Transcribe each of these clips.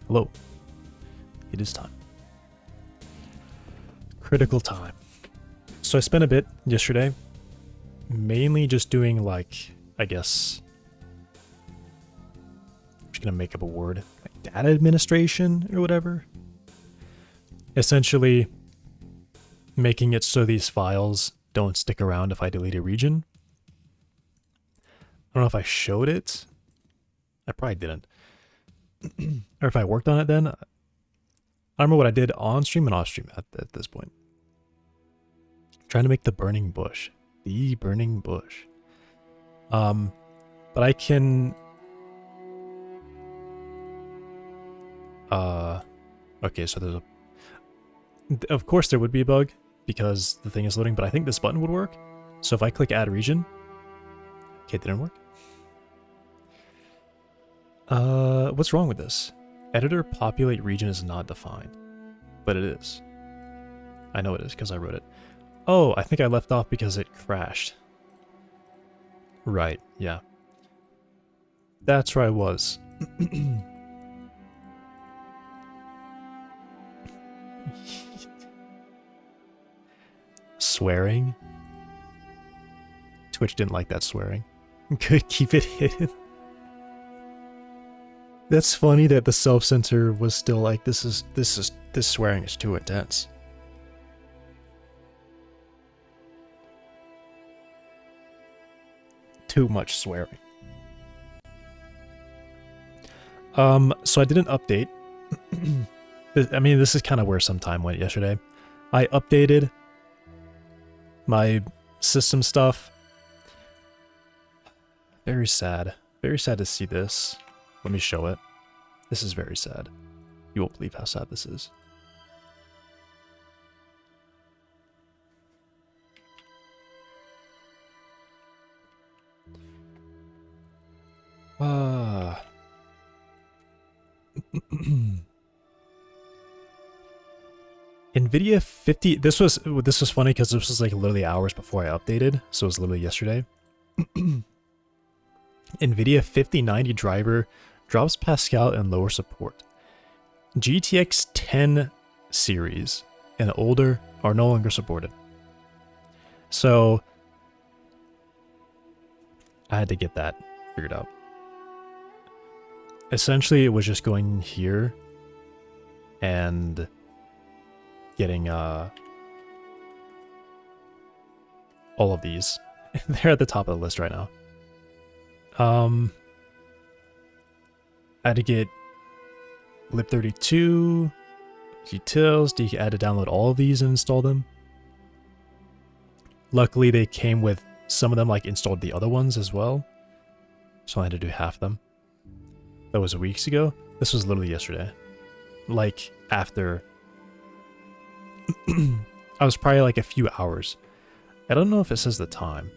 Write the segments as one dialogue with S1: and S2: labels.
S1: Hello. It is time. Critical time. So I spent a bit yesterday, mainly just doing like, I guess, I'm just gonna make up a word, like data administration or whatever. Essentially making it so these files don't stick around if I delete a region. I don't know if I showed it. I probably didn't. Or if I worked on it then. I don't remember what I did on stream and off stream at this point. Trying to make the burning bush. The burning bush. But I can... Okay, so there's a... Of course there would be a bug, because the thing is loading, but I think this button would work. So if I click add region... Okay, it didn't work. What's wrong with this? Editor populate region is not defined. But it is. I know it is, because I wrote it. Oh, I think I left off because it crashed. Right, yeah. That's where I was. Swearing? Twitch didn't like that swearing. Could keep it hidden. That's funny that the self-censor was still like, this swearing is too intense. Too much swearing. So I did an update I mean, this is kind of where some time went yesterday. I updated my system stuff. Very sad. Very sad to see this. Let me show it. This is very sad. You won't believe how sad this is. NVIDIA 50. This was funny because this was like literally hours before I updated, so it was literally yesterday. NVIDIA 5090 driver drops Pascal and lower support. GTX 10 series and older are no longer supported. So I had to get that figured out. Essentially, it was just going here and getting all of these. They're at the top of the list right now. I had to get lib32, utils, I had to download all of these and install them. Luckily, they came with some of them, like installed the other ones as well. So I had to do half of them. That was weeks ago. This was literally yesterday. Like, after... I was probably like a few hours. I don't know if it says the time.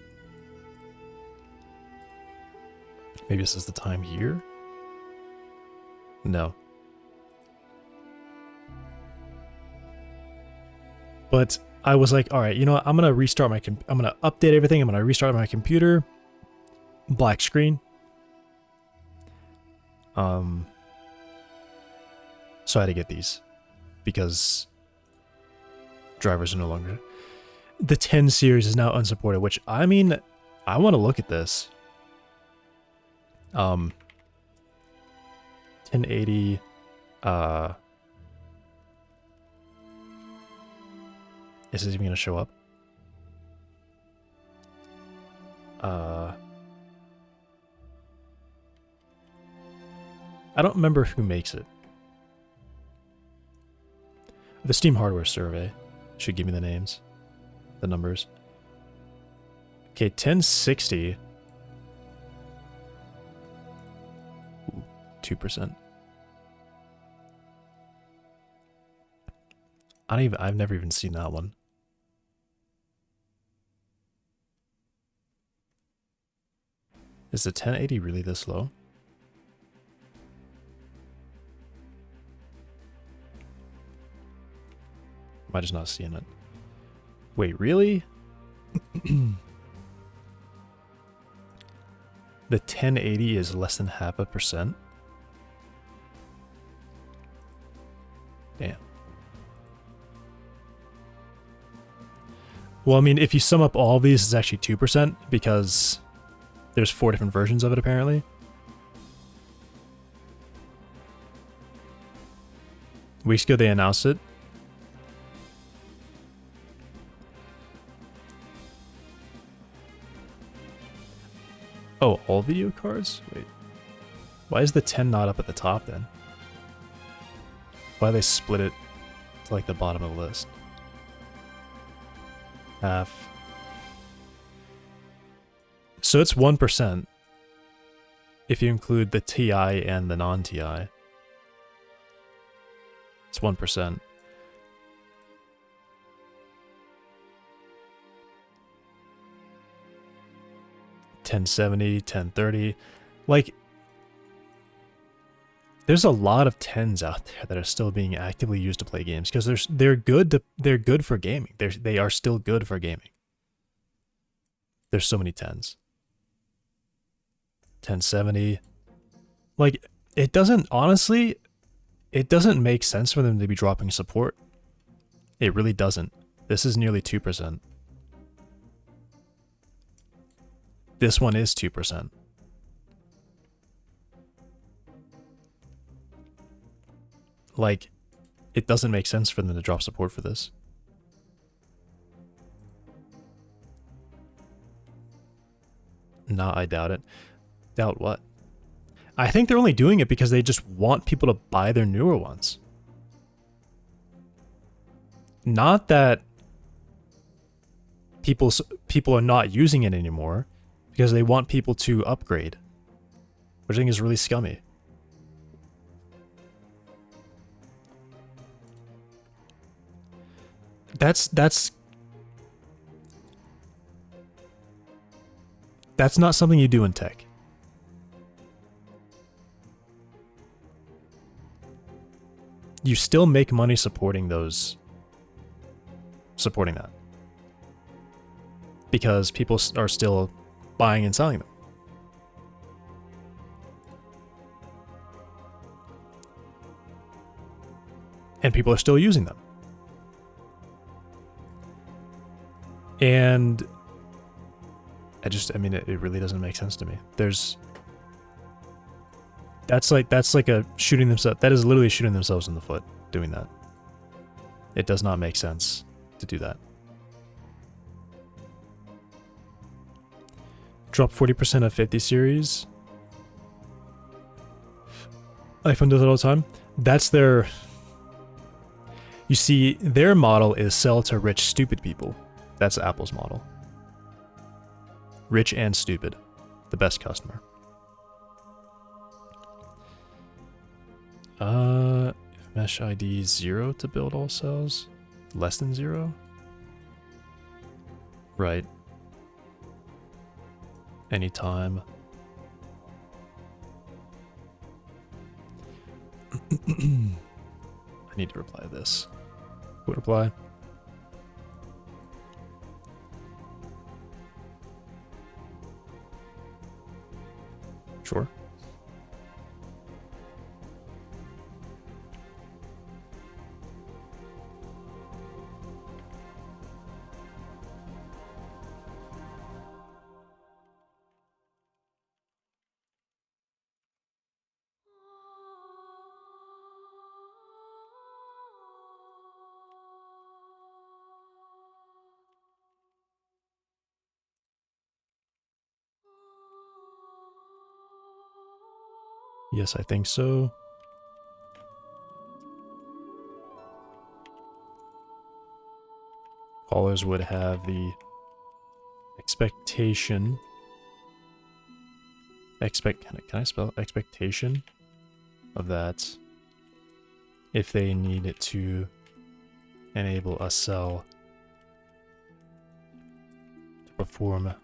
S1: Maybe it says the time here? No. But I was like, all right, you know what? I'm going to restart my... I'm going to update everything. I'm going to restart my computer. Black screen. So I had to get these. Because drivers are no longer... The 10 series is now unsupported, which, I mean, I want to look at this. 1080... Is this even going to show up? I don't remember who makes it. The Steam Hardware Survey should give me the names, the numbers. Okay, 1060. Ooh, 2%. I've never even seen that one. Is the 1080 really this low? Am I just not seeing it? Wait, really? The 1080 is less than 0.5%? Damn. Well, I mean, if you sum up all of these, it's actually 2% because there's 4 different versions of it, apparently. Weeks ago, they announced it. Oh, all video cards? Wait. Why is the 10 not up at the top then? Why they split it to like the bottom of the list? Half. So it's 1% if you include the TI and the non-TI. It's 1%. $1070, 1030. Like, there's a lot of 10s out there that are still being actively used to play games because they're good for gaming. They are still good for gaming. There's so many 10s. 1070. Like, it doesn't, honestly, it doesn't make sense for them to be dropping support. It really doesn't. This is nearly 2%. This one is 2%. Like, it doesn't make sense for them to drop support for this. Nah, I doubt it. Doubt what? I think they're only doing it because they just want people to buy their newer ones. Not that people are not using it anymore, because they want people to upgrade, which I think is really scummy. That's not something you do in tech. You still make money supporting that. Because people are still buying and selling them. And people are still using them. And I mean, it really doesn't make sense to me. That's like a shooting themselves. That is literally shooting themselves in the foot doing that. It does not make sense to do that. Drop 40% of 50 series. iPhone does it all the time. That's their... You see, their model is sell to rich, stupid people. That's Apple's model. Rich and stupid. The best customer. Mesh ID 0 to build all cells? Less than 0? Right. Anytime. I need to reply to this. Would reply. Sure. Yes, I think so. Callers would have the expectation. Can I spell expectation of that if they need it to enable a cell to perform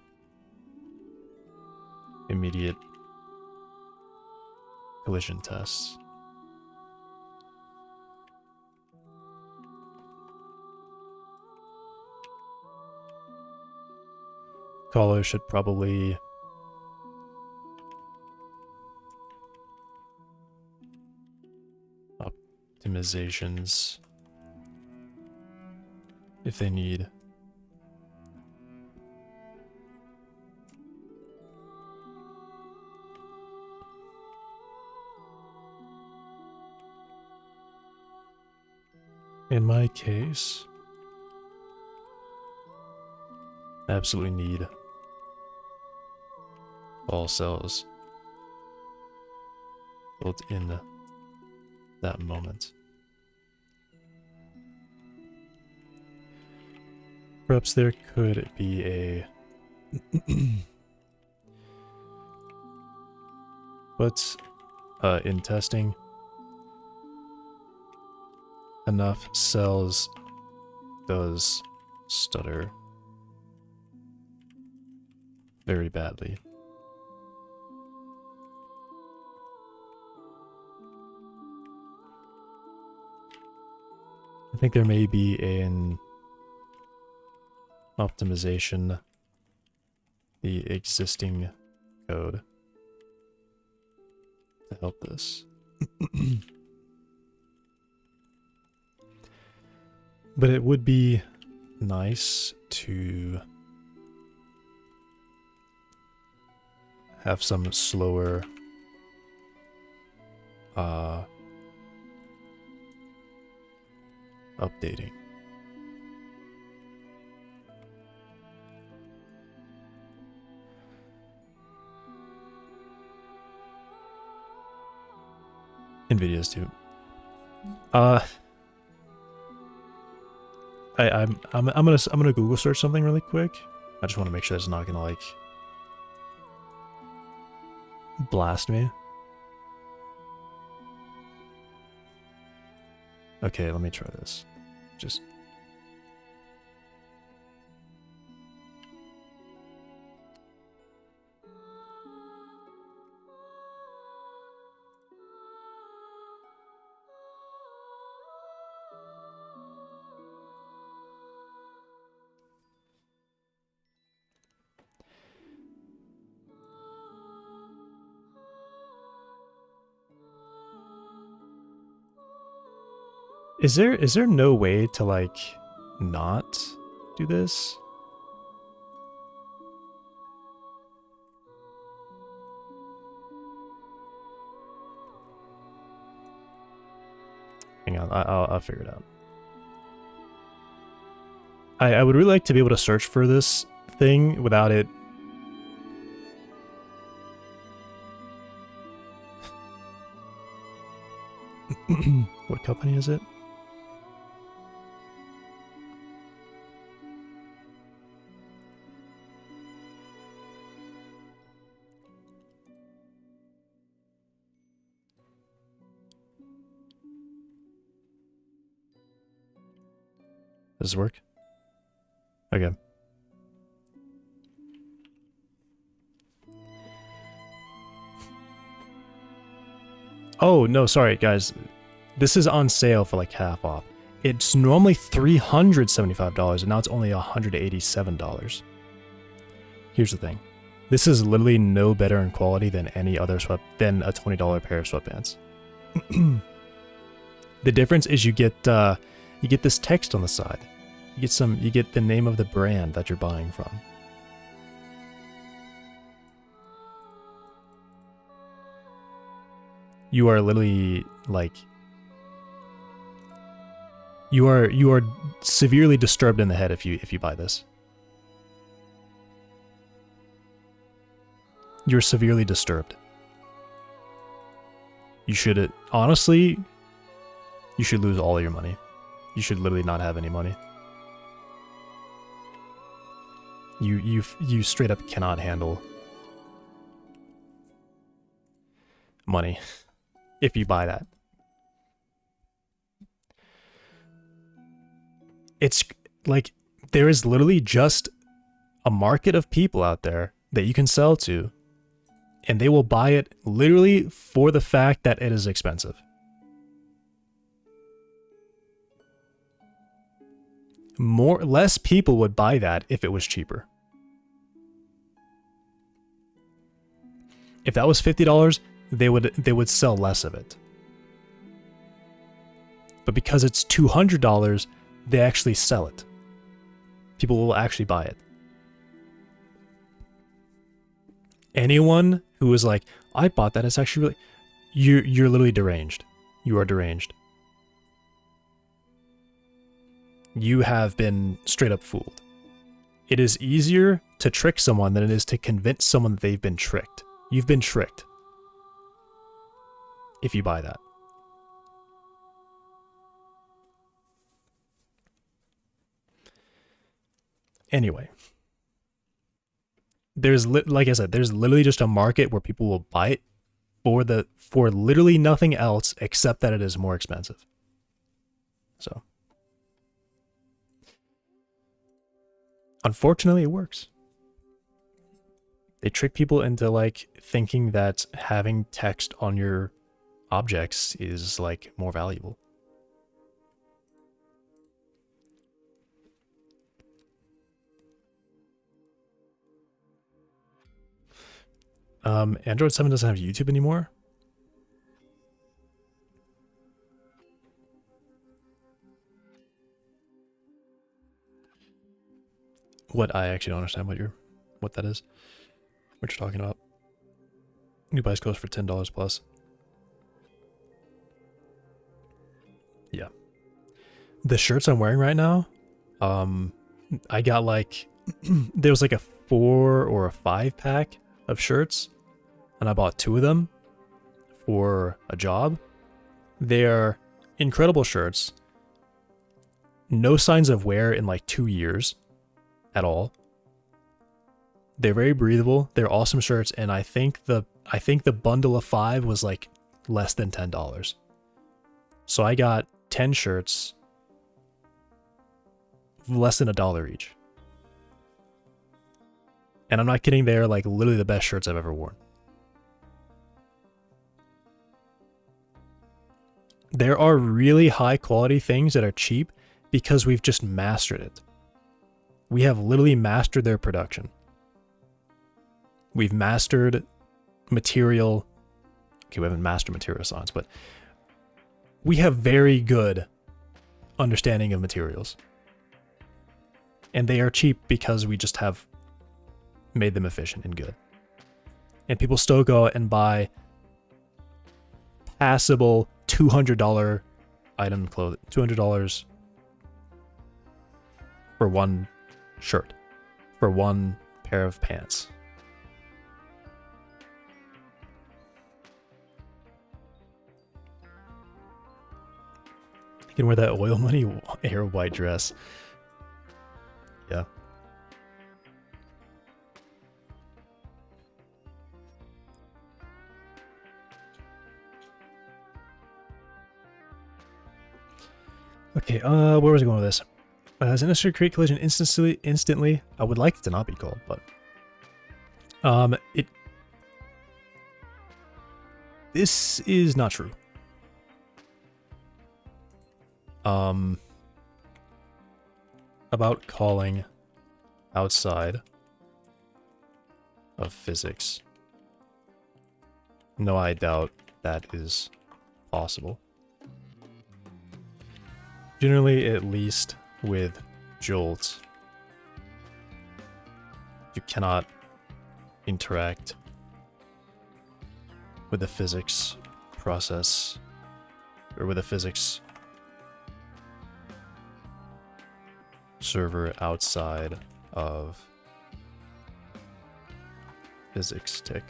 S1: immediate collision tests. Caller should probably optimizations if they need. In my case, I absolutely need all cells built in that moment. Perhaps there could be a but in testing, enough cells does stutter very badly. I think there may be an optimization, the existing code to help this. But it would be nice to have some slower updating. NVIDIA's too. I'm gonna Google search something really quick. I just want to make sure it's not gonna like blast me. Okay, let me try this. Just is there no way to like not do this? Hang on, I'll figure it out. I would really like to be able to search for this thing without it. What company is it? Does this work? Okay. Oh, no, sorry, guys. This is on sale for like half off. It's normally $375, and now it's only $187. Here's the thing. This is literally no better in quality than any other than a $20 pair of sweatpants. The difference is you get this text on the side. You get the name of the brand that you're buying from. You are literally like you are severely disturbed in the head if you buy this. You're severely disturbed. You should honestly you should lose all of your money. You should literally not have any money. You straight up cannot handle money if you buy that. It's like there is literally just a market of people out there that you can sell to, and they will buy it literally for the fact that it is expensive. Less people would buy that if it was cheaper. If that was $50, they would sell less of it. But because it's $200, they actually sell it. People will actually buy it. Anyone who is like, I bought that, it's actually really... You're literally deranged. You are deranged. You have been straight up fooled. It is easier to trick someone than it is to convince someone that they've been tricked. You've been tricked. If you buy that. Anyway. Like I said, there's literally just a market where people will buy it for literally nothing else except that it is more expensive. So. Unfortunately, it works. They trick people into like thinking that having text on your objects is like more valuable. Android 7 doesn't have YouTube anymore. What? I actually don't understand what that is. What you're talking about. New buys goes for $10 plus. Yeah. The shirts I'm wearing right now, I got like there was like a 4 or a 5 pack of shirts, and I bought 2 of them for a job. They are incredible shirts. No signs of wear in like 2 years at all. They're very breathable. They're awesome shirts, and I think the bundle of 5 was like less than $10. So I got 10 shirts, less than $1 each. And I'm not kidding, they're like literally the best shirts I've ever worn. There are really high quality things that are cheap because we've just mastered it. We have literally mastered their production. We've mastered material. Okay, we haven't mastered material science, but we have very good understanding of materials. And they are cheap because we just have made them efficient and good. And people still go and buy passable $200 item clothing, $200 for one shirt, for one pair of pants. You can wear that oil money air white dress. Yeah. Okay, where was I going with this? As an industry create collision instantly, I would like it to not be called, but this is not true. About calling outside of physics. No, I doubt that is possible. Generally, at least with jolts, you cannot interact with the physics process or with a physics server outside of physics tick.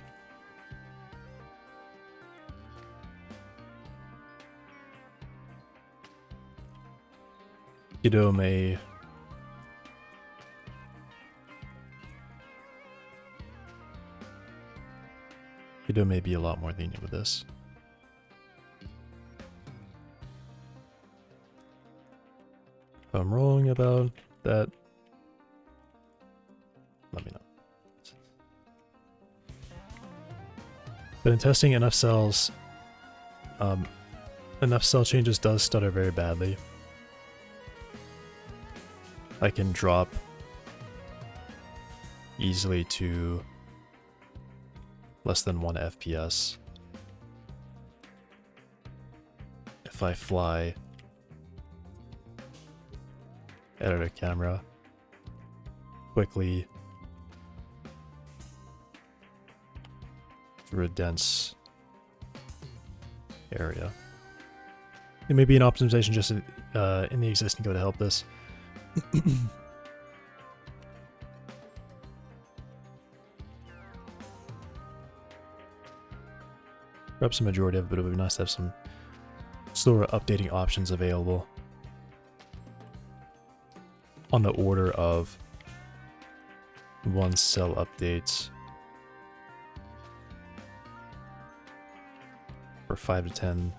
S1: Godot may be a lot more lenient with this. If I'm wrong about that, let me know. But in testing, enough cell changes does stutter very badly. I can drop easily to less than 1 FPS if I fly editor camera quickly through a dense area. There may be an optimization just in the existing code to help this. Perhaps the majority of it, but it would be nice to have some slower updating options available on the order of 1 cell updates for 5 to 10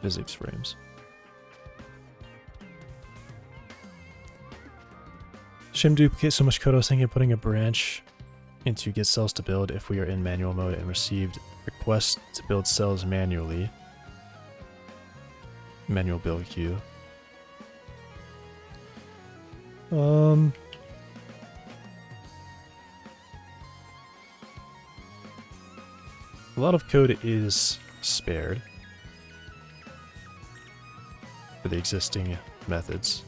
S1: physics frames. Shim duplicate so much code. I was thinking of putting a branch into get cells to build if we are in manual mode and received requests to build cells manually. Manual build queue. A lot of code is spared for the existing methods.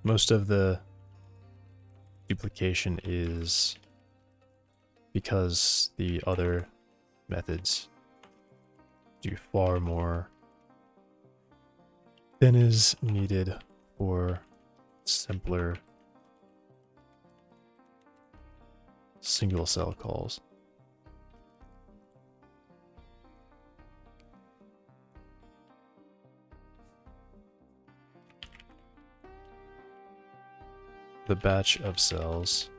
S1: Most of the duplication is because the other methods do far more than is needed for simpler single cell calls. the batch of cells,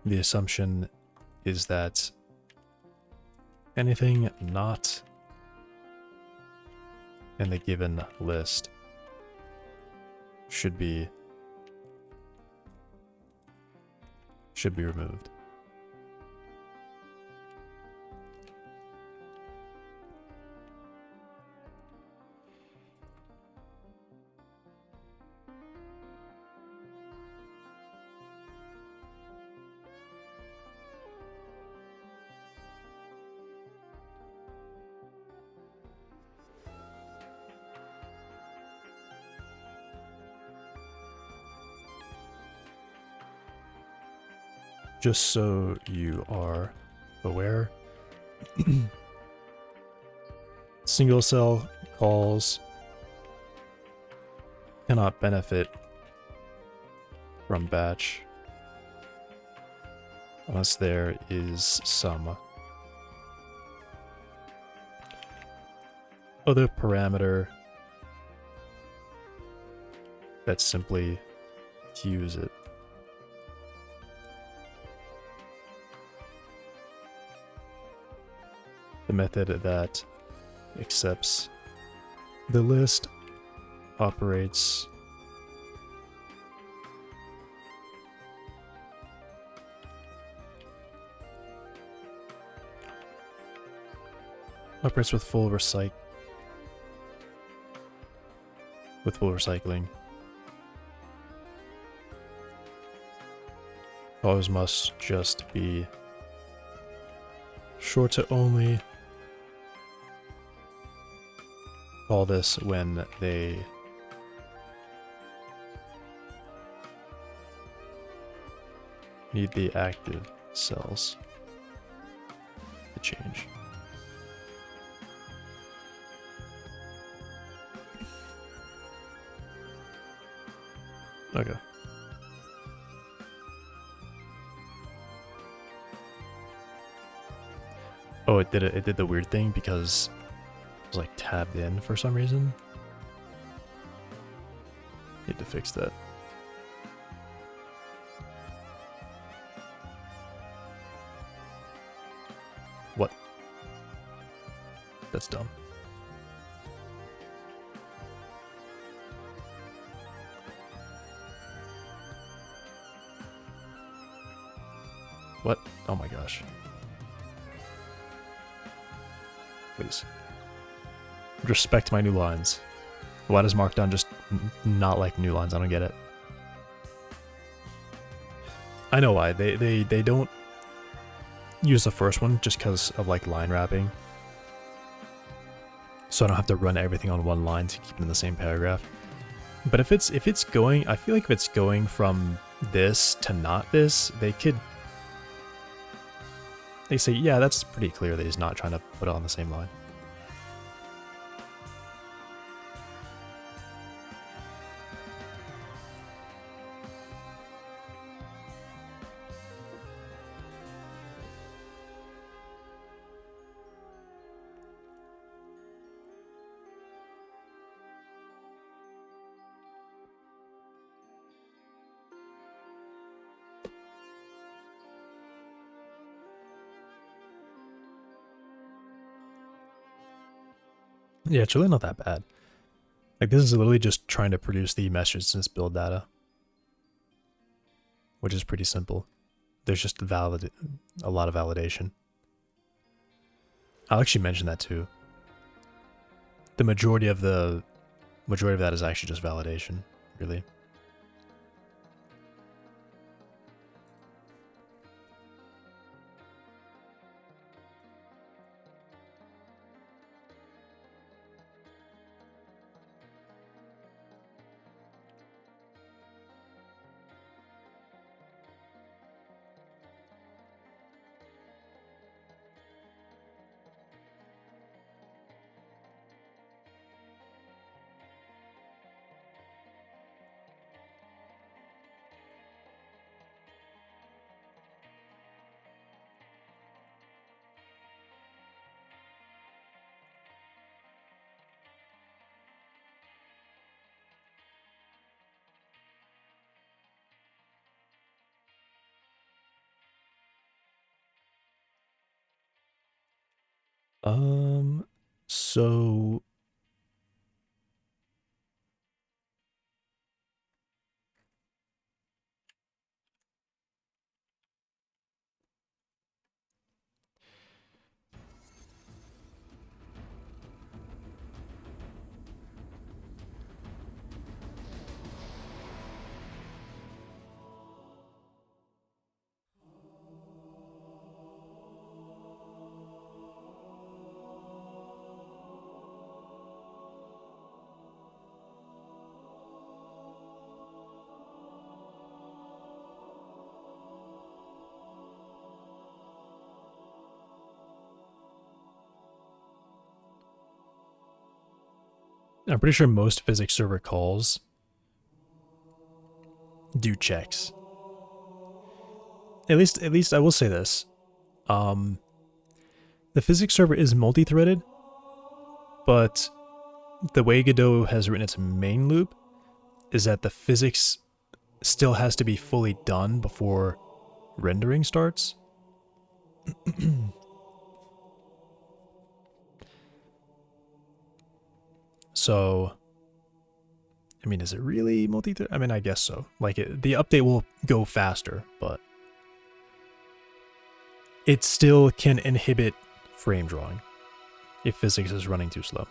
S1: the assumption is that anything not in the given list should be removed. Just so you are aware, single cell calls cannot benefit from batch unless there is some other parameter that simply cues it. The method that accepts the list operates with full recycling. Always must just be sure to only call this when they need the active cells to change. Okay. Oh, it did the weird thing because it was like tabbed in for some reason. Need to fix that. What? That's dumb. What? Oh my gosh. Please. Respect my new lines. Why does Markdown just not like new lines? I don't get it. I know why. They don't use the first one just because of like line wrapping. So I don't have to run everything on one line to keep it in the same paragraph. But if it's going, I feel like if it's going from this to not this, they say, yeah, that's pretty clear that he's not trying to put it on the same line. Yeah, it's really not that bad. Like, this is literally just trying to produce the message build data, which is pretty simple. There's just a lot of validation. I'll actually mention that too. The majority of that is actually just validation, really. So I'm pretty sure most physics server calls do checks. At least I will say this. The physics server is multi-threaded, but the way Godot has written its main loop is that the physics still has to be fully done before rendering starts. So, I mean, is it really multi-thread? I mean, I guess so. Like, the update will go faster, but it still can inhibit frame drawing if physics is running too slow.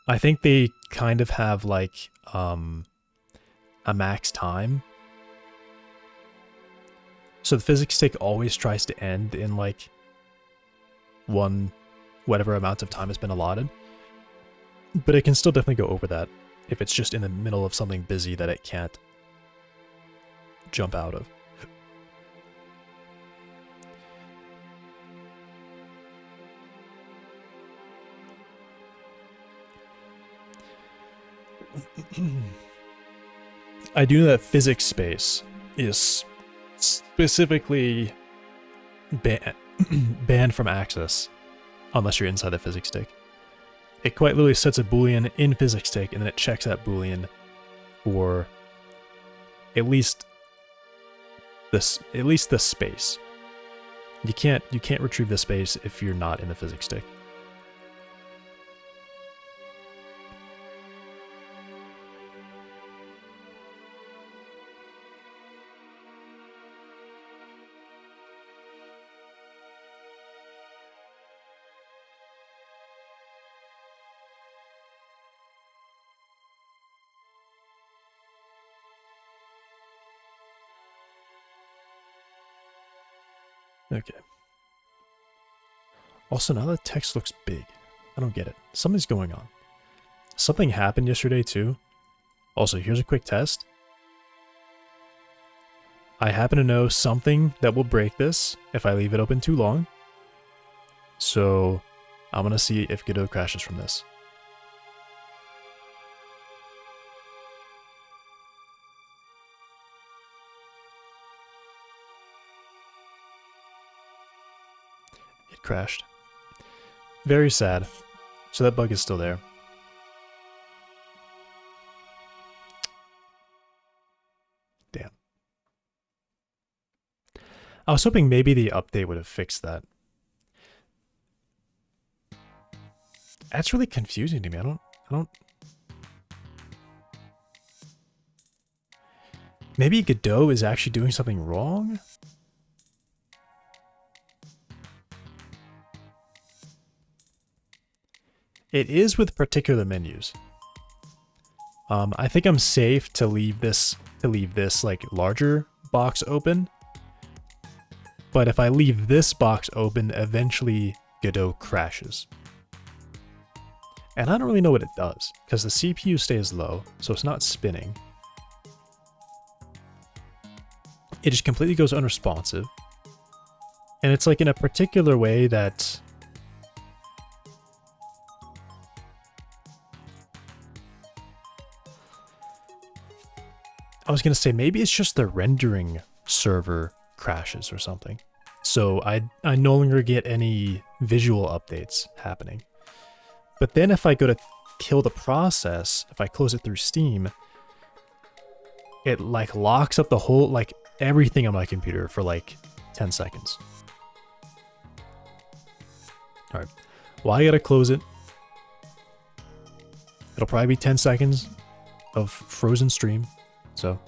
S1: I think they kind of have, like, a max time. So the physics stick always tries to end in, like, whatever amount of time has been allotted. But it can still definitely go over that if it's just in the middle of something busy that it can't jump out of. I do know that physics space is specifically banned from access unless you're inside the physics stick. It quite literally sets a boolean in physics stick and then it checks that boolean for at least the space. You can't retrieve the space if you're not in the physics stick. Okay. Also, now the text looks big. I don't get it. Something's going on. Something happened yesterday, too. Also, here's a quick test. I happen to know something that will break this if I leave it open too long. So, I'm going to see if Godot crashes from this. It crashed. Very sad. So that bug is still there. Damn. I was hoping maybe the update would have fixed that. That's really confusing to me. I don't... Maybe Godot is actually doing something wrong? It is with particular menus. I think I'm safe to leave this like larger box open. But if I leave this box open, eventually Godot crashes. And I don't really know what it does, because the CPU stays low, so it's not spinning. It just completely goes unresponsive. And it's like in a particular way that... I was going to say, maybe it's just the rendering server crashes or something. So I no longer get any visual updates happening. But then if I go to kill the process, if I close it through Steam, it like locks up the whole, like everything on my computer for like 10 seconds. All right. Well, I gotta close it. It'll probably be 10 seconds of frozen stream. So.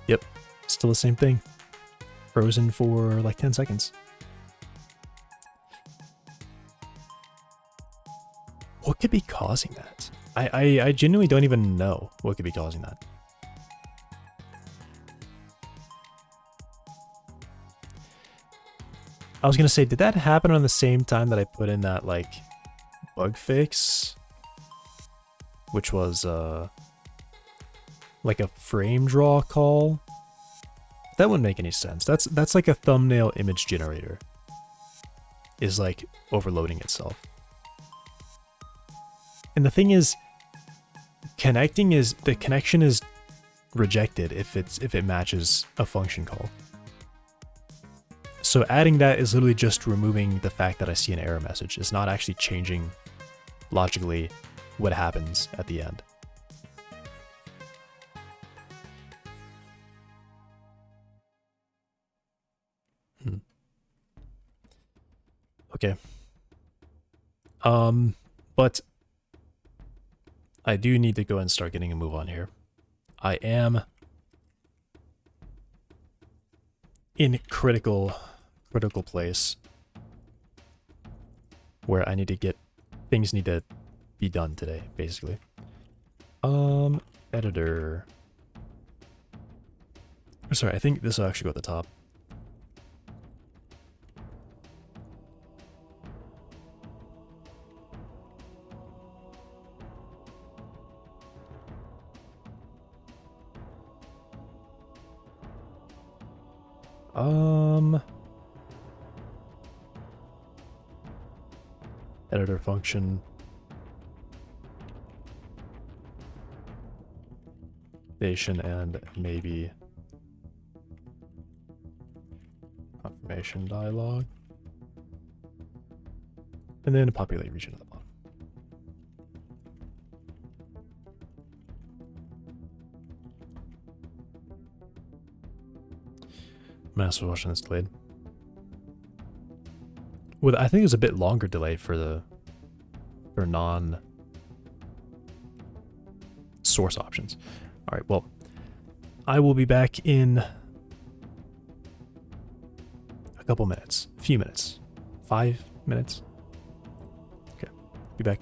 S1: Yep. Still the same thing. Frozen for like 10 seconds. What could be causing that? I genuinely don't even know what could be causing that. I was gonna say, did that happen on the same time that I put in that, like, bug fix? Which was, like a frame draw call? That wouldn't make any sense. That's like a thumbnail image generator. Is, like, overloading itself. And the thing is, the connection is rejected if it matches a function call. So adding that is literally just removing the fact that I see an error message. It's not actually changing logically what happens at the end. Okay. But I do need to go and start getting a move on here. I am in critical place where I need to get things need to be done today, basically. Editor. Sorry, I think this will actually go at the top. Editor function. Vegetation and maybe confirmation dialog. And then populate region at the bottom. Master watching this delayed. With I think there's a bit longer delay for non source options. All right, well, I will be back in a couple minutes, a few minutes, 5 minutes. Okay, be back.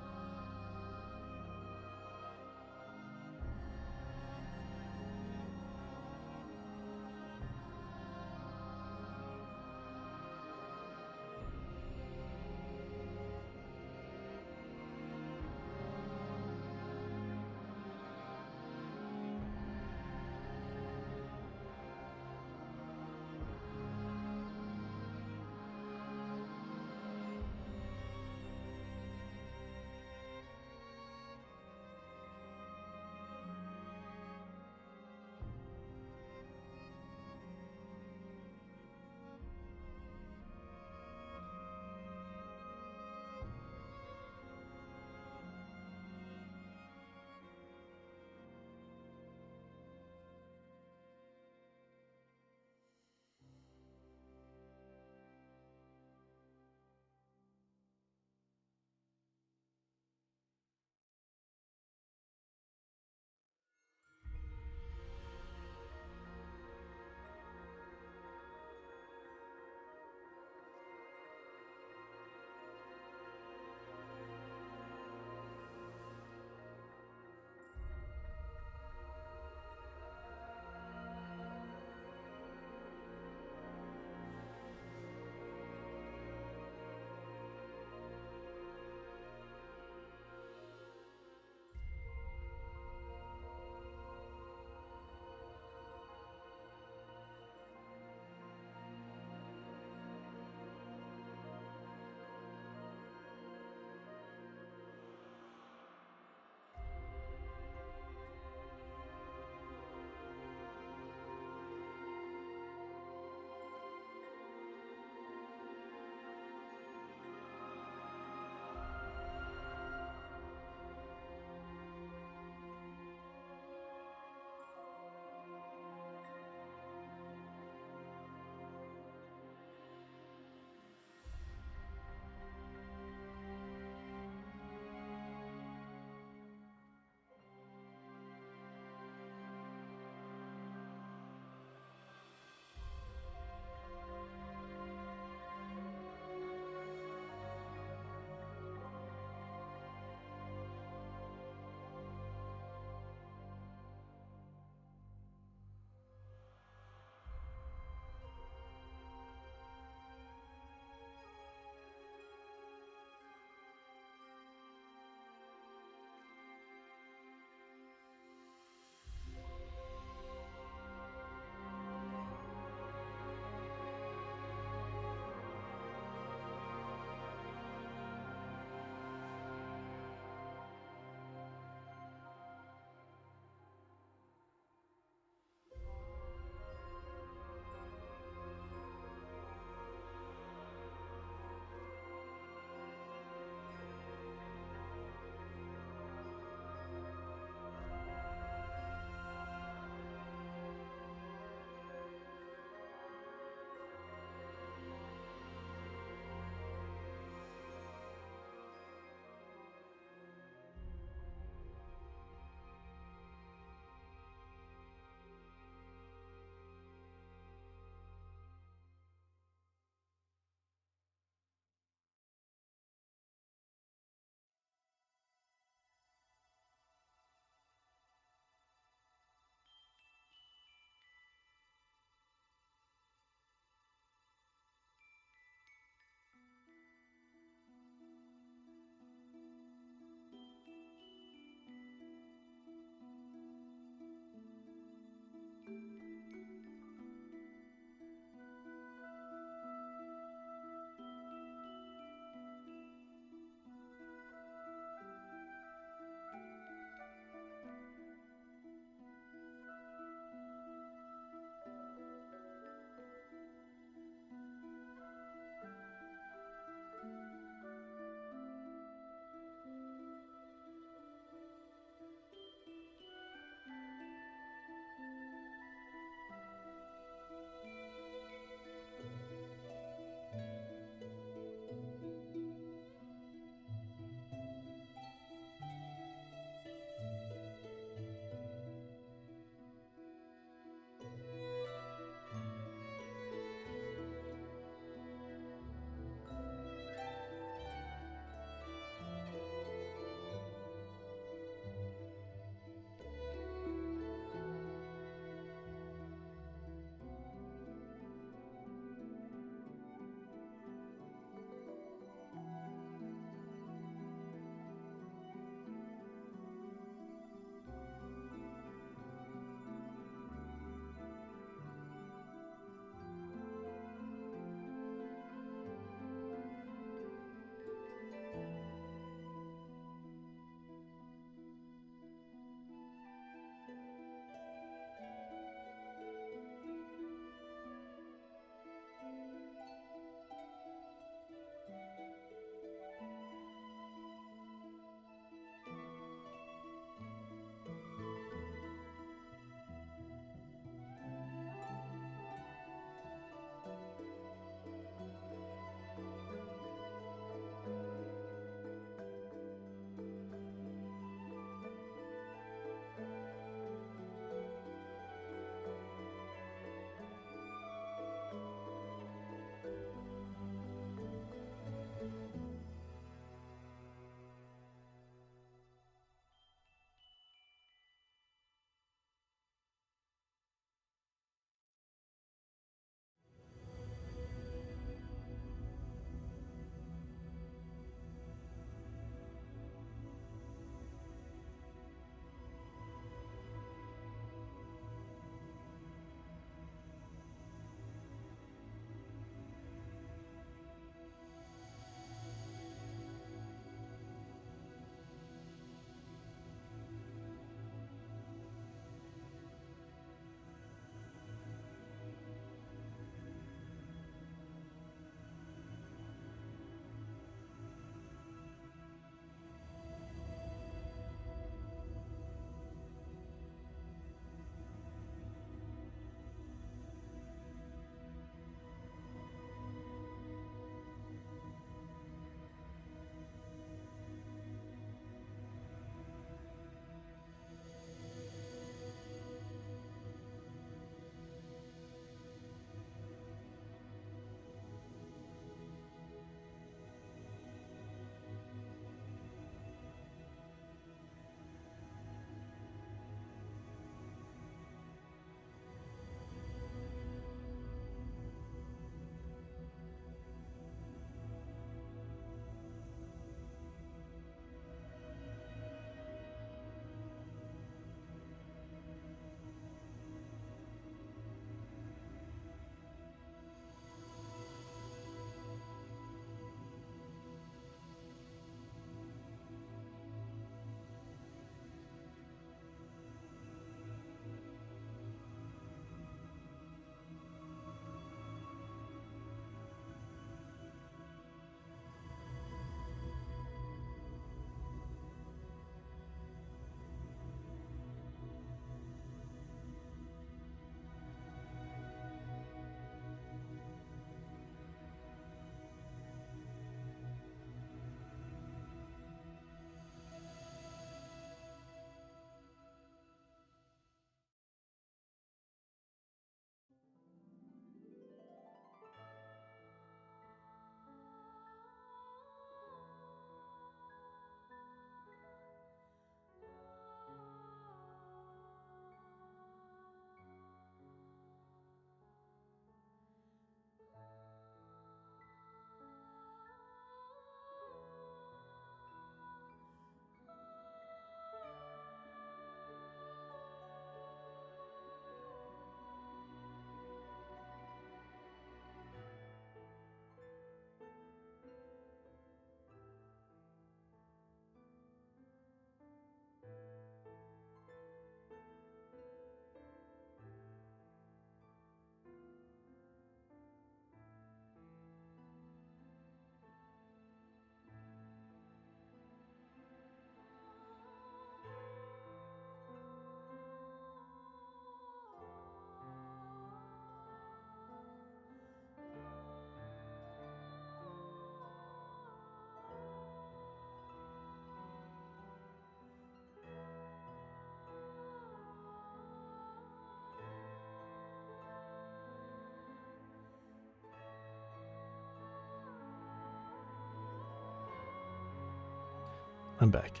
S1: I'm back.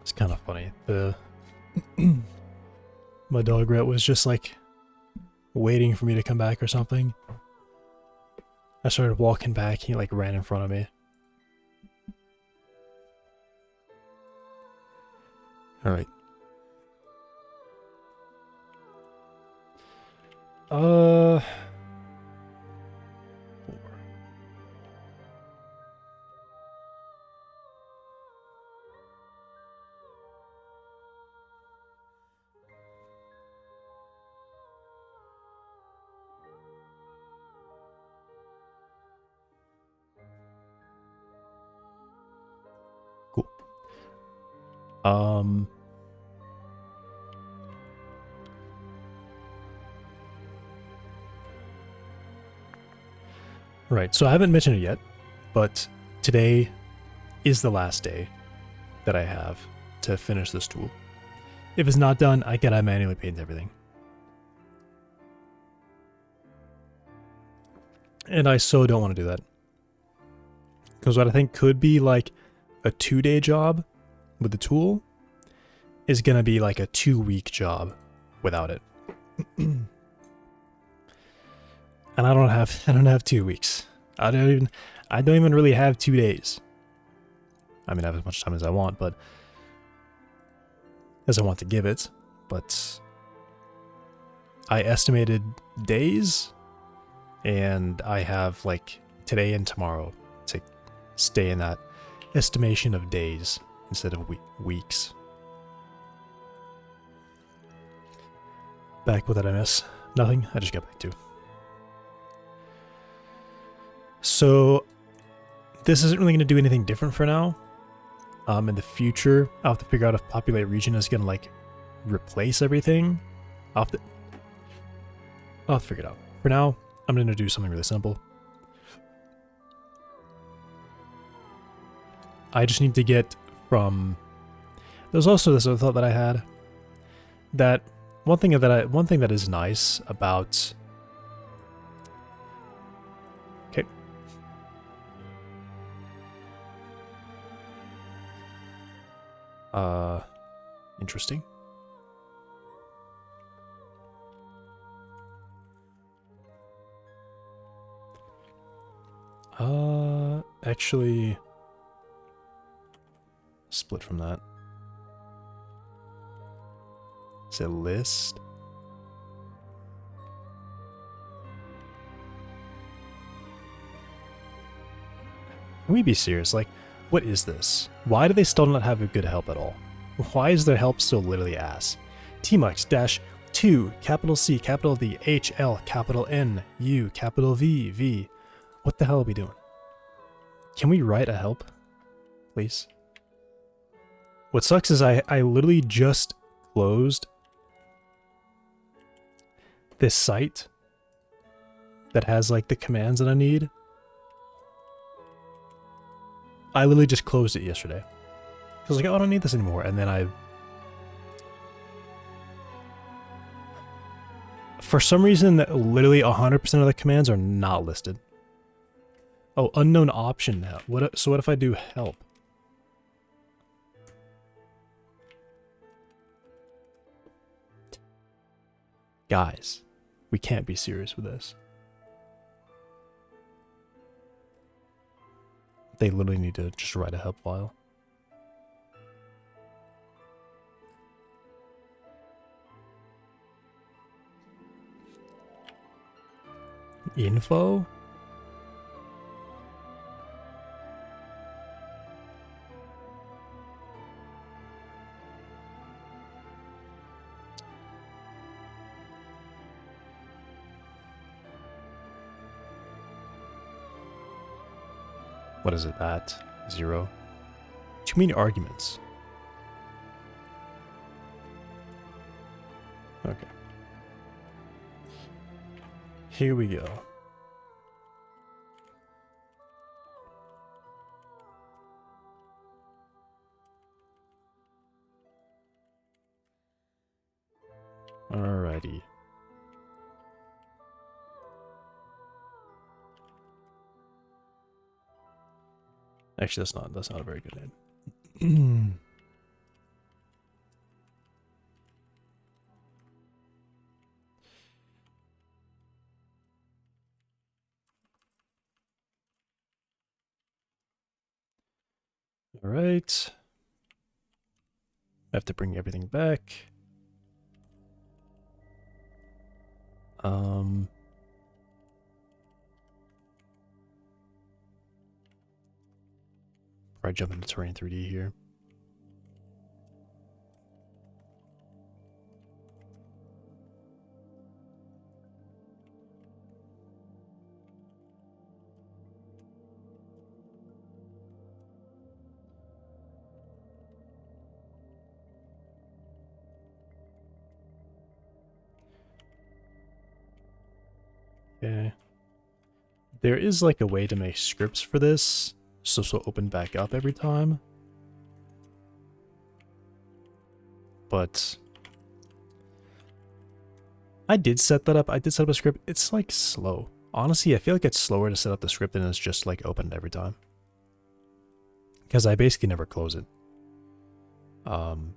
S1: It's kind of funny. My dog Rhett was just like waiting for me to come back or something. I started walking back, he like ran in front of me. Alright. Cool. Right, so I haven't mentioned it yet, but today is the last day that I have to finish this tool. If it's not done, I gotta manually paint everything. And I so don't want to do that. Because what I think could be like a 2-day job with the tool is gonna be like a 2-week job without it. And I don't have 2 weeks. I don't even really have 2 days. I mean, I have as much time as I want, but as I want to give it, but I estimated days, and I have like today and tomorrow to stay in that estimation of days instead of weeks. Back, what did I miss? Nothing? I just got back to. So this isn't really going to do anything different for now. In the future, I'll have to figure out if populate region is going to like replace everything. I'll have to figure it out. For now, I'm going to do something really simple. I just need to get from... There's also this other thought that I had. That one thing that is nice about... Okay. Interesting. Actually, split from that. Is it list? Can we be serious? Like, what is this? Why do they still not have a good help at all? Why is their help still literally ass? Tmux-2, capital C, capital D, H, L, capital N, U, capital V, V. What the hell are we doing? Can we write a help, please? What sucks is I literally just closed this site that has like the commands that I need. I literally just closed it yesterday. I was like, oh, I don't need this anymore. And then for some reason, literally 100% of the commands are not listed. Oh, unknown option now. So what if I do help? Guys, we can't be serious with this. They literally need to just write a help file. Info? What is it, that? 0? Too many arguments. Okay. Here we go. Alrighty. Actually, that's not a very good name. All right. I have to bring everything back. Probably jump into terrain 3D here. Okay. There is like a way to make scripts for this, so this will open back up every time. But I did set that up. I did set up a script. It's like slow. Honestly, I feel like it's slower to set up the script than it's just like opened every time. Because I basically never close it. One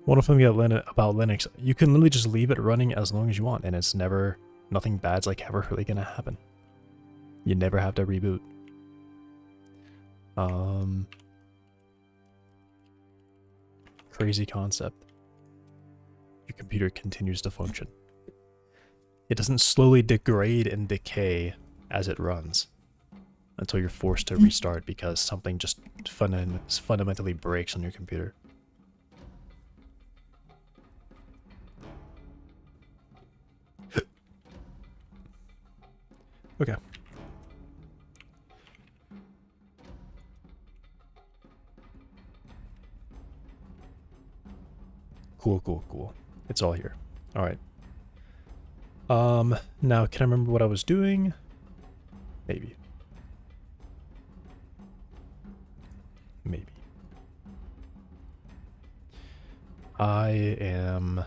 S1: of them about Linux, you can literally just leave it running as long as you want, and it's never, nothing bad's like ever really gonna happen. You never have to reboot. Crazy concept. Your computer continues to function. It doesn't slowly degrade and decay as it runs until you're forced to restart because something just fundamentally breaks on your computer. Okay. Cool. It's all here. All right. Now can I remember what I was doing? Maybe. I am...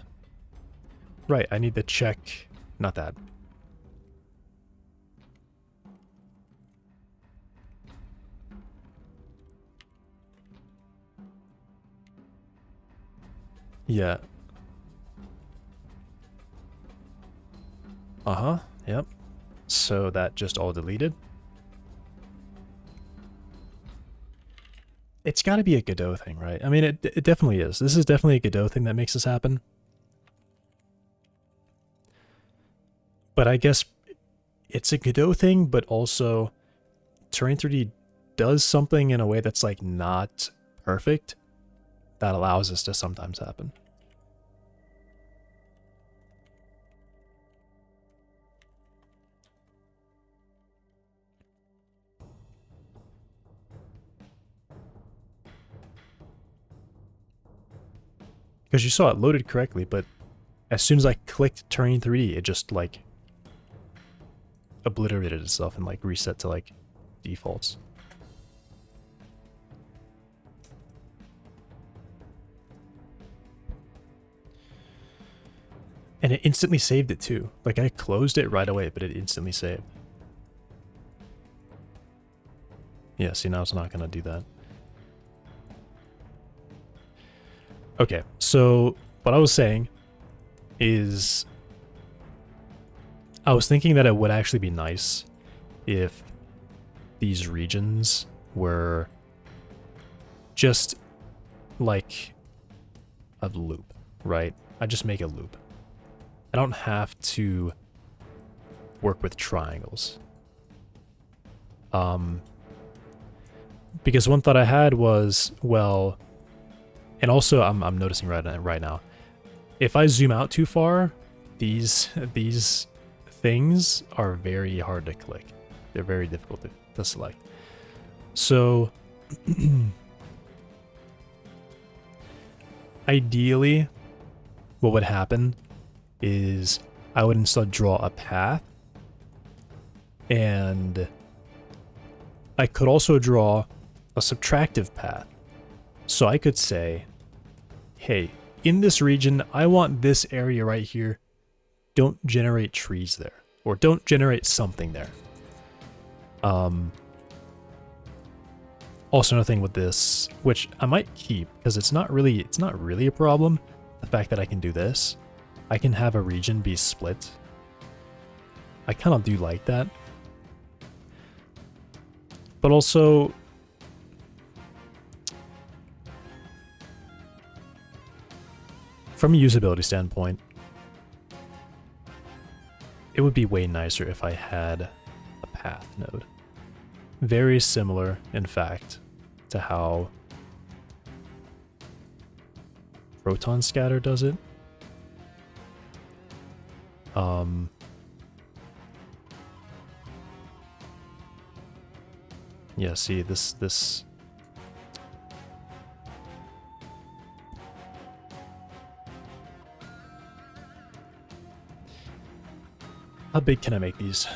S1: Right, I need to check... Not that. Yeah. Yep. So that just all deleted. It's got to be a Godot thing, right? I mean, it definitely is. This is definitely a Godot thing that makes this happen. But I guess it's a Godot thing, but also Terrain 3D does something in a way that's like not perfect that allows this to sometimes happen. Because you saw it loaded correctly, but as soon as I clicked Terrain 3D, it just like obliterated itself and like reset to like defaults. And it instantly saved it too. Like I closed it right away, but it instantly saved. Yeah, see, now it's not going to do that. Okay, so what I was saying is I was thinking that it would actually be nice if these regions were just like a loop, right? I just make a loop. I don't have to work with triangles. Because one thought I had was, well, and also I'm noticing right now, if I zoom out too far, these things are very hard to click. They're very difficult to select. So ideally, what would happen is I would instead draw a path, and I could also draw a subtractive path. So I could say, hey, in this region, I want this area right here. Don't generate trees there, or don't generate something there. Also, another thing with this, which I might keep because it's not really a problem. The fact that I can do this, I can have a region be split. I kind of do like that, but also from a usability standpoint, it would be way nicer if I had a path node. Very similar, in fact, to how Proton Scatter does it. Yeah, see, this... How big can I make these?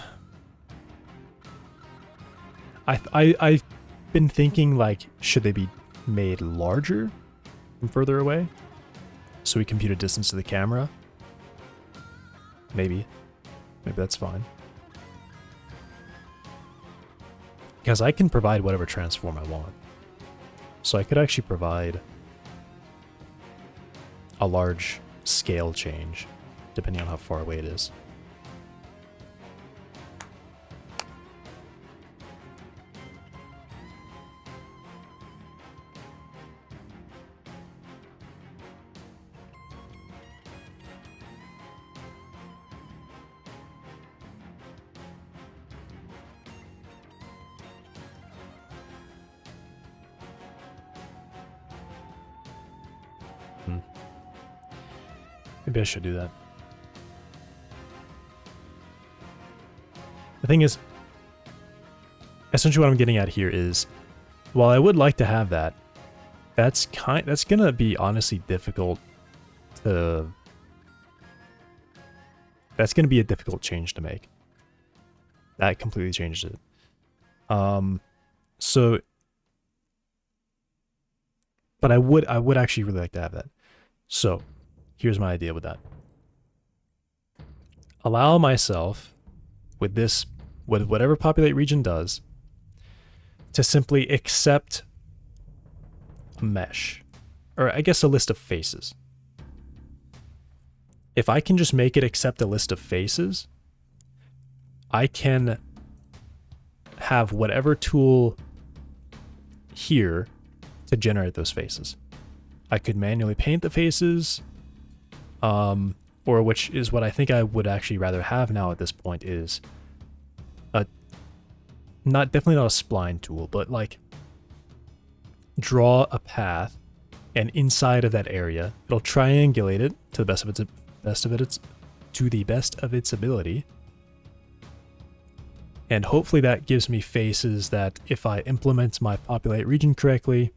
S1: I've been thinking, like, should they be made larger from further away? So we compute a distance to the camera? Maybe. Maybe that's fine. Because I can provide whatever transform I want. So I could actually provide a large scale change, depending on how far away it is. Maybe I should do that. The thing is, essentially what I'm getting at here is, while I would like to have that, that's gonna be honestly difficult to... That's gonna be a difficult change to make. That completely changes it. So... But I would actually really like to have that. So... Here's my idea with that. Allow myself, with this, with whatever populate region does, to simply accept a mesh, or I guess a list of faces. If I can just make it accept a list of faces, I can have whatever tool here to generate those faces. I could manually paint the faces, or which is what I think I would actually rather have now at this point is definitely not a spline tool, but like draw a path, and inside of that area, it'll triangulate it to the best of its ability. And hopefully that gives me faces that if I implement my populate region correctly,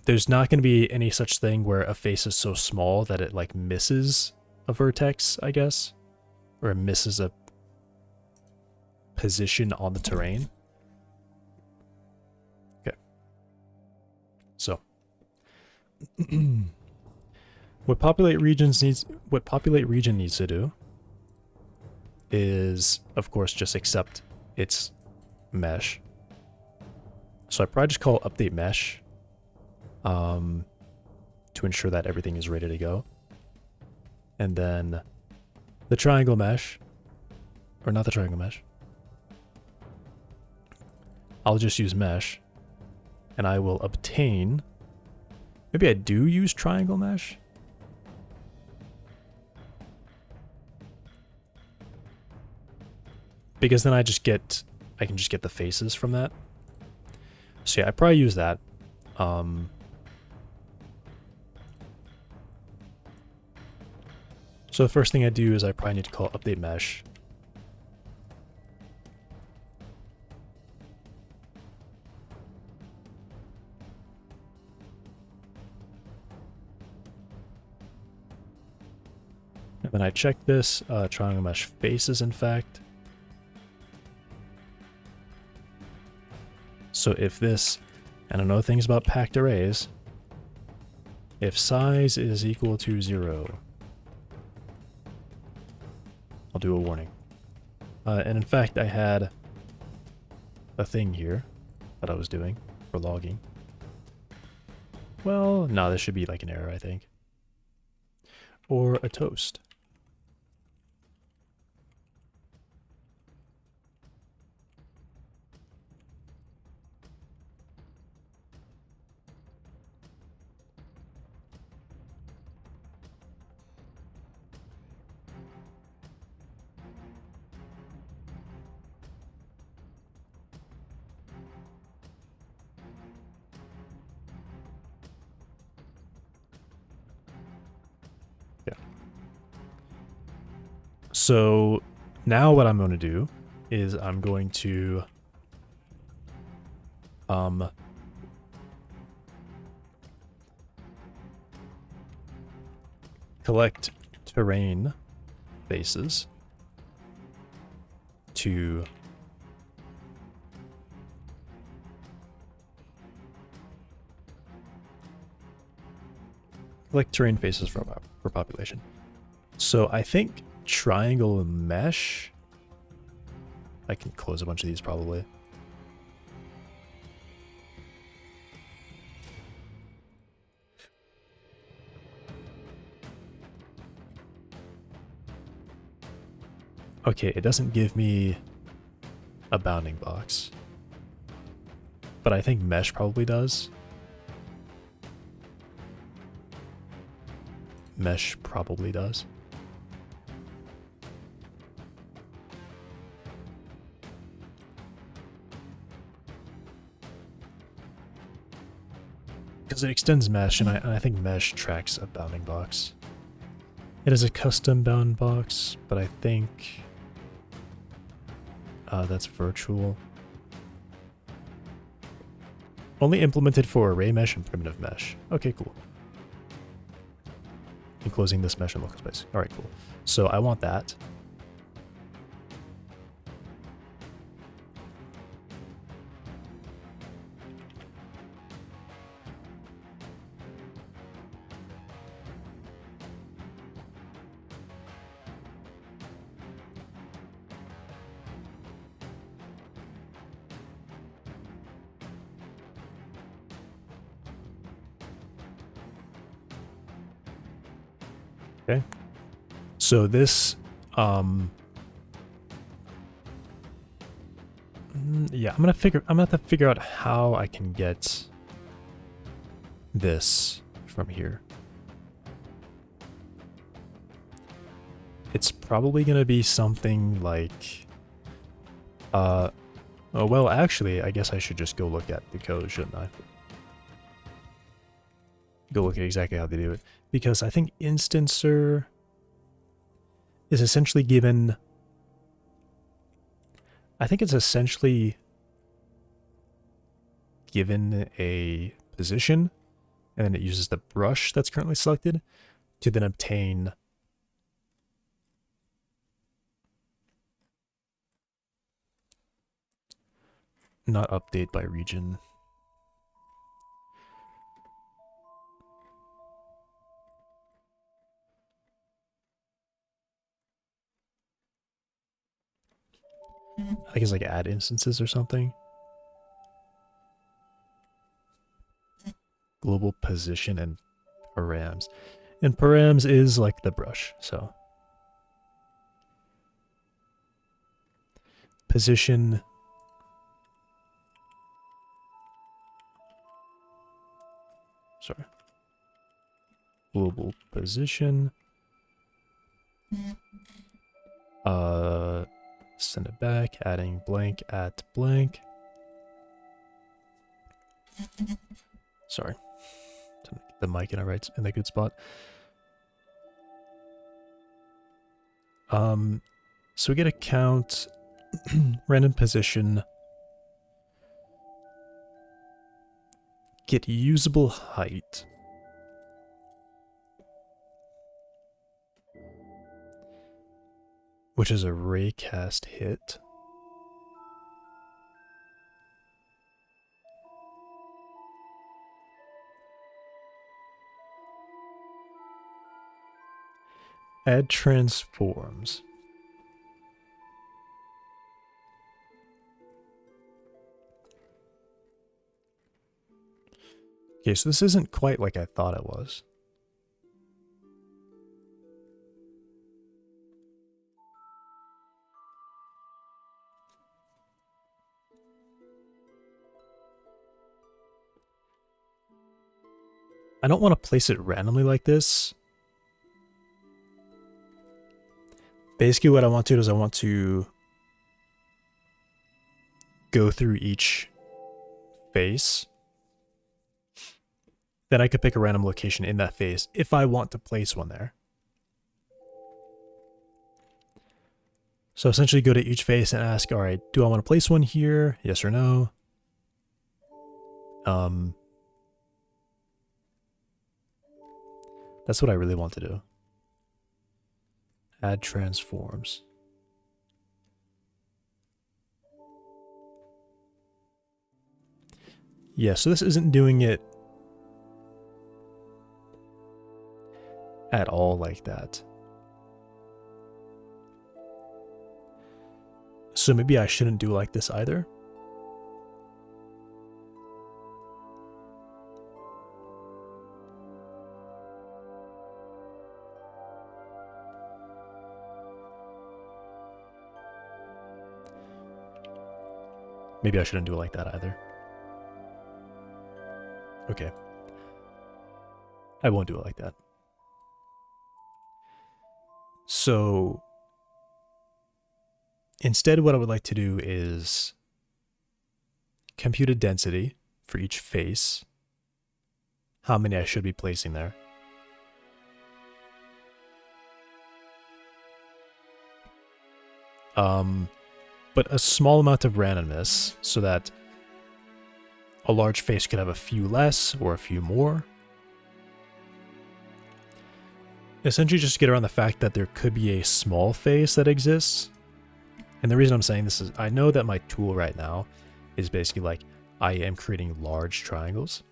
S1: there's not going to be any such thing where a face is so small that it like misses a vertex, I guess, or it misses a position on the terrain. Okay. So what populate region needs to do is, of course, just accept its mesh. So I probably just call update mesh to ensure that everything is ready to go. And then the triangle mesh, or not the triangle mesh, I'll just use mesh, and I will obtain, maybe I do use triangle mesh? Because then I can just get the faces from that. So yeah, I probably use that. So the first thing I do is I probably need to call update mesh. And then I check this, triangle mesh faces, in fact. So if this, and I know things about packed arrays, if size is equal to 0, I'll do a warning. And in fact, I had a thing here that I was doing for logging. Well, no, this should be like an error, I think. Or a toast. Yeah. So now what I'm going to do is I'm going to collect terrain faces to collect terrain faces for population. So I think triangle mesh. I can close a bunch of these probably. Okay, it doesn't give me a bounding box, but I think mesh probably does. Mesh probably does. Because it extends mesh, and I think mesh tracks a bounding box. It is a custom bound box, but I think that's virtual. Only implemented for array mesh and primitive mesh. Okay, cool. Enclosing this mesh in local space. Alright, cool. So I want that. Okay. So this, yeah, I'm gonna have to figure out how I can get this from here. It's probably gonna be something like, oh, well, actually, I guess I should just go look at the code, shouldn't I? Go look at exactly how they do it. Because I think instancer is essentially given... I think it's essentially given a position, and then it uses the brush that's currently selected to then obtain... Not update by region. I think it's like add instances or something. Global position and params. And params is like the brush, so. Position. Sorry. Global position. Send it back, adding blank at blank. Sorry. To get the mic in the good spot. So we get a count, random position, get usable height. Which is a raycast hit. Add transforms. Okay, so this isn't quite like I thought it was. I don't want to place it randomly like this. Basically what I want to do is I want to go through each face. Then I could pick a random location in that face if I want to place one there. So essentially go to each face and ask, all right, do I want to place one here? Yes or no? That's what I really want to do. Add transforms. Yeah, so this isn't doing it at all like that. So maybe I shouldn't do like this either. Maybe I shouldn't do it like that either. Okay. I won't do it like that. So instead what I would like to do is compute a density for each face, how many I should be placing there. But a small amount of randomness so that a large face could have a few less or a few more. Essentially just to get around the fact that there could be a small face that exists. And the reason I'm saying this is I know that my tool right now is basically like I am creating large triangles.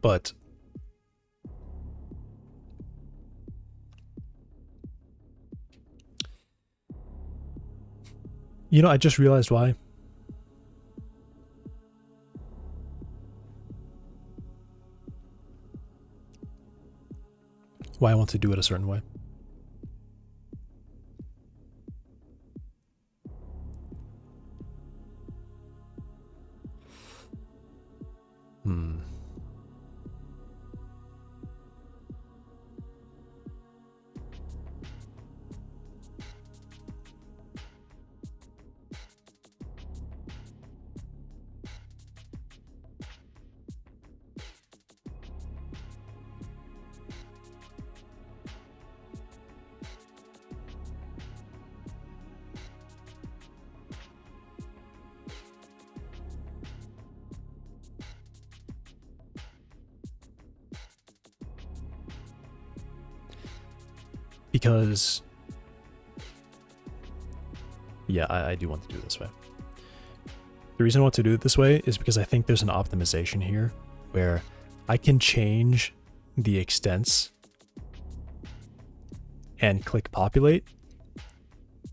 S1: But you know, I just realized why. Why I want to do it a certain way. Because, yeah, I do want to do it this way. The reason I want to do it this way is because I think there's an optimization here where I can change the extents and click populate,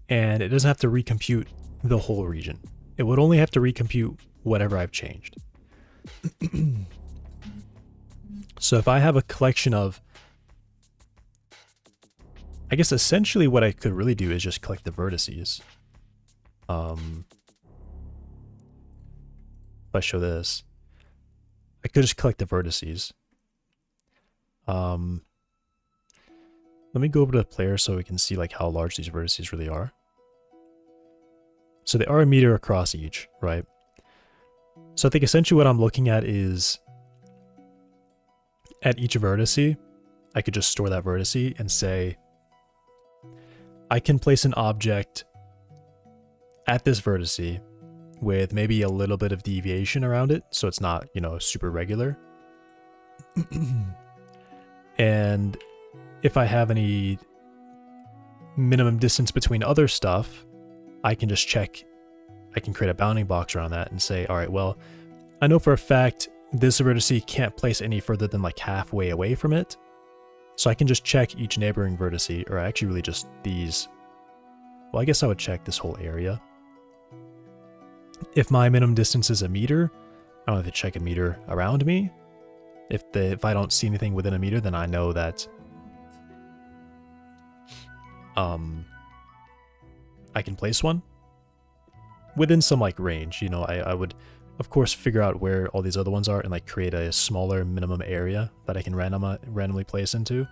S1: and it doesn't have to recompute the whole region. It would only have to recompute whatever I've changed. So if I have a collection of, I guess essentially what I could really do is just collect the vertices. If I show this, I could just collect the vertices. Let me go over to the player so we can see like how large these vertices really are. So they are a meter across each, right? So I think essentially what I'm looking at is at each vertice, I could just store that vertice and say, I can place an object at this vertice with maybe a little bit of deviation around it, so it's not, you know, super regular. And if I have any minimum distance between other stuff, I can just check, I can create a bounding box around that and say, all right, well, I know for a fact this vertice can't place any further than like halfway away from it. So I can just check each neighboring vertice, or actually really just these Well, I guess I would check this whole area. If my minimum distance is a meter, I don't have to check a meter around me. If I don't see anything within a meter, then I know that I can place one within some like range. You know, I would of course figure out where all these other ones are and like create a smaller minimum area that I can randomly place into.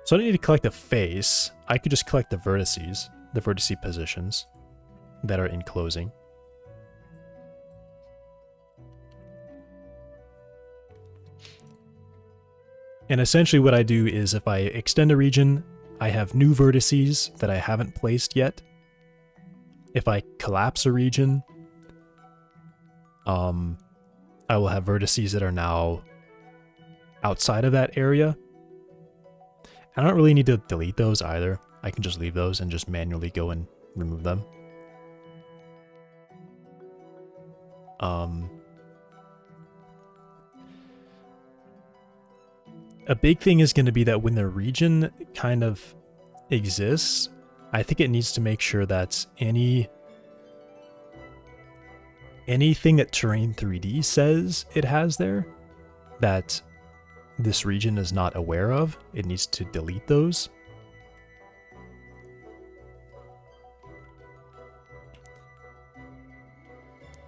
S1: So I don't need to collect a face. I could just collect the vertices positions that are enclosing. And essentially what I do is if I extend a region, I have new vertices that I haven't placed yet. If I collapse a region, I will have vertices that are now outside of that area. I don't really need to delete those either. I can just leave those and just manually go and remove them. A big thing is going to be that when the region kind of exists, I think it needs to make sure that anything that Terrain 3D says it has there, that this region is not aware of, it needs to delete those.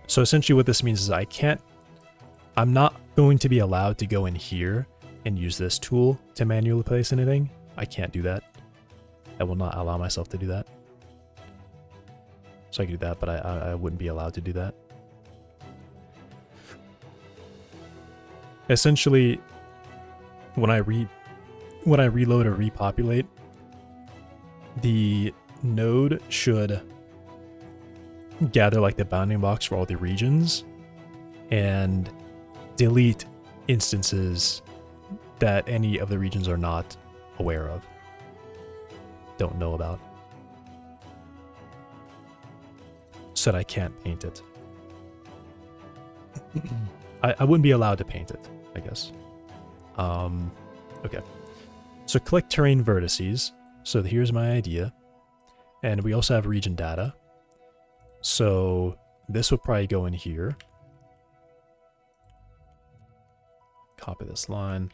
S1: So essentially what this means is I'm not going to be allowed to go in here and use this tool to manually place anything. I can't do that. I will not allow myself to do that. So I could do that, but I wouldn't be allowed to do that. Essentially, when I reload or repopulate, the node should gather like the bounding box for all the regions and delete instances that any of the regions are not aware of, don't know about, so that I can't paint it. I wouldn't be allowed to paint it, I guess. Okay. So click terrain vertices. So here's my idea. And we also have region data. So this would probably go in here. Copy this line.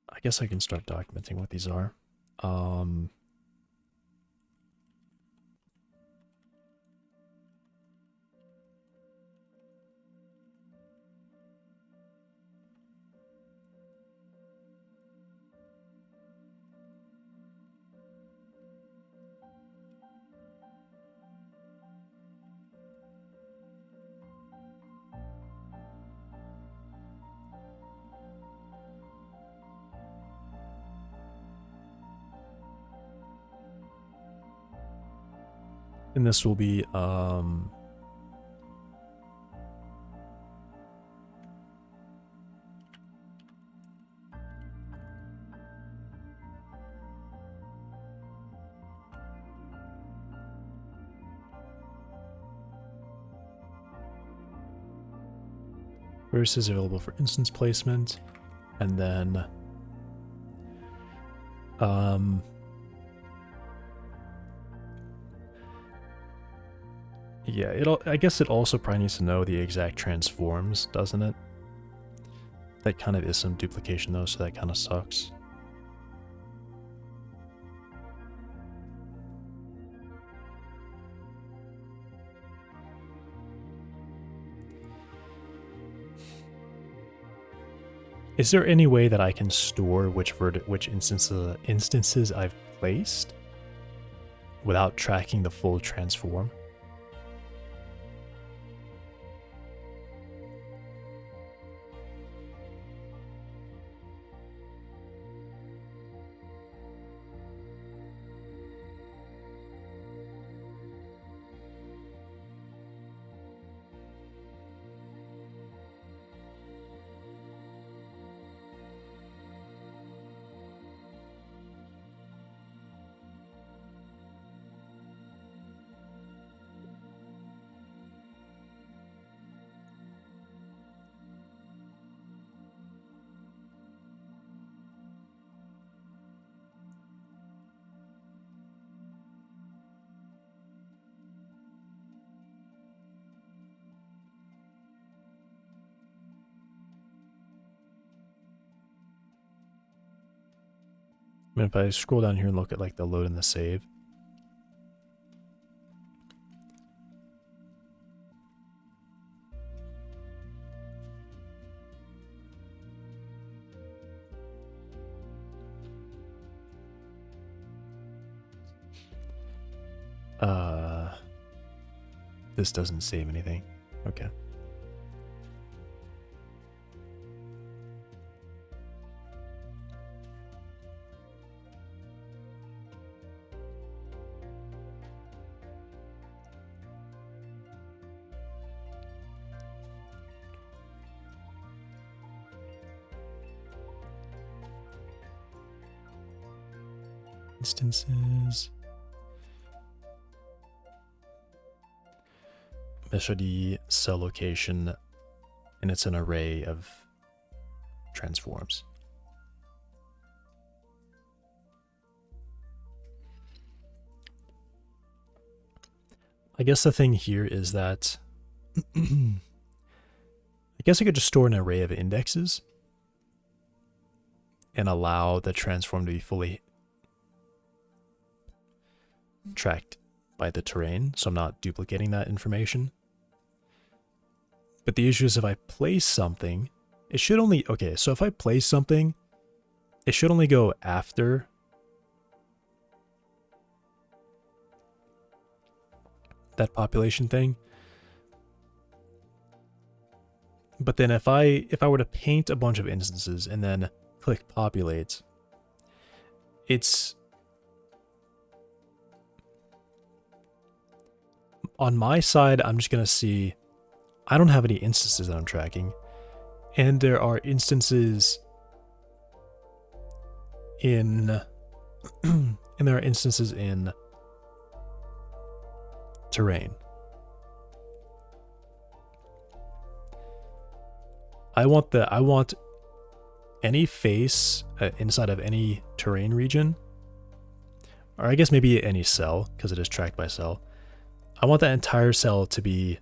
S1: I guess I can start documenting what these are. And this will be, versus available for instance placement, and then, yeah, I guess it also probably needs to know the exact transforms, doesn't it? That kind of is some duplication though, so that kind of sucks. Is there any way that I can store which instances I've placed without tracking the full transform? I mean, if I scroll down here and look at like the load and the save. This doesn't save anything. Okay. Instances. Measure the cell location, and it's an array of transforms. I guess the thing here is that I guess I could just store an array of indexes and allow the transform to be fully tracked by the terrain, so I'm not duplicating that information. But the issue is if I place something, it should only, okay, so if I place something, it should only go after that population thing. But then if I were to paint a bunch of instances and then click populate, it's on my side, I'm just going to see, I don't have any instances that I'm tracking. And there are instances in, and there are instances in terrain. I want any face inside of any terrain region, or I guess maybe any cell, because it is tracked by cell. I want that entire cell to be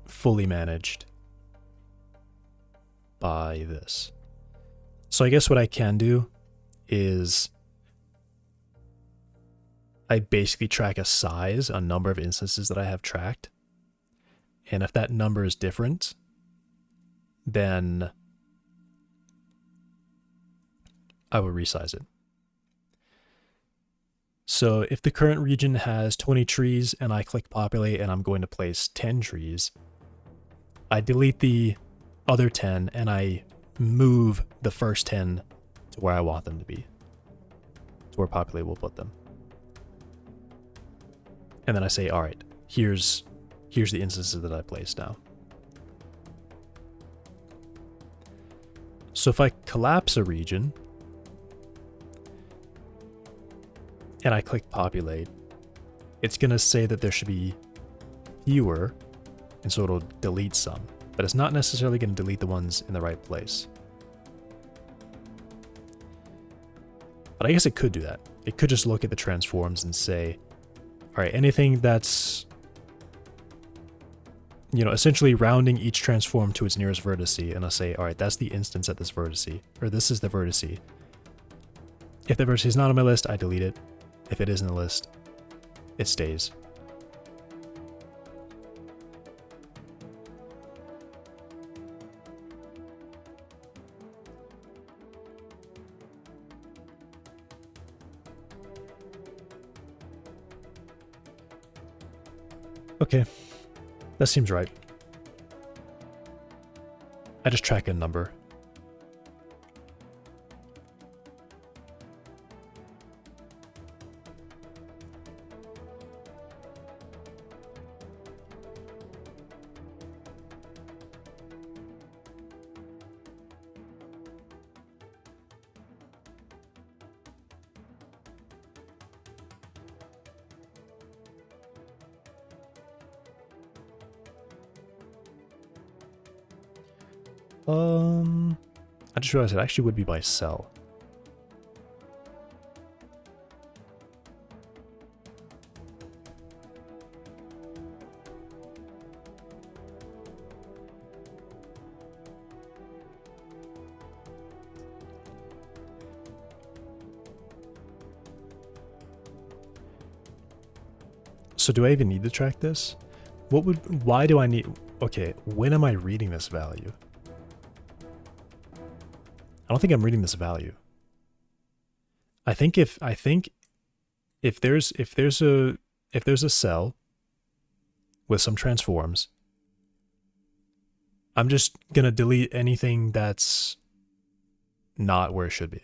S1: fully managed by this. So I guess what I can do is I basically track a size, a number of instances that I have tracked. And if that number is different, then I will resize it. So if the current region has 20 trees and I click populate and I'm going to place 10 trees, I delete the other 10 and I move the first 10 to where I want them to be, to where populate will put them. And then I say, all right, here's the instances that I placed now. So if I collapse a region and I click populate, it's going to say that there should be fewer, and so it'll delete some, but it's not necessarily going to delete the ones in the right place. But I guess it could do that. It could just look at the transforms and say, all right, anything that's, you know, essentially rounding each transform to its nearest vertice, and I'll say, all right, that's the instance at this vertice, or this is the vertice. If the vertice is not on my list, I delete it. If it is in the list, it stays. Okay, that seems right. I just track a number. I just realized it actually would be by cell. So do I even need to track this? Why do I need, okay, when am I reading this value? I don't think I'm reading this value. I think if there's a cell with some transforms, I'm just gonna delete anything that's not where it should be.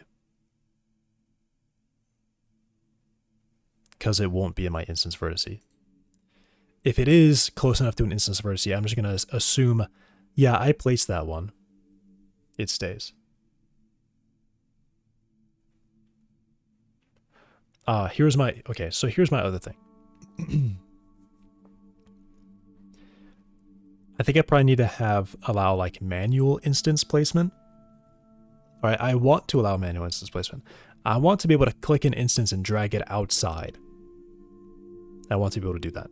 S1: Because it won't be in my instance vertice. If it is close enough to an instance vertice, I'm just gonna assume, yeah, I placed that one. It stays. Here's my other thing. I think I probably need to allow like manual instance placement. All right, I want to allow manual instance placement. I want to be able to click an instance and drag it outside. I want to be able to do that.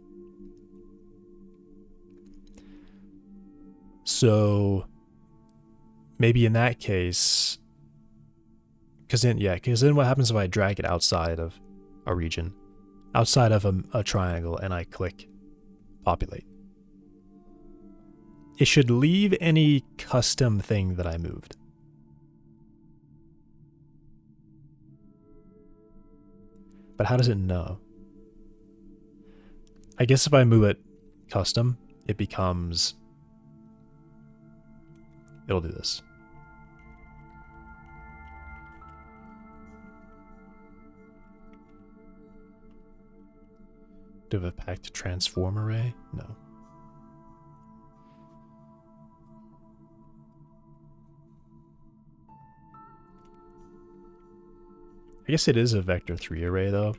S1: So maybe in that case, because then what happens if I drag it outside of a region, outside of a triangle, and I click populate? It should leave any custom thing that I moved. But how does it know? I guess if I move it custom, it becomes... It'll do this. Do I have a packed transform array? No. I guess it is a vector 3 array though.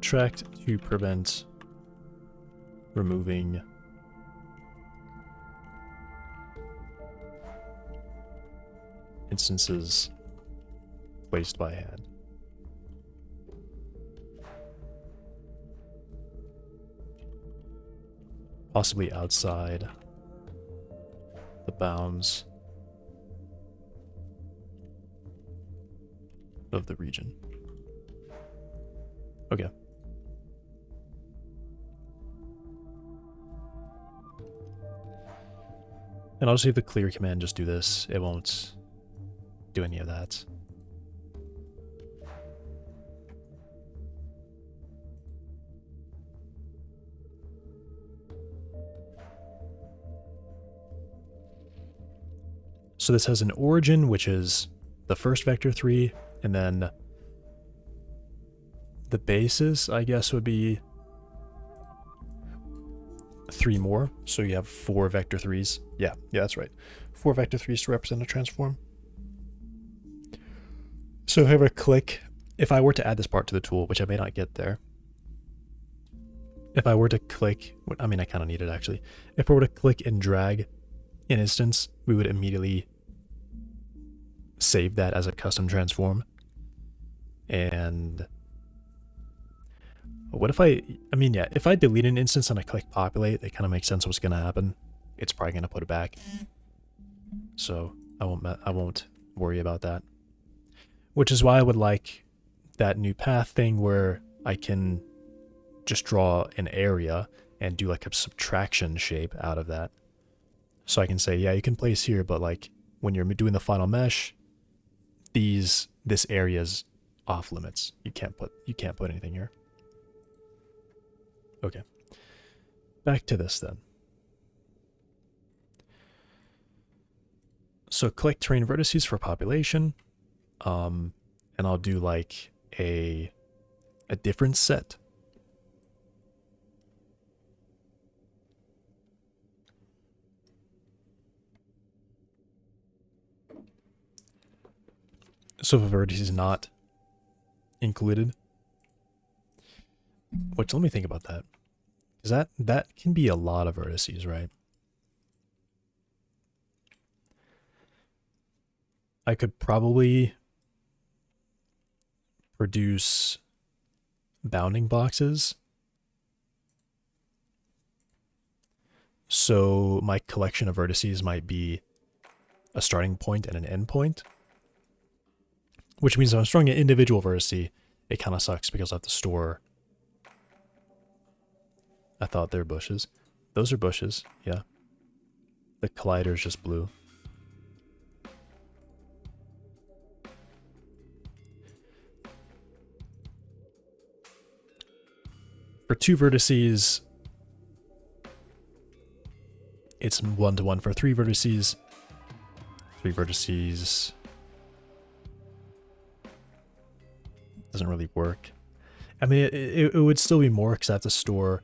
S1: Tracked to prevent removing instances placed by hand. Possibly outside the bounds of the region. Okay. And I'll just leave the clear command just do this. It won't do any of that. So this has an origin, which is the first vector 3, and then the basis, I guess, would be 3 more. So you have 4 vector 3s. Yeah, that's right. 4 vector 3s to represent a transform. So if I were to add this part to the tool, which I may not get there, if I were to click, I mean, I kind of need it actually. If I were to click and drag an instance, we would immediately save that as a custom transform. And what if if I delete an instance and I click populate, it kind of makes sense what's going to happen. It's probably going to put it back. So I won't worry about that. Which is why I would like that new path thing where I can just draw an area and do like a subtraction shape out of that. So I can say, yeah, you can place here, but like when you're doing the final mesh, this area's off limits. You can't put anything here. Okay. Back to this then. So click terrain vertices for population. And I'll do like a different set. So if a vertex is not included, which let me think about that. Because that can be a lot of vertices, right? I could probably produce bounding boxes. So my collection of vertices might be a starting point and an end point. Which means if I'm storing an individual vertice, it kind of sucks because I have to store... I thought they were bushes. Those are bushes, yeah. The collider is just blue. For 2 vertices, it's 1-to-1. For 3 vertices, 3 vertices doesn't really work. I mean, it would still be more because I have to store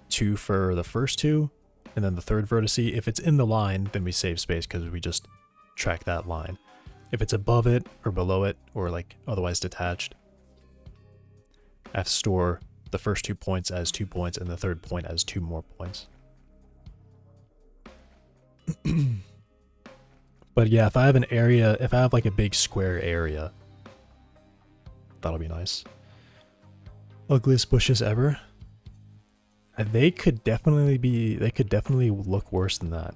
S1: 2 for the first 2, and then the third vertice. If it's in the line, then we save space because we just track that line. If it's above it or below it or like otherwise detached, I have to store the first 2 points as 2 points and the third point as 2 more points. But yeah, if I have an area, if I have like a big square area, that'll be nice. Ugliest bushes ever? They could definitely look worse than that.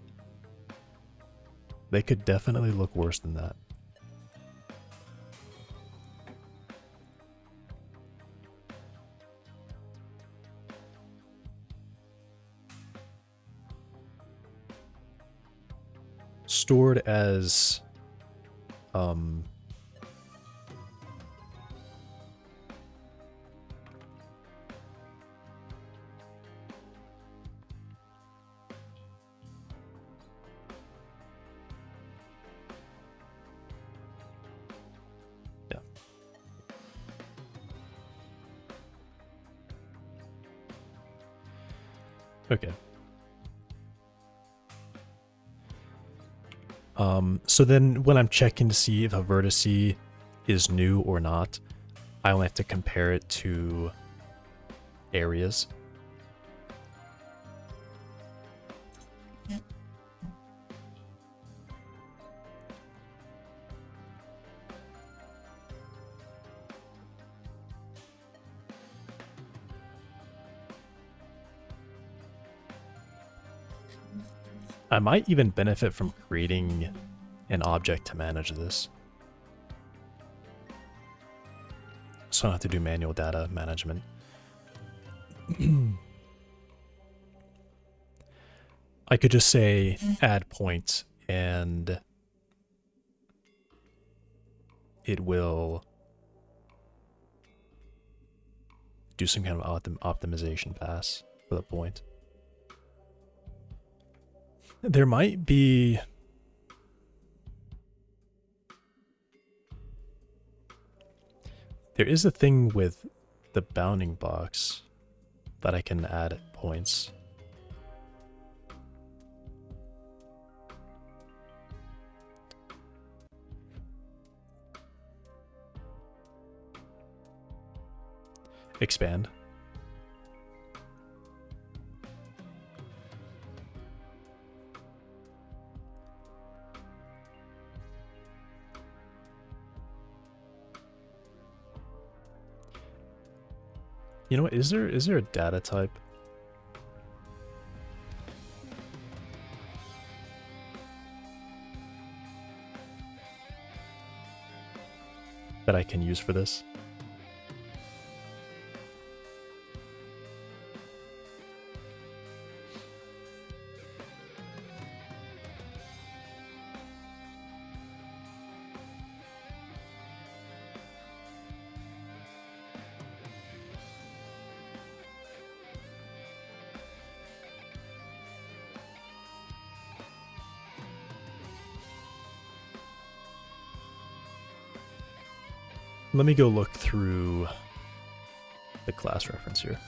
S1: They could definitely look worse than that. Stored as yeah. Okay. So then when I'm checking to see if a vertice is new or not, I only have to compare it to areas. I might even benefit from creating an object to manage this. So I don't have to do manual data management. I could just say add points and it will do some kind of optimization pass for the point. There might be... There is a thing with the bounding box that I can add points. Expand. You know what? Is there a data type that I can use for this? Let me go look through the class reference here.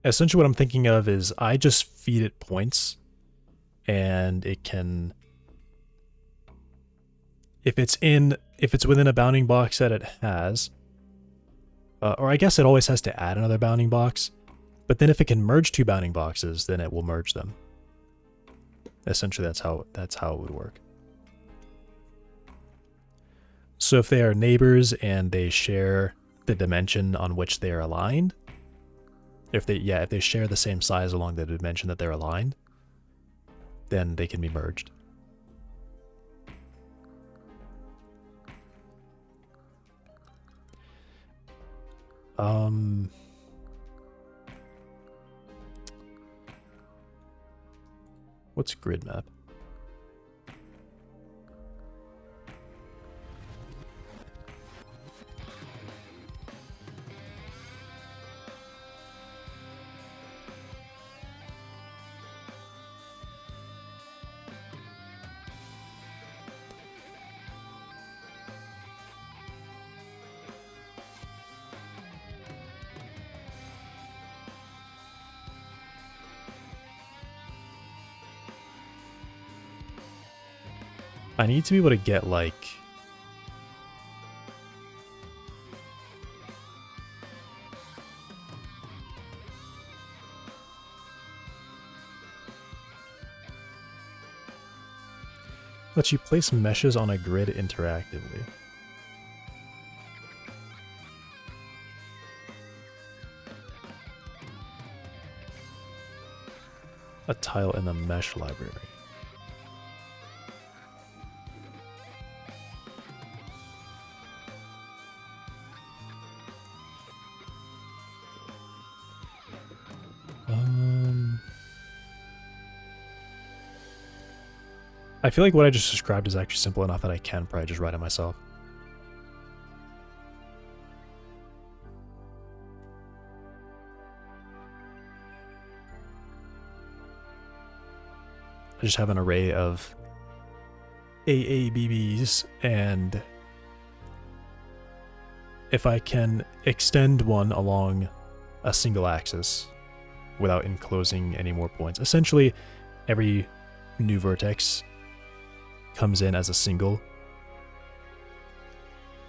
S1: essentially what I'm thinking of is I just feed it points, and it can, if it's within a bounding box that it has, or I guess it always has to add another bounding box, but then if it can merge two bounding boxes, then it will merge them. Essentially, that's how it would work. So if they are neighbors and they share the dimension on which they are aligned, if they share the same size along the dimension that they're aligned, then they can be merged. What's grid map? I need to be able to get like lets you place meshes on a grid interactively. A tile in the mesh library. I feel like what I just described is actually simple enough that I can probably just write it myself. I just have an array of AABBs, and if I can extend one along a single axis without enclosing any more points, essentially every new vertex comes in as a single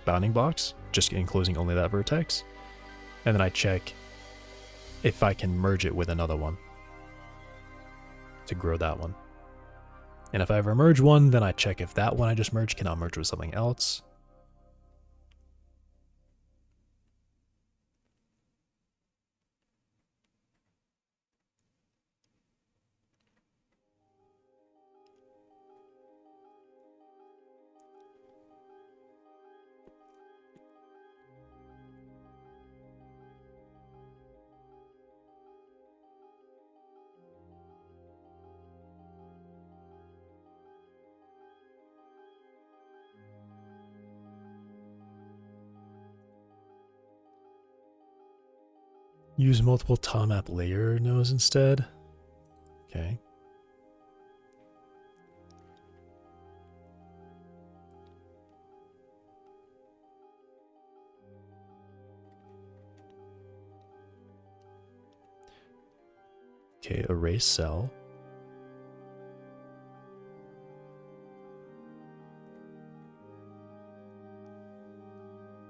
S1: bounding box, just enclosing only that vertex, and then I check if I can merge it with another one to grow that one. And if I ever merge one, then I check if that one I just merged cannot merge with something else. Use multiple tile map layer nodes instead. Okay. Okay, erase cell.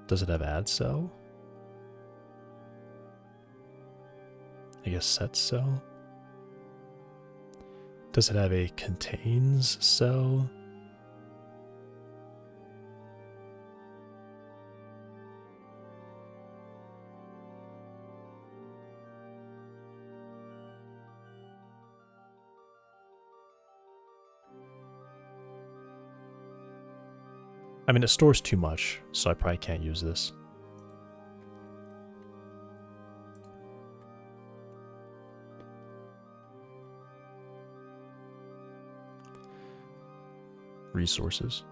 S1: Does it have add cell? I guess set cell. Does it have a contains cell? I mean, it stores too much, so I probably can't use this. Resources.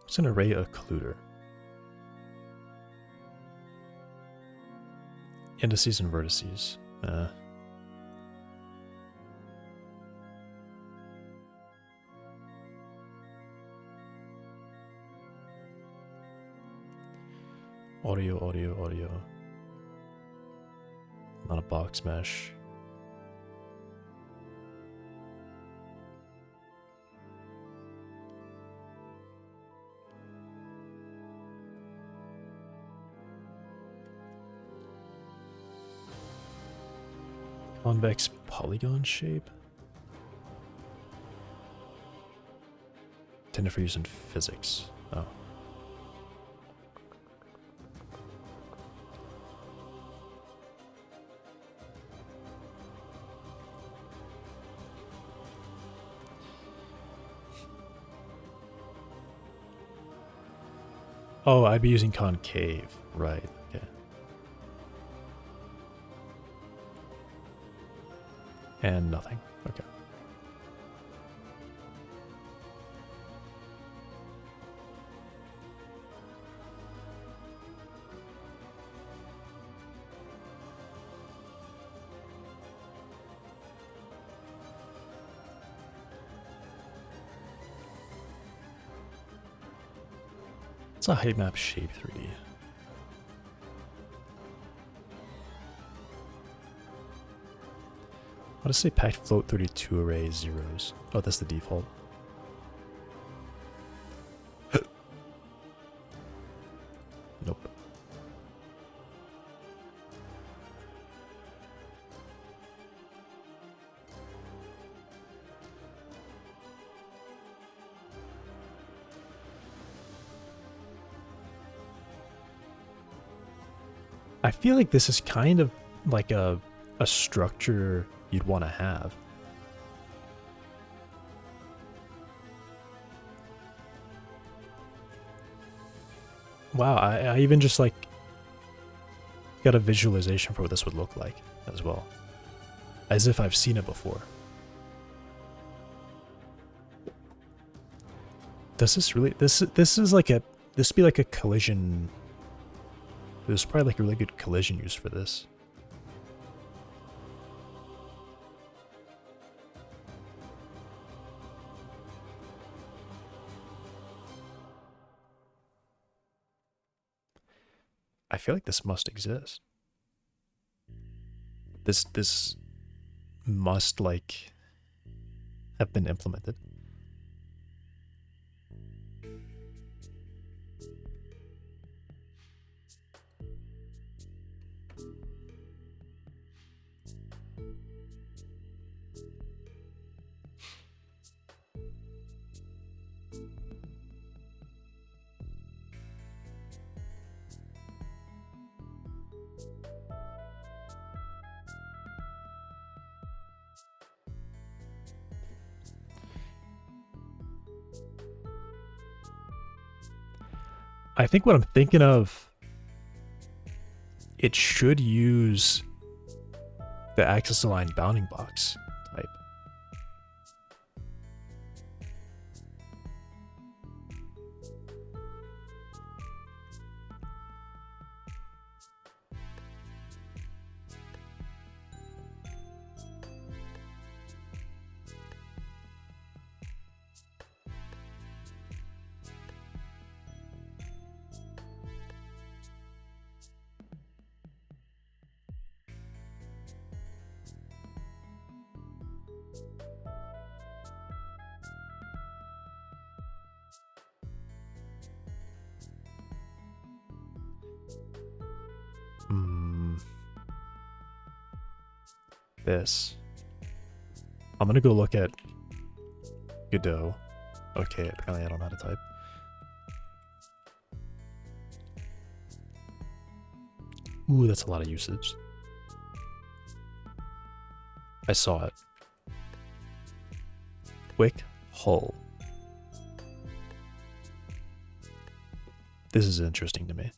S1: What's an array occluder? Indices and vertices. Audio, audio, audio. Not a box mesh. Convex polygon shape. Intended for use in physics. Oh. Oh, I'd be using concave. Right. Okay. And nothing. Okay. It's a height map shape 3D. I'll just say packed float 32 array zeros. Oh, that's the default. Nope. I feel like this is kind of like a structure you'd want to have. Wow, I even just like got a visualization for what this would look like as well. As if I've seen it before. Does this really this is like a this be like a collision. There's probably like a really good collision use for this. I feel like this must exist. This must like have been implemented. I think what I'm thinking of, it should use the axis aligned bounding box type. This. I'm gonna go look at Godot. Okay, apparently I don't know how to type. Ooh, that's a lot of usage. I saw it. Quick hull. This is interesting to me.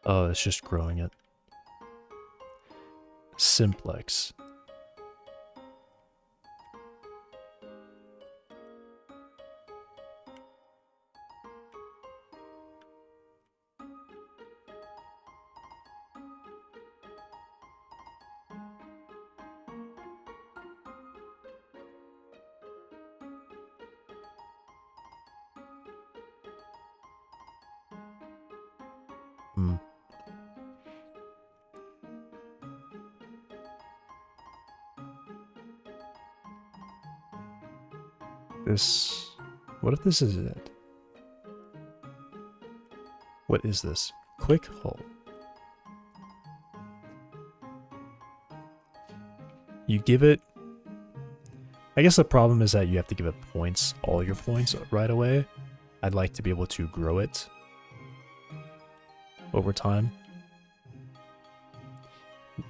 S1: Oh, it's just growing it. Simplex. Hmm. This... What if this is it? What is this? Quick hull. You give it... I guess the problem is that you have to give it points, all your points right away. I'd like to be able to grow it over time.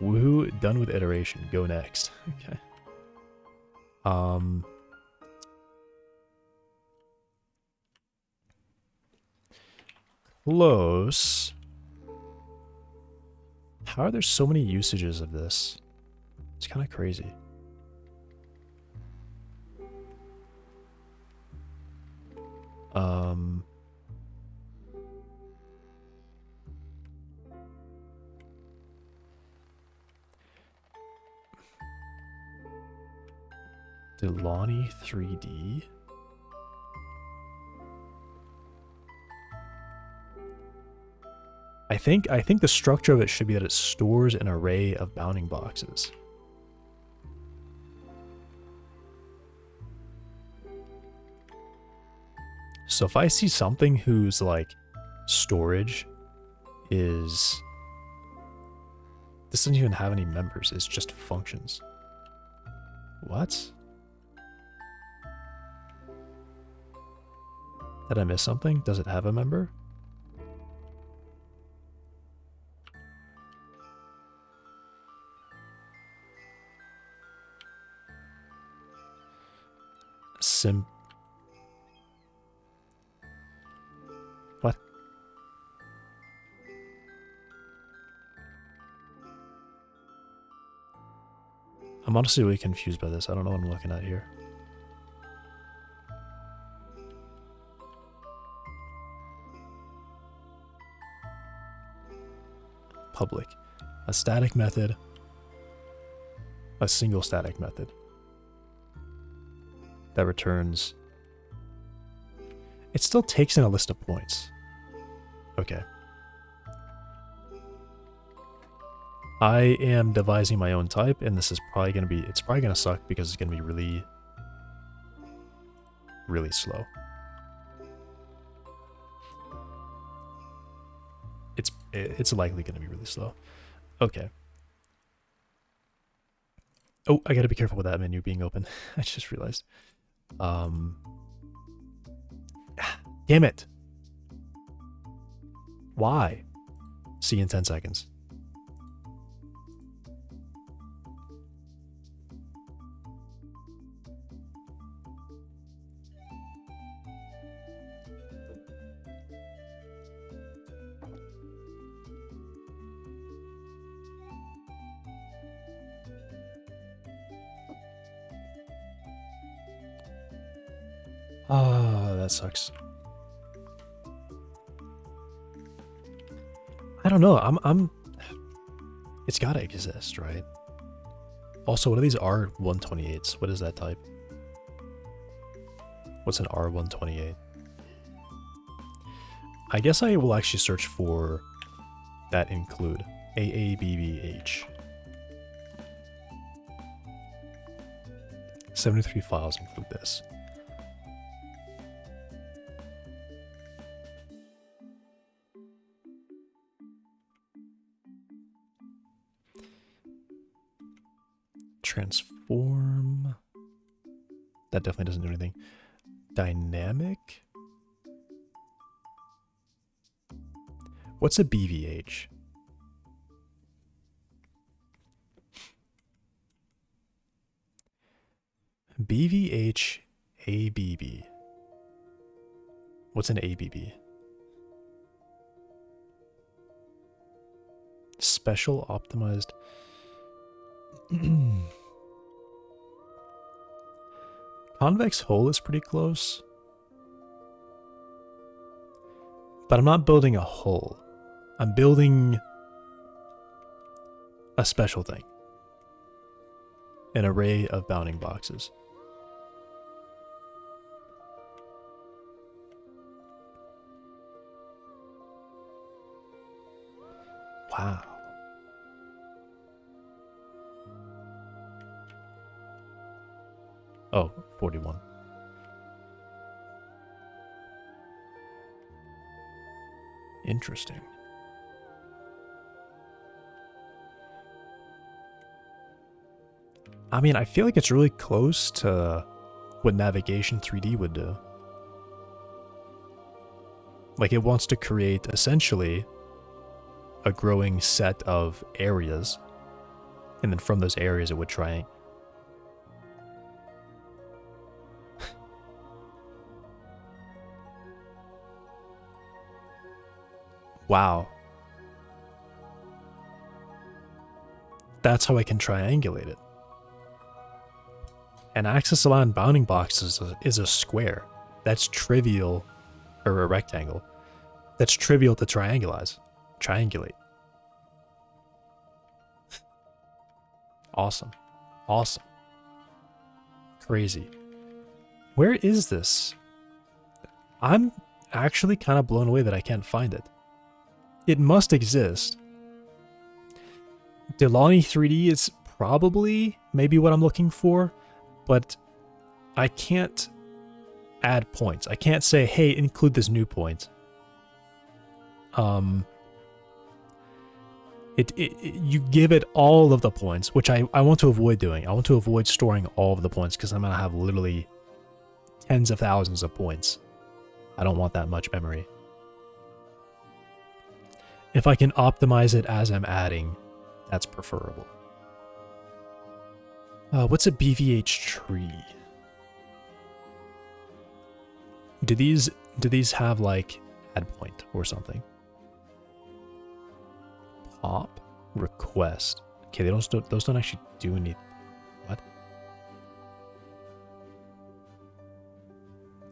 S1: Woohoo, done with iteration. Go next. Okay. Close. How are there so many usages of this? It's kind of crazy. Delani 3D. I think the structure of it should be that it stores an array of bounding boxes. So if I see something whose like storage is... This doesn't even have any members, it's just functions. What? Did I miss something? Does it have a member? What? I'm honestly really confused by this. I don't know what I'm looking at here. Public. A static method. A single static method. That returns... It still takes in a list of points. Okay. I am devising my own type, and this is probably going to be... It's probably going to suck because it's going to be really... really slow. It's likely going to be really slow. Okay. Oh, I got to be careful with that menu being open. I just realized. Damn it. Why? See you in 10 seconds. Ah, that sucks. I don't know. It's gotta exist, right? Also, what are these R128s? What is that type? What's an R128? I guess I will actually search for that include. AABBH. 73 files include this. Transform. That definitely doesn't do anything. Dynamic. What's a BVH? BVH ABB. What's an ABB? Special optimized. Convex hull is pretty close. But I'm not building a hull. I'm building a special thing. An array of bounding boxes. Wow. Oh, 41. Interesting. I mean, I feel like it's really close to what Navigation 3D would do. Like, it wants to create, essentially, a growing set of areas. And then from those areas, it would try. Wow. That's how I can triangulate it. An axis aligned bounding box is a square. That's trivial, or a rectangle. That's trivial to triangulate. Awesome. Awesome. Crazy. Where is this? I'm actually kind of blown away that I can't find it. It must exist. Delani 3D is probably maybe what I'm looking for, but I can't add points. I can't say, hey, include this new point. You give it all of the points, which I want to avoid doing. I want to avoid storing all of the points because I'm going to have literally tens of thousands of points. I don't want that much memory. If I can optimize it as I'm adding, that's preferable. What's a BVH tree? Do these have like add point or something? Pop request. Okay, those don't actually do any. What?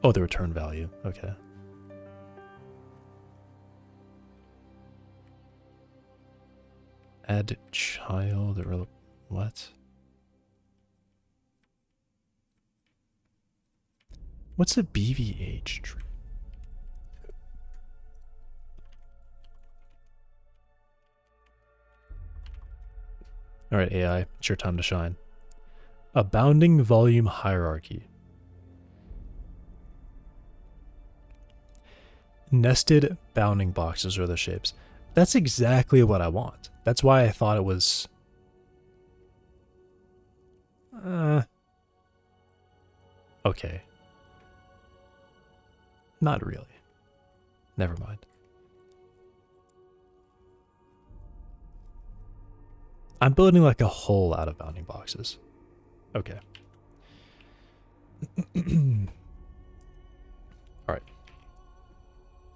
S1: Oh, the return value. Okay. Add child or what? What's a BVH tree? All right, AI, it's your time to shine. A bounding volume hierarchy. Nested bounding boxes are the shapes. That's exactly what I want. That's why I thought it was... okay. Not really. Never mind. I'm building like a hole out of bounding boxes. Okay. Alright.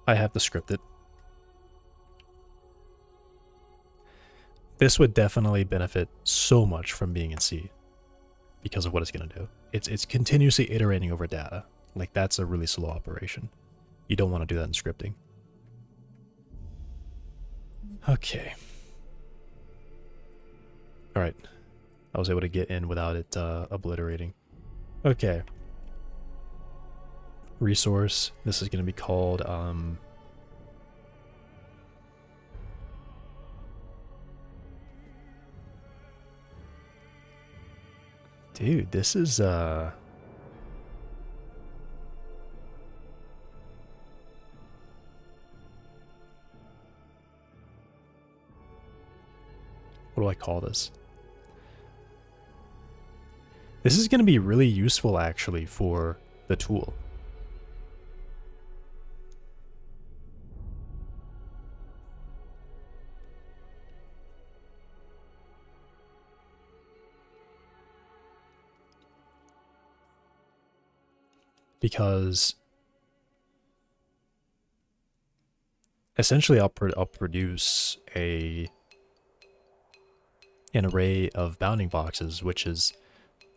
S1: I have to script it. This would definitely benefit so much from being in C because of what it's going to do. It's continuously iterating over data. Like, that's a really slow operation. You don't want to do that in scripting. Okay. Alright. I was able to get in without it obliterating. Okay. Resource. This is going to be called... Dude, this is... What do I call this? This is going to be really useful, actually, for the tool. Because essentially I'll produce an array of bounding boxes, which is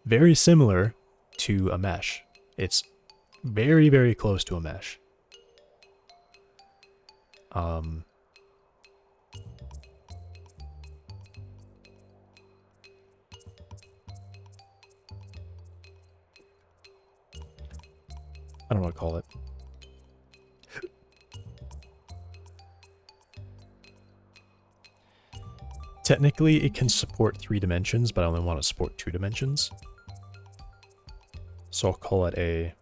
S1: very similar to a mesh. It's very, very close to a mesh. I don't know what to call it. Technically, it can support 3 dimensions, but I only want to support 2 dimensions. So I'll call it a...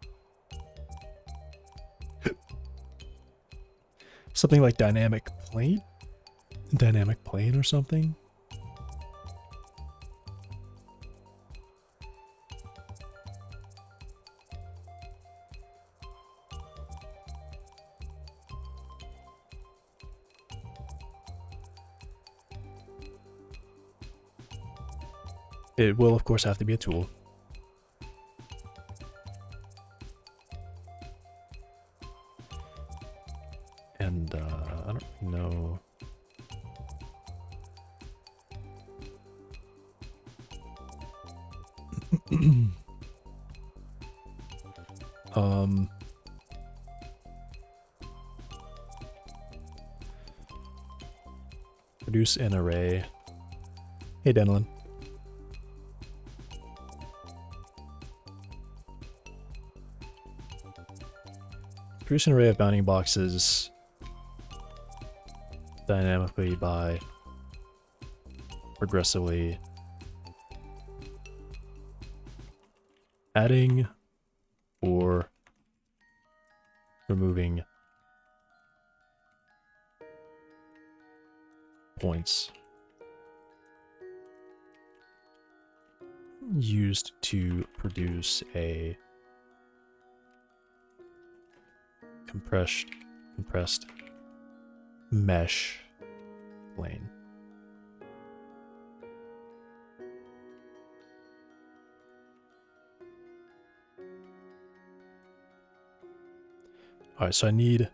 S1: something like dynamic plane? Dynamic plane or something? It will, of course, have to be a tool. And, I don't know... Produce an array. Hey, Denlin. Produce an array of bounding boxes dynamically by progressively adding or removing points used to produce a compressed mesh plane. All right, so I need...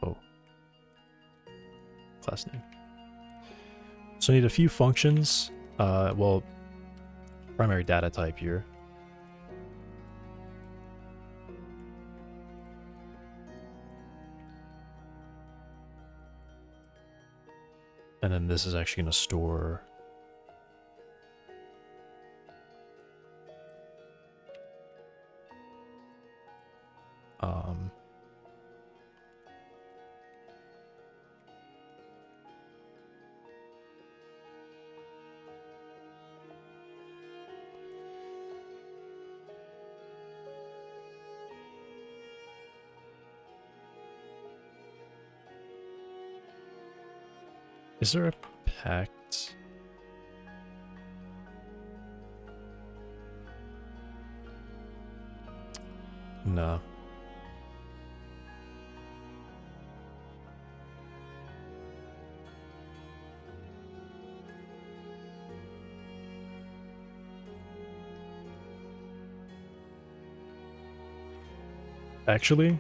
S1: oh. Class name. So I need a few functions. Well, primary data type here. And then this is actually going to store... is there a pact? No. Actually,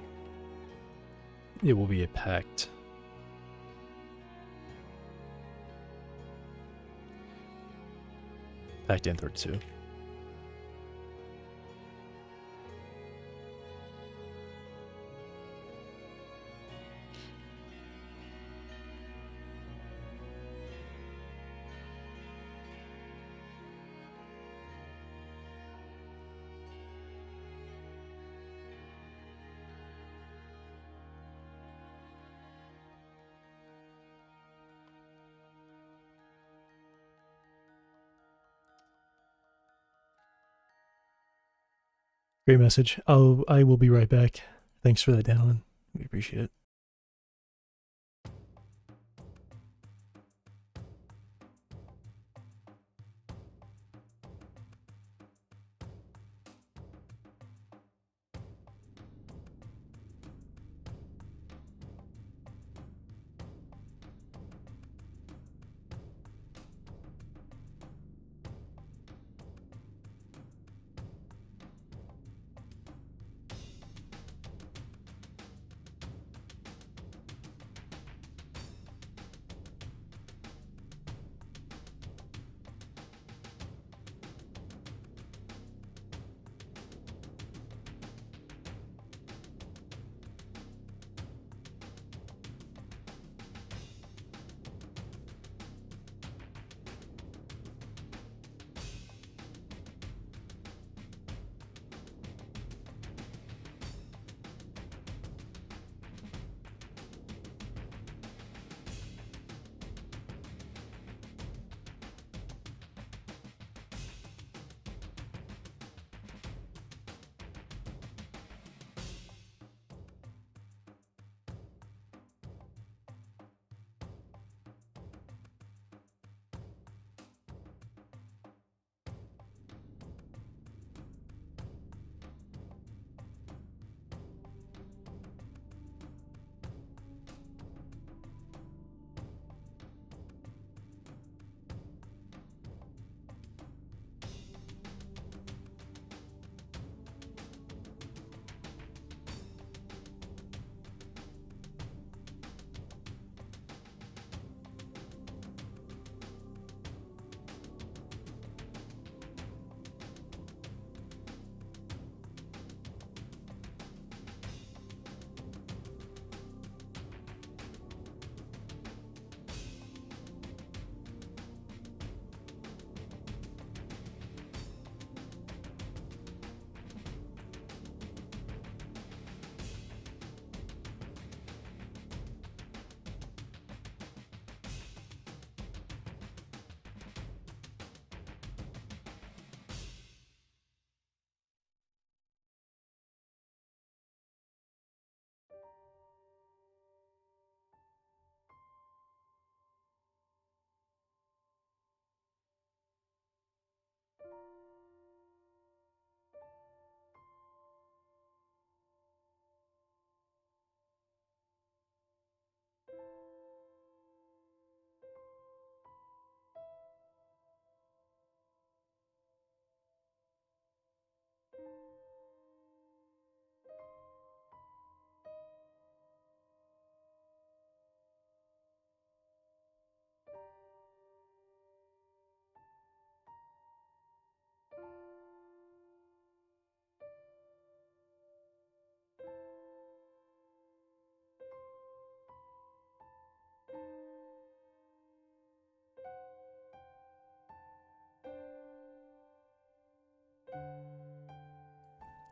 S1: it will be a pact. Pact N32. Great message. I will be right back. Thanks for that, Dallin. We appreciate it.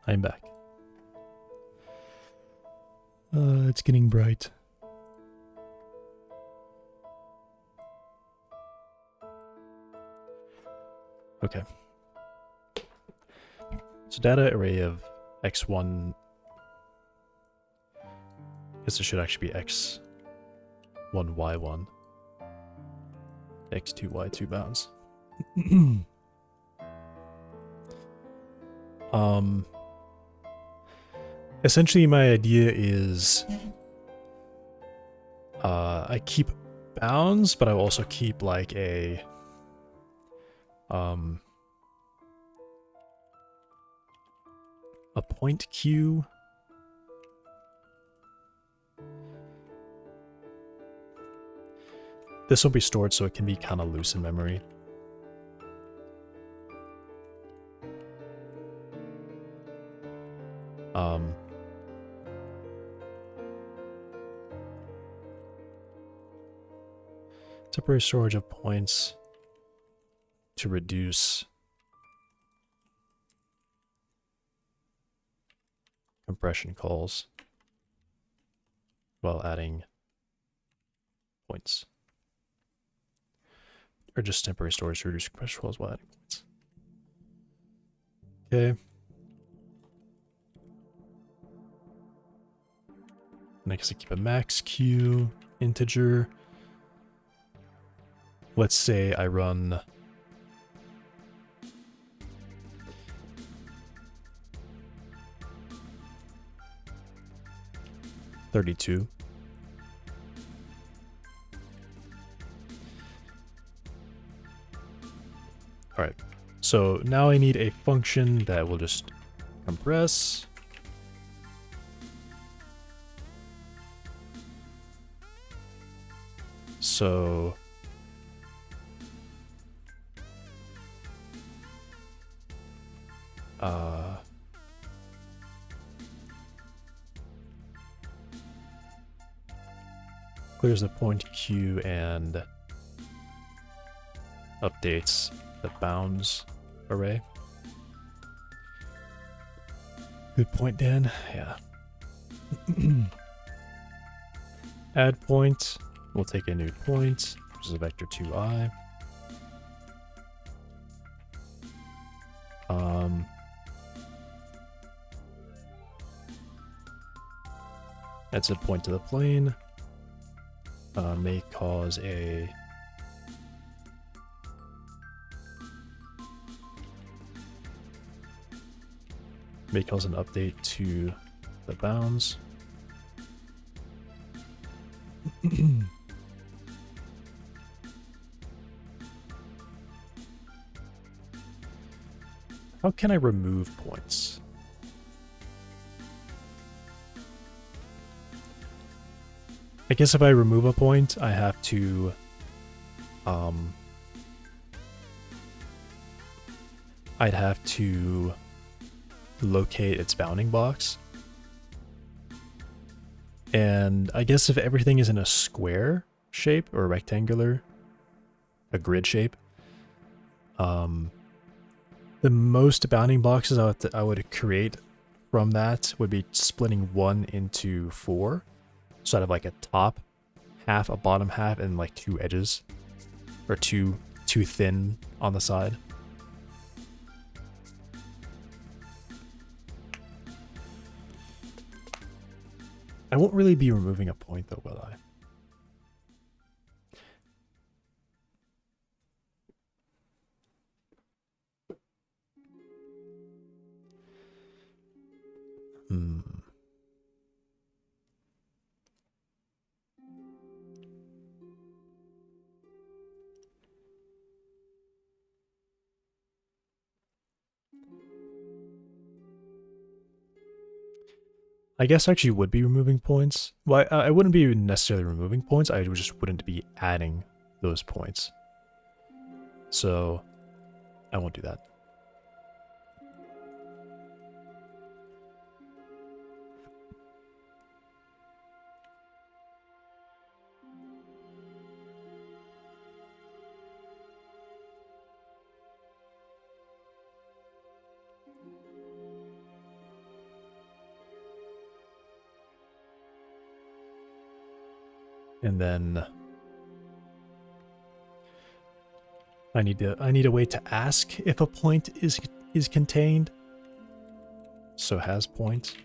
S1: I'm back. It's getting bright. Okay. So data array of x1. I guess it should actually be x1, y1, x2, y2 bounds. Essentially my idea is I keep bounds, but I also keep like a point queue. This will be stored so it can be kind of loose in memory. Temporary storage of points to reduce compression calls while adding points. Or just temporary storage to reduce compression calls while adding points. Okay. And I guess I keep a max queue integer. Let's say I run $32. All right. So now I need a function that will just compress. So clears the point queue and updates the bounds array. Good point, Dan. Yeah. Add point. We'll take a new point, which is a vector 2i. Adds a point to the plane. May cause a an update to the bounds. How can I remove points? I guess if I remove a point, I have to I'd have to locate its bounding box. And I guess if everything is in a square shape or rectangular, a grid shape, the most bounding boxes I would create from that would be splitting 1 into 4. So I'd have like a top half, a bottom half, and like 2 edges. Or too thin on the side. I won't really be removing a point though, will I? I guess I actually would be removing points. Well, I wouldn't be necessarily removing points, I just wouldn't be adding those points. So, I won't do that. And then I need a way to ask if a point is contained. So has point.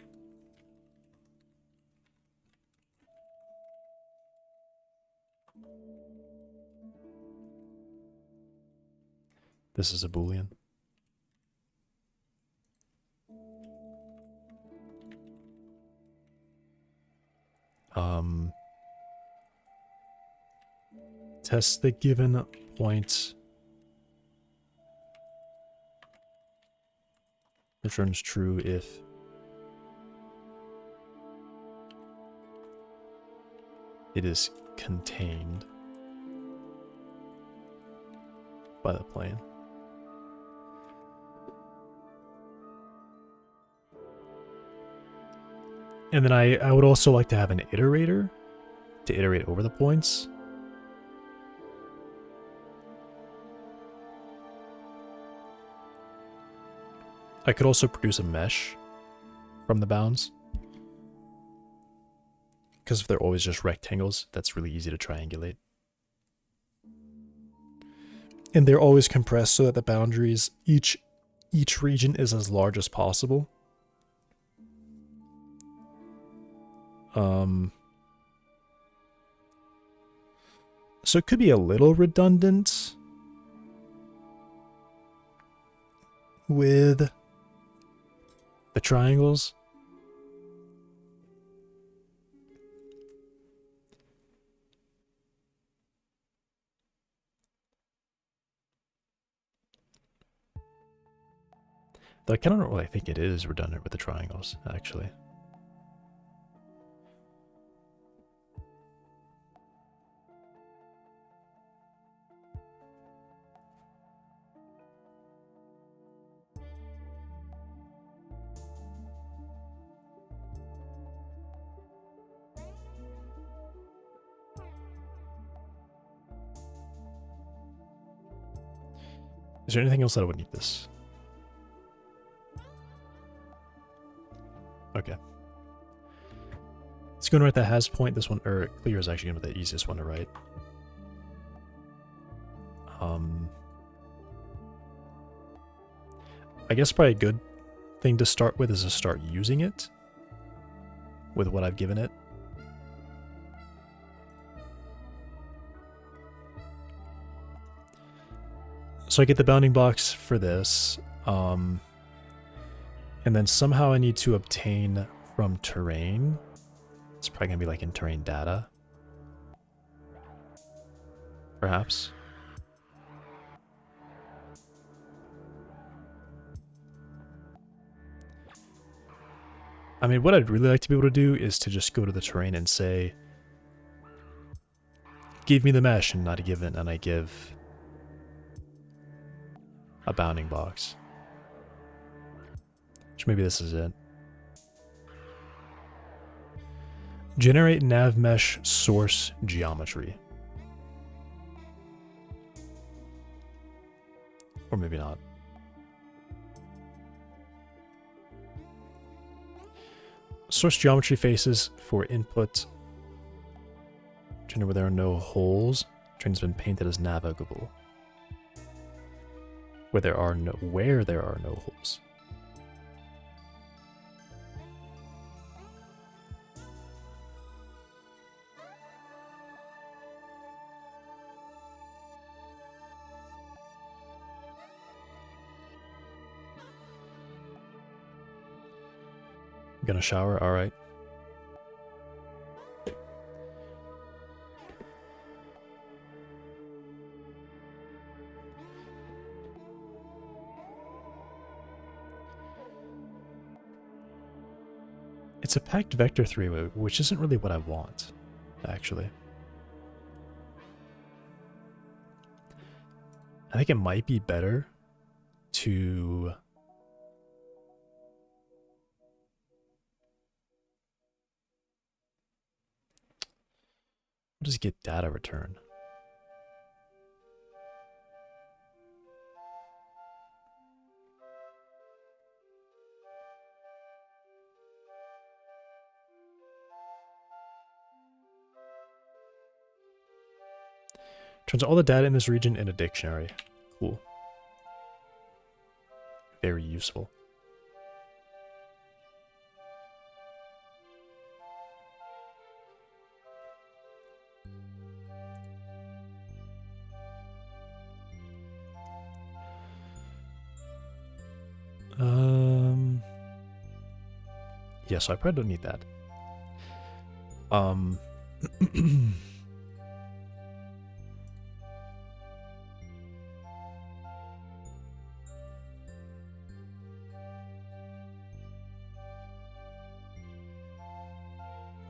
S1: This is a Boolean. Test the given point returns true if it is contained by the plane. And then I would also like to have an iterator to iterate over the points. I could also produce a mesh from the bounds. Because if they're always just rectangles, that's really easy to triangulate. And they're always compressed so that the boundaries, each region is as large as possible. So it could be a little redundant with the triangles. Though I kind of don't really think it is redundant with the triangles, actually. Is there anything else that I would need this? Okay. It's going to write that has point. This one, or clear, is actually going to be the easiest one to write. I guess probably a good thing to start with is to start using it with what I've given it. So I get the bounding box for this, and then somehow I need to obtain from terrain. It's probably going to be like in terrain data, perhaps. I mean, what I'd really like to be able to do is to just go to the terrain and say, give me the mesh, and not a given, and I give a bounding box. Which maybe this is it. Generate nav mesh source geometry. Or maybe not. Source geometry faces for input. Gender where there are no holes. Train has been painted as navigable. Where there are no holes. Gonna shower, alright. It's a packed vector 3, which isn't really what I want, actually. I think it might be better to... What does get data return? Turns all the data in this region in a dictionary. Cool. Very useful. Yeah, so I probably don't need that.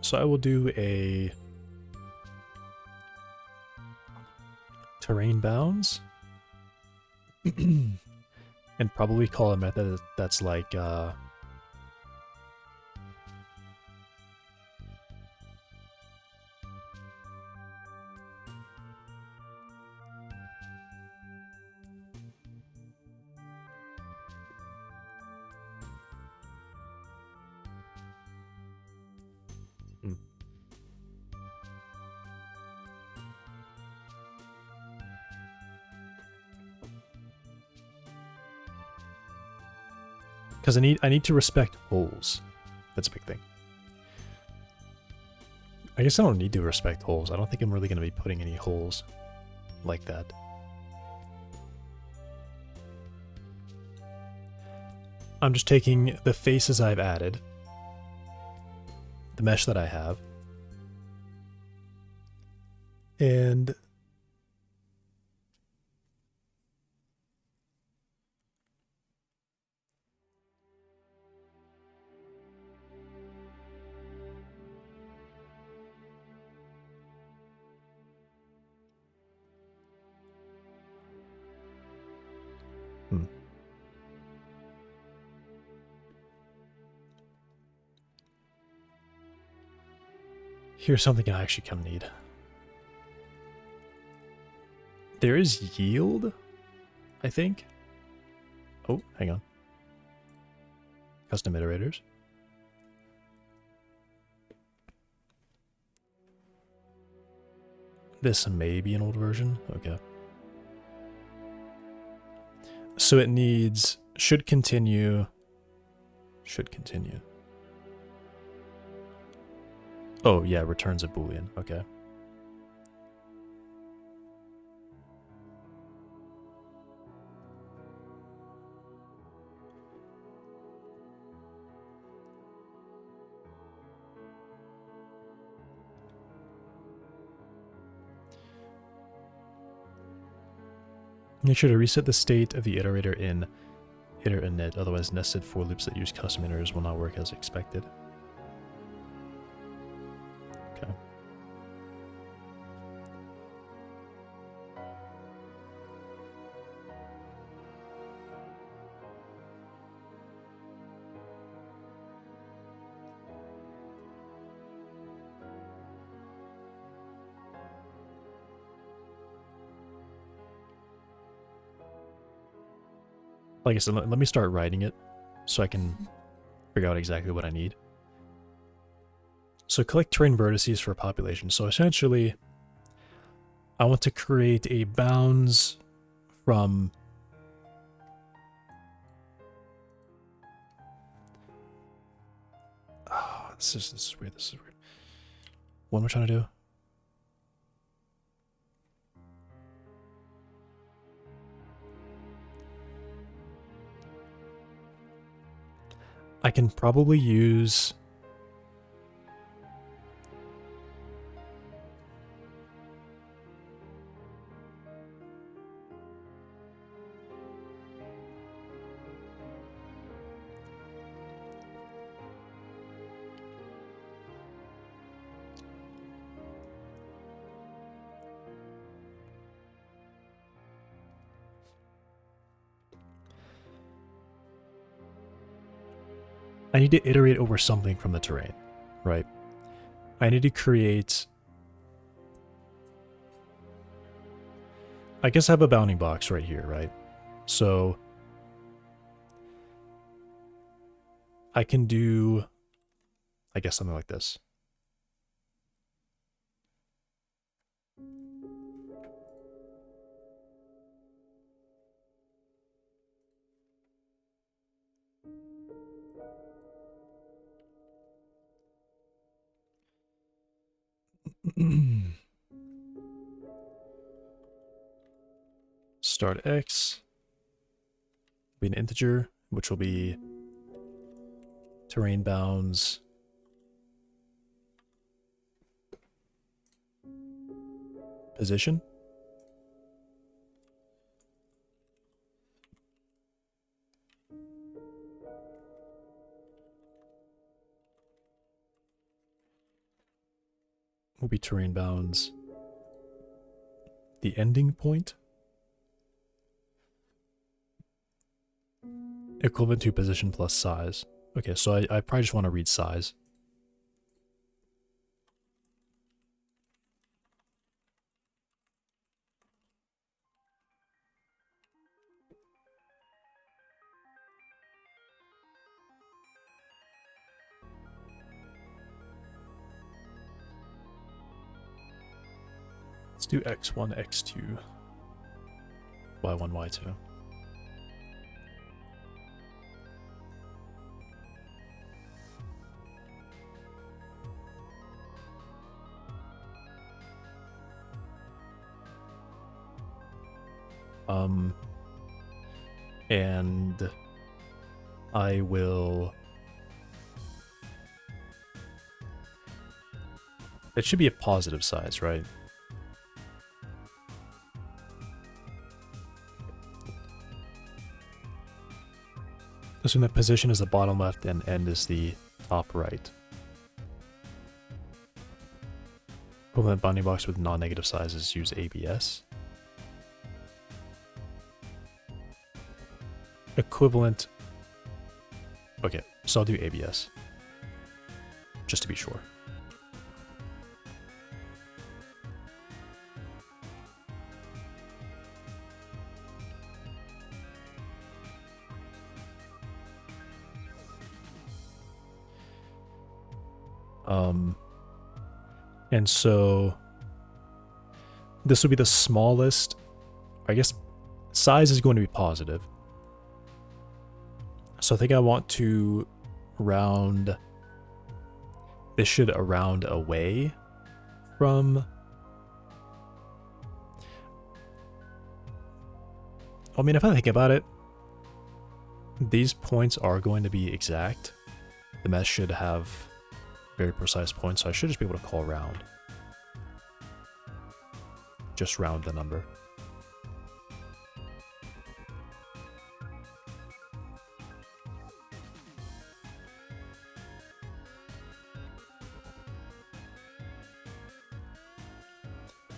S1: So I will do a terrain bounds and probably call a method that's like because I need to respect holes. That's a big thing. I guess I don't need to respect holes. I don't think I'm really going to be putting any holes like that. I'm just taking the faces I've added, the mesh that I have, and here's something I actually kind of need. There is yield, I think. Oh, hang on. Custom iterators. This may be an old version. Okay. So it needs should continue. Oh, yeah, returns a Boolean. Okay. Make sure to reset the state of the iterator in iter init, otherwise nested for loops that use custom iterators will not work as expected. Okay. Like I said, let me start writing it so I can figure out exactly what I need. So collect terrain vertices for population. So essentially, I want to create a bounds from this is weird. This is weird. What am I trying to do? I can probably use I need to iterate over something from the terrain, right? I need to create... I guess I have a bounding box right here, right? So I can do, I guess, something like this. Start x will be an integer, which will be terrain bounds position. Will be terrain bounds the ending point, equivalent to position plus size. Okay, so I probably just want to read size. Let's do x1, x2, y1, y2. And I will... It should be a positive size, right? Assume that position is the bottom left and end is the top right. Equivalent bounding box with non-negative sizes, use ABS. Equivalent... Okay, so I'll do ABS. Just to be sure. And so this will be the smallest. I guess size is going to be positive. So I think I want to round. This should round away from. I mean, if I think about it, these points are going to be exact. The mesh should have very precise points, so I should just be able to call round. Just round the number.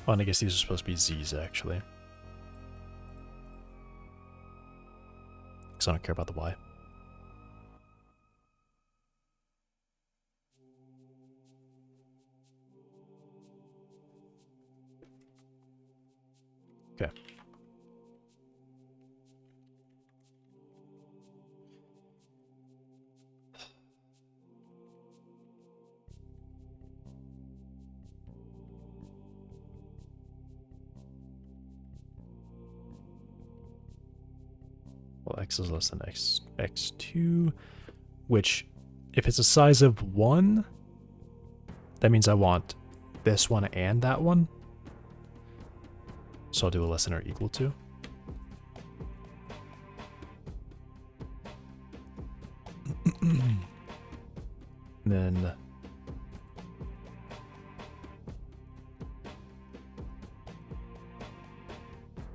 S1: Oh, and I guess these are supposed to be Z's, actually. Because I don't care about the Y. Okay. Well, x is less than x2, which, if it's a size of 1, that means I want this one and that one. So I'll do a less than or equal to. And then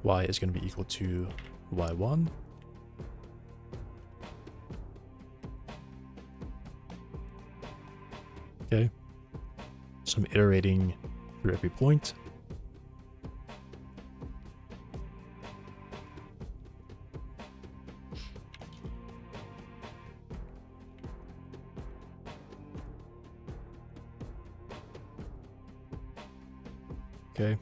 S1: y is going to be equal to y1. Okay. So I'm iterating through every point. Okay.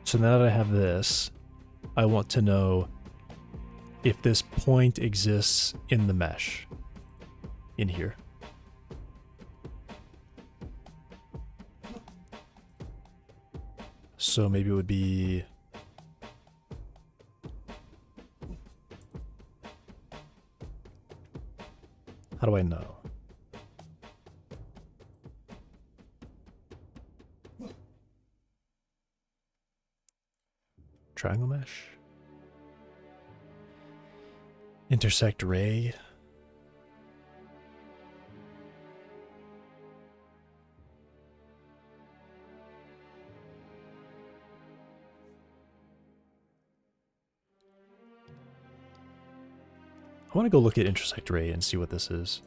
S1: So now that I have this, I want to know if this point exists in the mesh in here. So maybe it would be How do I know? Triangle mesh? Intersect ray? I want to go look at intersect ray and see what this is.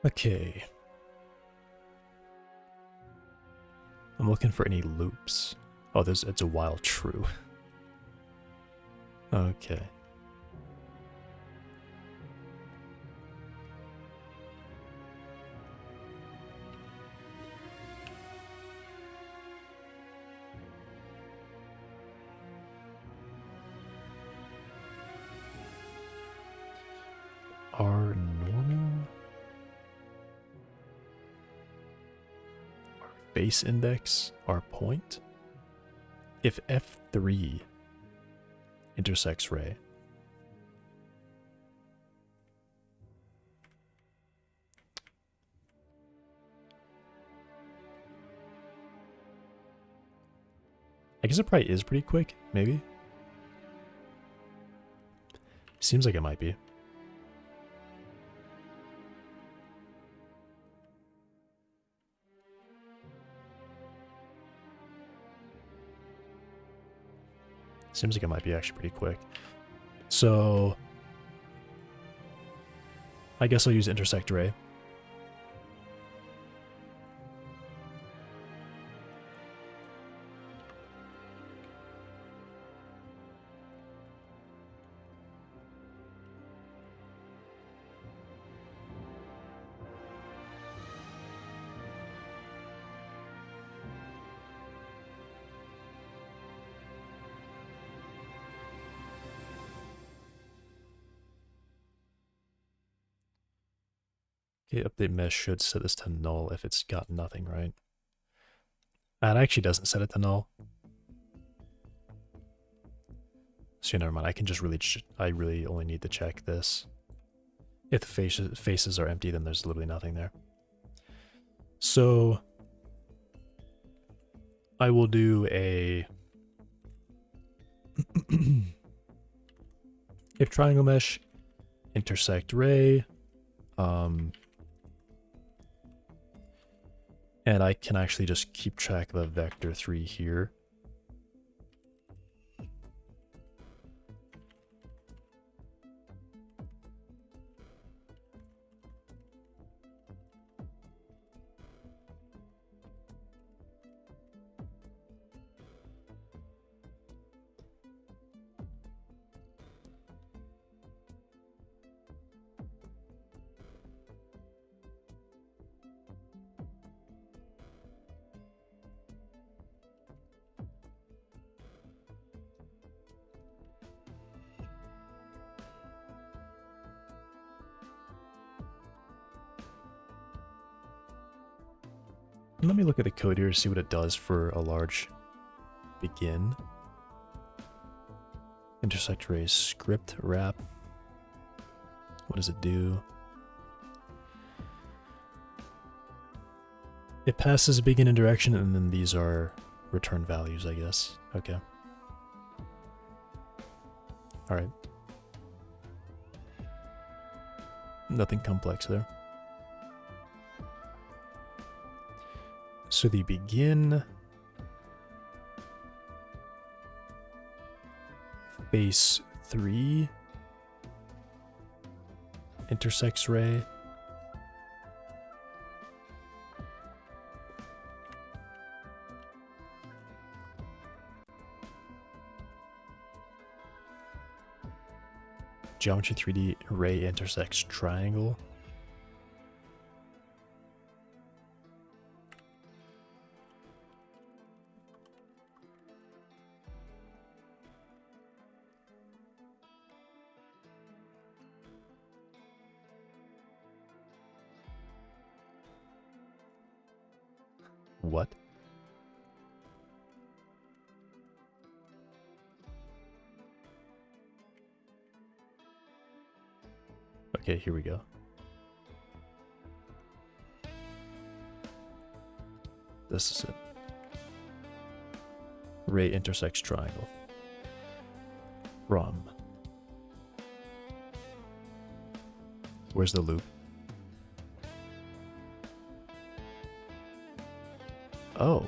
S1: Okay. I'm looking for any loops. Oh, it's a while true. Okay. R normal? R base index? R point? If F3 intersects ray. I guess it probably is pretty quick, maybe? Seems like it might be. Seems like it might be actually pretty quick. So I guess I'll use intersect ray. Okay, update mesh should set this to null if it's got nothing, right? It actually doesn't set it to null. So never mind, I can just I really only need to check this. If the faces are empty, then there's literally nothing there. So I will do a if triangle mesh intersect ray, and I can actually just keep track of the vector 3 here. Let me look at the code here to see what it does for a large begin. Intersect ray script wrap. What does it do? It passes a begin indirection, and then these are return values, I guess. Okay. Alright. Nothing complex there. So the begin face 3 intersects ray. Geometry 3D ray intersects triangle. What? Okay, here we go. This is it. Ray intersects triangle. From. Where's the loop? Oh,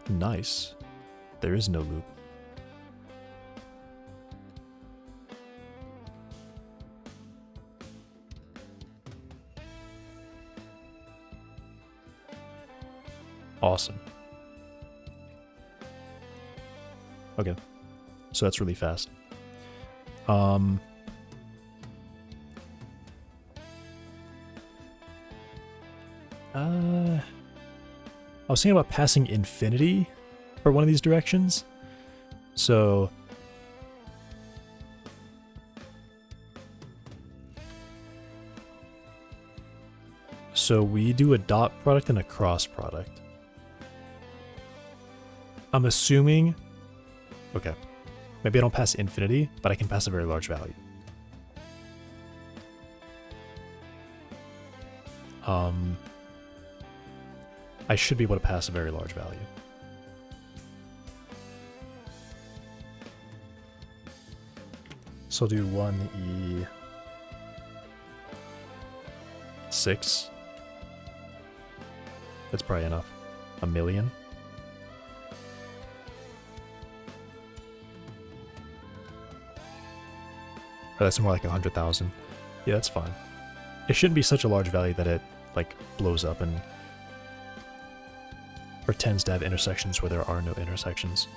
S1: nice. There is no loop. Awesome. Okay. So that's really fast. I was thinking about passing infinity for one of these directions. So we do a dot product and a cross product. I'm assuming, okay, maybe I don't pass infinity, but I can pass a very large value. I should be able to pass a very large value. So I'll do 1e6. That's probably enough. 1,000,000. Or that's more like 100,000. Yeah, that's fine. It shouldn't be such a large value that it like blows up and pretends to have intersections where there are no intersections.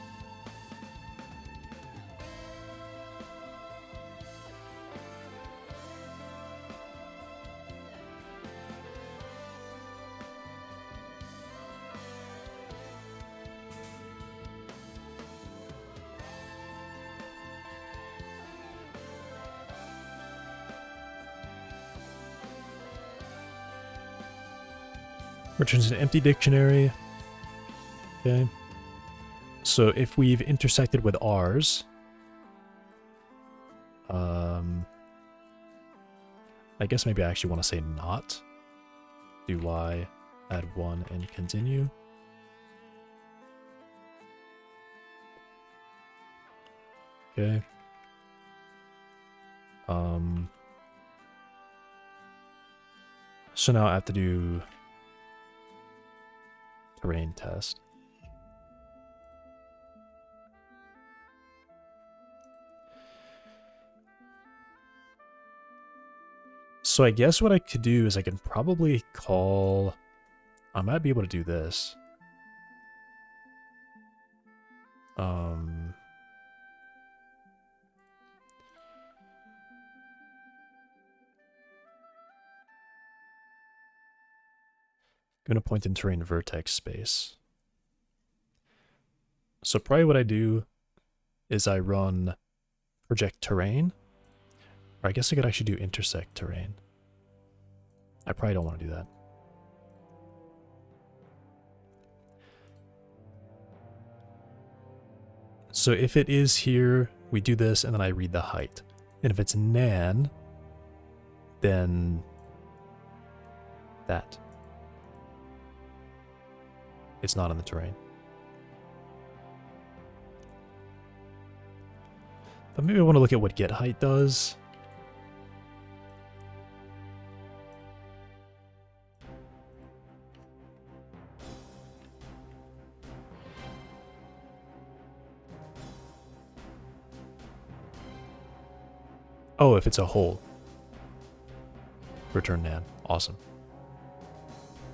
S1: Returns an empty dictionary. Okay. So if we've intersected with R's, I guess maybe I actually want to say not. Do Y, add 1, and continue. Okay. So now I have to do terrain test. So I guess what I could do is I can probably call... I might be able to do this. Going to point in terrain vertex space. So probably what I do is I run project terrain. Or I guess I could actually do intersect terrain. I probably don't want to do that. So if it is here, we do this and then I read the height. And if it's nan, then that. It's not in the terrain. But maybe I want to look at what get height does. Oh, if it's a hole. Return nan. Awesome.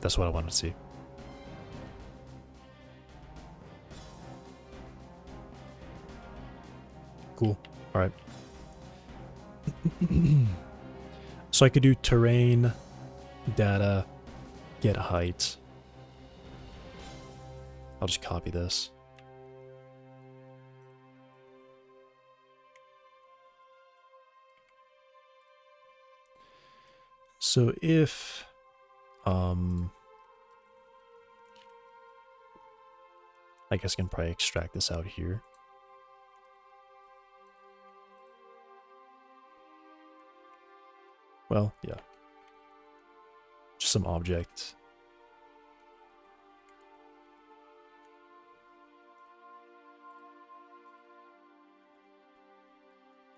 S1: That's what I wanted to see. Cool. All right. So I could do terrain, data, get height. I'll just copy this. So if I guess I can probably extract this out here. Well, yeah. Just some object.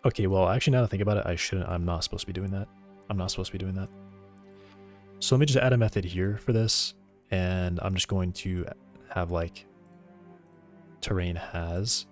S1: Okay, well, actually, now that I think about it, I'm not supposed to be doing that. I'm not supposed to be doing that. So let me just add a method here for this, and I'm just going to have, like, terrain has.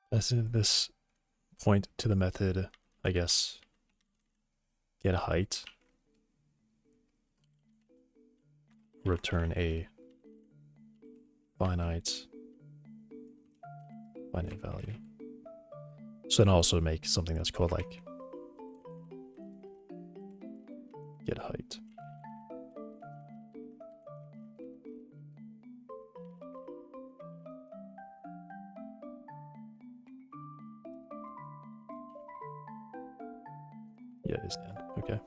S1: Pass this point to the method, I guess, get height, return a finite value. So then also make something that's called like get height. Yeah, it is then. Okay.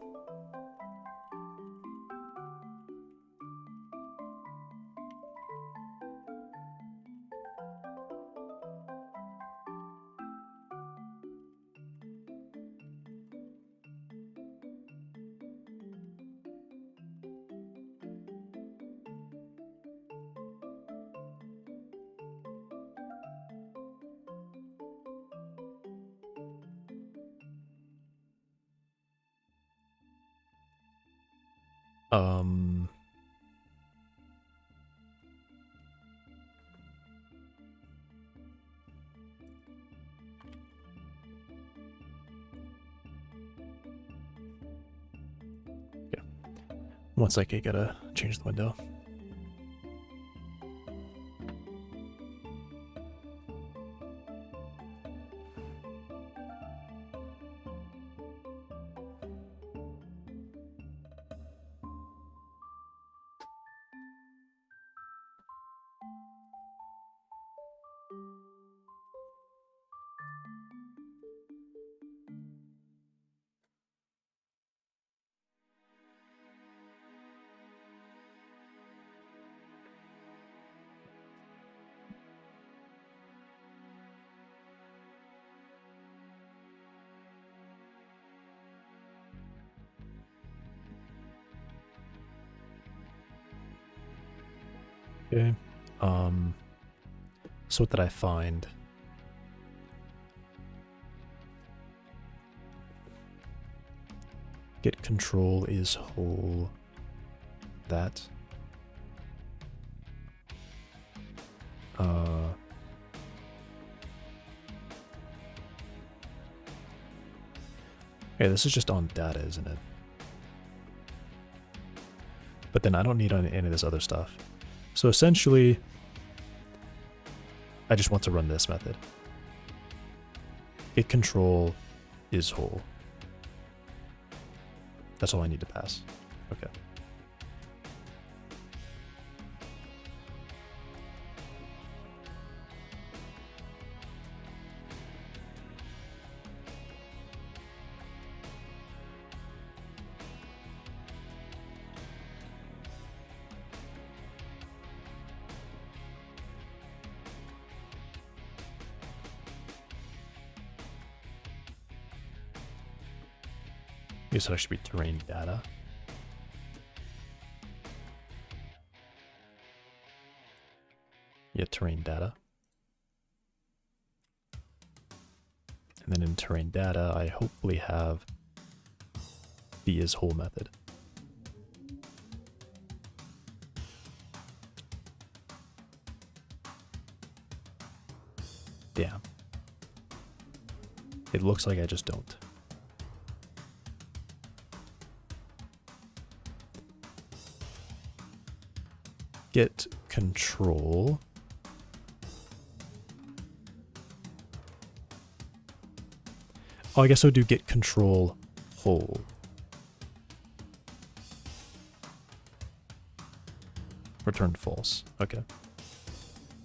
S1: Yeah. One sec, I gotta change the window. Okay. So what did I find? Get control is whole. That. Okay, this is just on data, isn't it? But then I don't need any of this other stuff. So essentially, I just want to run this method. Get control is whole. That's all I need to pass. Okay. I guess that should be terrain data. Yeah, terrain data. And then in terrain data, I hopefully have the isWhole method. Damn. It looks like I just don't. Get control. Oh, I guess I'll do get control whole. Return false. Okay.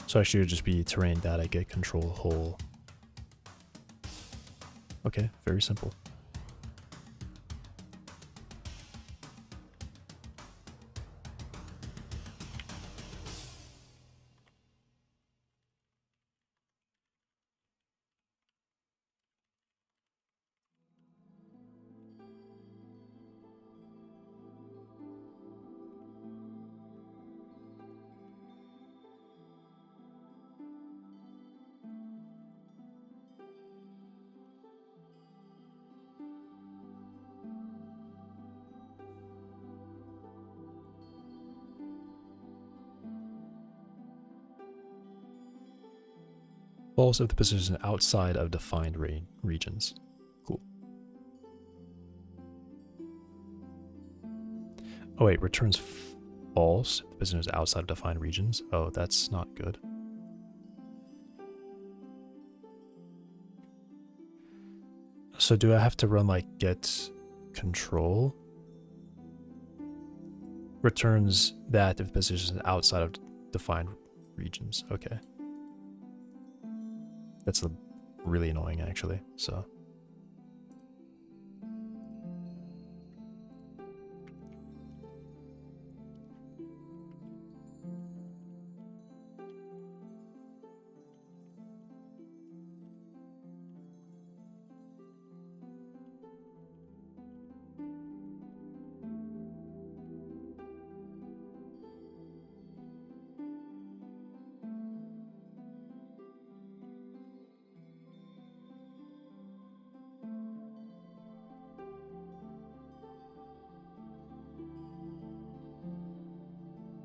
S1: So I should just be terrain data get control whole. Okay, very simple. False if the position is outside of defined regions. Cool. Oh wait, returns false if the position is outside of defined regions. Oh, that's not good. So do I have to run like get control? Returns that if the position is outside of defined regions. Okay. That's really annoying, actually, so.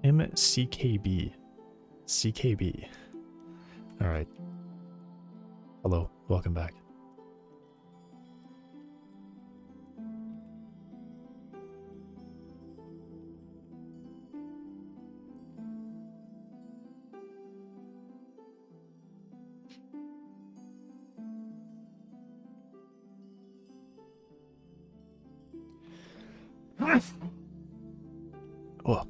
S1: MCKB. CKB. Alright. Hello, welcome back. Oh.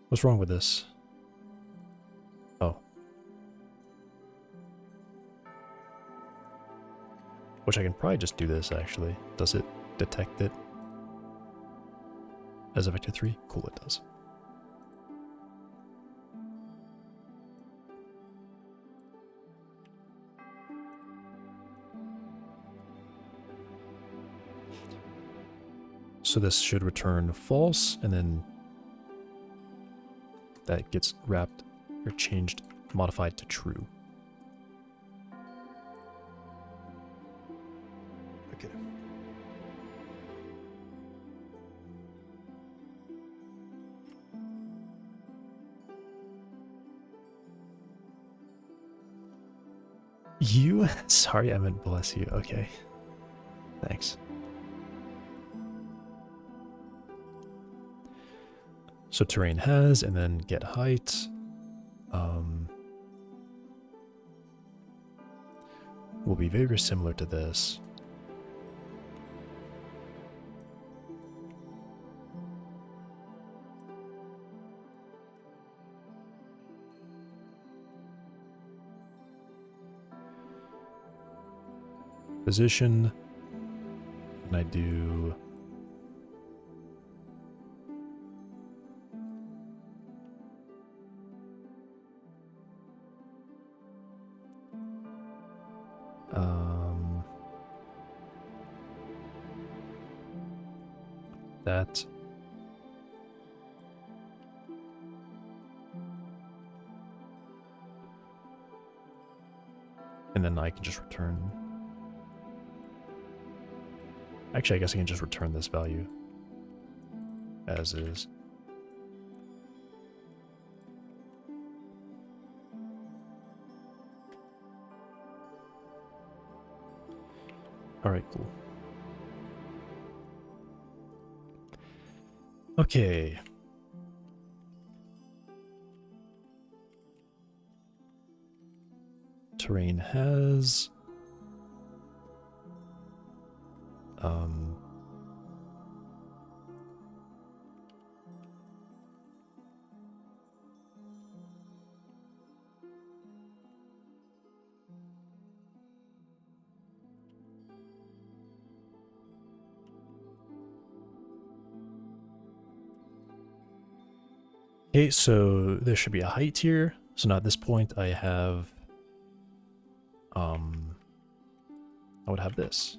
S1: What's wrong with this? Oh. Which I can probably just do this, actually. Does it detect it as a vector 3? Cool, it does. So this should return false, and then that gets wrapped or changed, modified to true. Okay. You? Sorry, I meant bless you. Okay. Thanks. So terrain has, and then get height. Will be very similar to this. Position, and I do that. And then I can just return. Actually, I guess I can just return this value as is. All right, cool. Okay. Terrain has okay, so there should be a height here. So now at this point I have I would have this.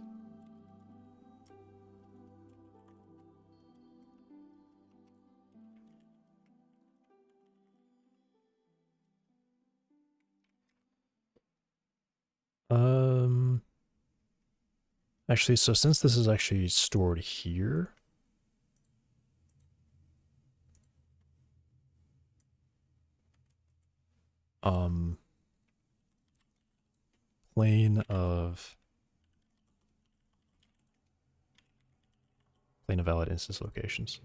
S1: Actually, so since this is actually stored here, plane of valid instance locations.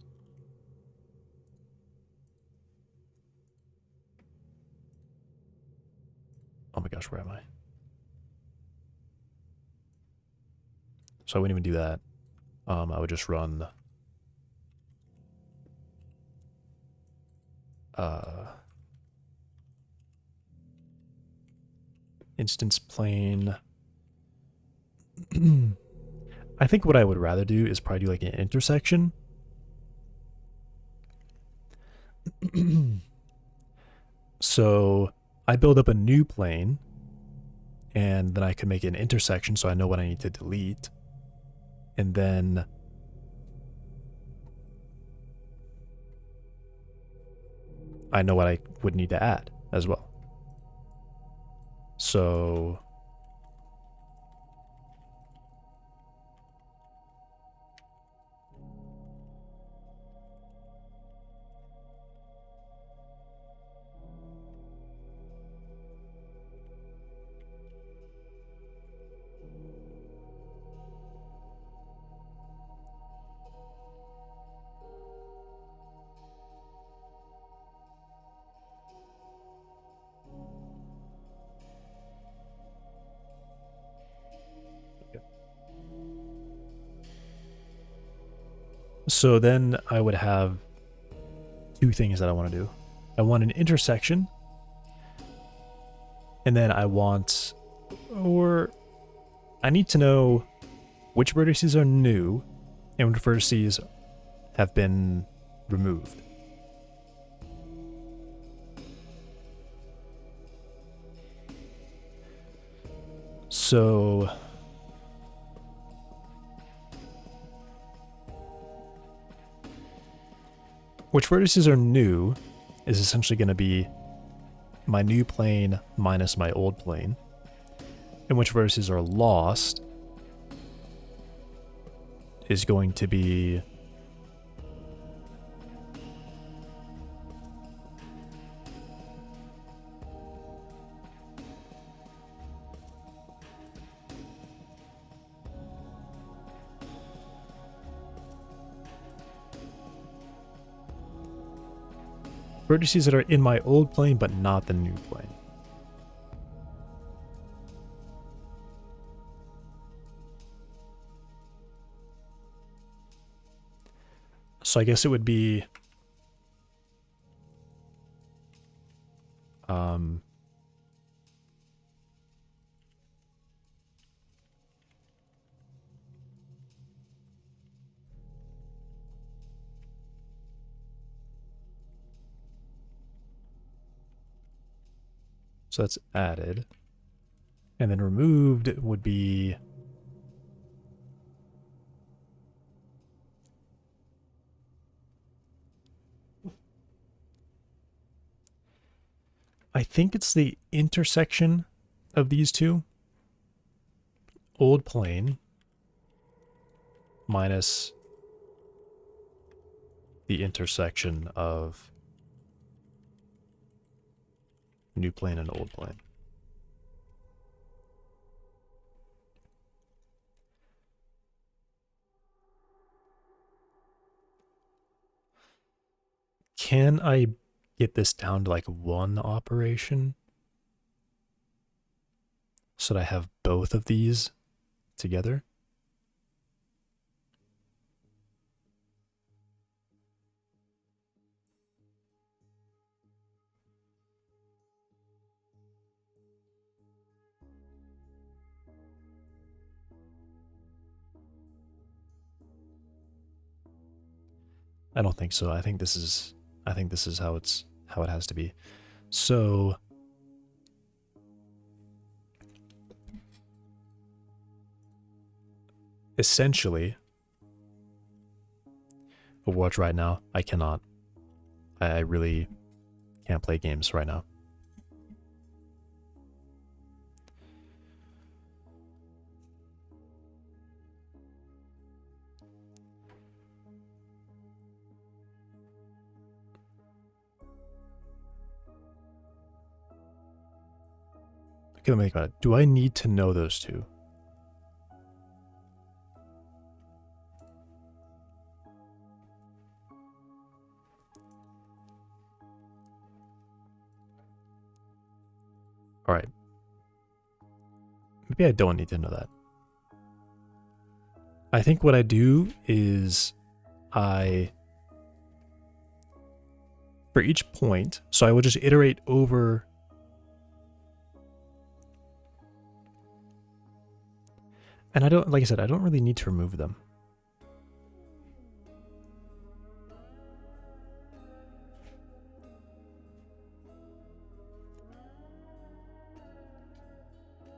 S1: Oh my gosh, where am I? So I wouldn't even do that. I would just run instance plane. I think what I would rather do is probably do like an intersection. So I build up a new plane, and then I can make an intersection so I know what I need to delete. And then I know what I would need to add as well. So so then I would have two things that I want to do. I want an intersection, and then I want, or I need to know which vertices are new and which vertices have been removed. So which vertices are new is essentially going to be my new plane minus my old plane. And which vertices are lost is going to be vertices that are in my old plane but not the new plane. So I guess it would be so that's added. And then removed would be I think it's the intersection of these two. Old plane minus the intersection of new plane and old plane. Can I get this down to like one operation so that I have both of these together? I don't think so. I think this is how it has to be. So essentially, Overwatch right now, I cannot. I really can't play games right now. Okay, let me think about it. Do I need to know those two? All right. Maybe I don't need to know that. I think what I do is for each point, so I would just iterate over. And I don't, like I said, I don't really need to remove them.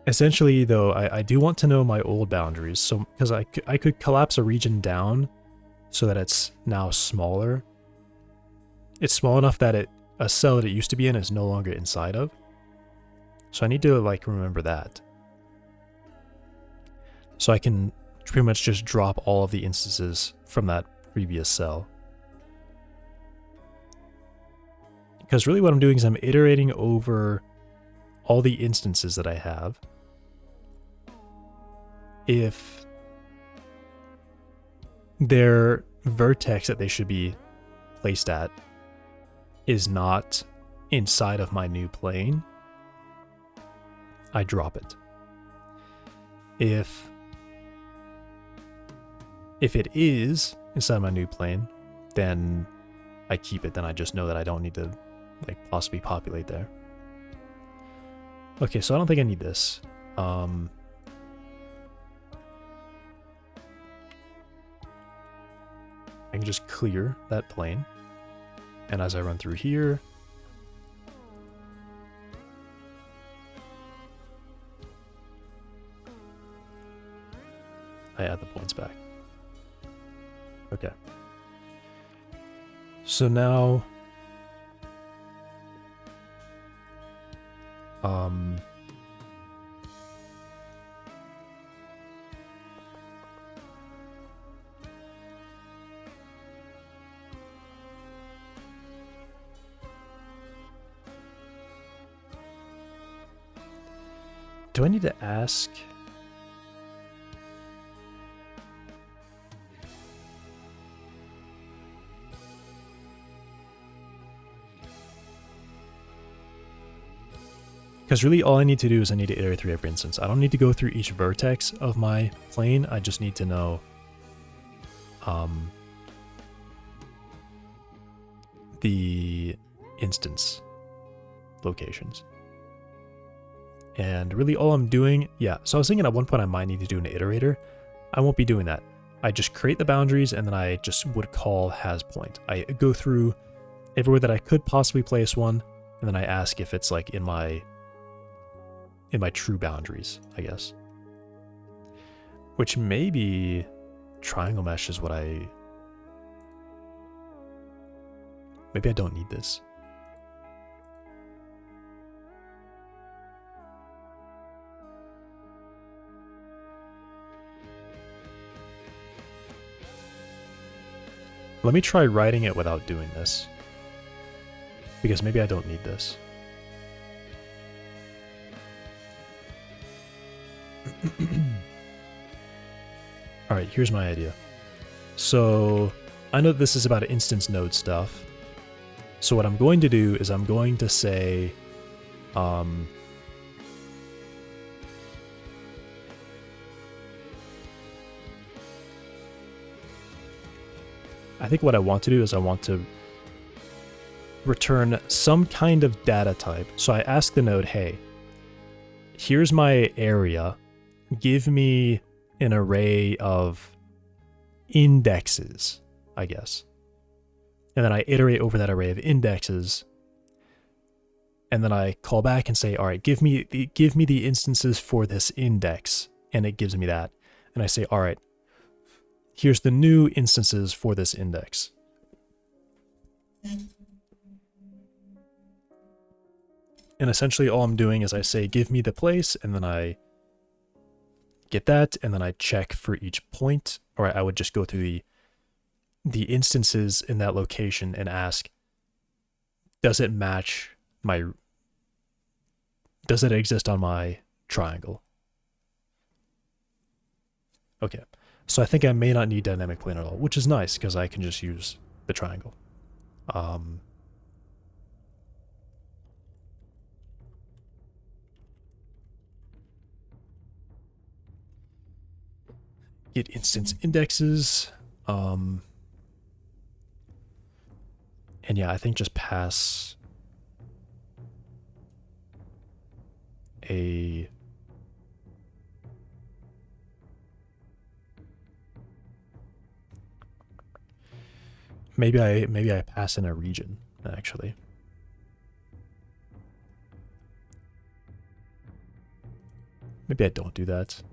S1: Essentially, though, I do want to know my old boundaries, so because I could collapse a region down so that it's now smaller. It's small enough that a cell that it used to be in is no longer inside of. So I need to like remember that. So I can pretty much just drop all of the instances from that previous cell. Because really what I'm doing is I'm iterating over all the instances that I have. If their vertex that they should be placed at is not inside of my new plane, I drop it. If it is inside my new plane, then I keep it. Then I just know that I don't need to like possibly populate there. Okay, so I don't think I need this. I can just clear that plane. And as I run through here, I add the points back. Okay. So now, do I need to ask? Because really all I need to do is I need to iterate through every instance. I don't need to go through each vertex of my plane. I just need to know the instance locations. And really all I'm doing, yeah, so I was thinking at one point I might need to do an iterator. I won't be doing that. I just create the boundaries and then I just would call has point. I go through everywhere that I could possibly place one, and then I ask if it's like in my true boundaries, I guess. Which maybe triangle mesh is what maybe I don't need this. Let me try writing it without doing this. Because maybe I don't need this. Alright, here's my idea. So, I know this is about instance node stuff. So what I'm going to do is I'm going to say, I think what I want to do is I want to return some kind of data type. So I ask the node, hey, here's my area. Give me an array of indexes, I guess. And then I iterate over that array of indexes. And then I call back and say, all right, give me the instances for this index. And it gives me that. And I say, all right, here's the new instances for this index. And essentially all I'm doing is I say, give me the place, and then I get that, and then I check for each point, or I would just go through the instances in that location and ask, does it match does it exist on my triangle? Okay, so I think I may not need dynamic plane at all, which is nice because I can just use the triangle. Get instance indexes. And yeah, I think just pass a maybe I pass in a region, actually. Maybe I don't do that.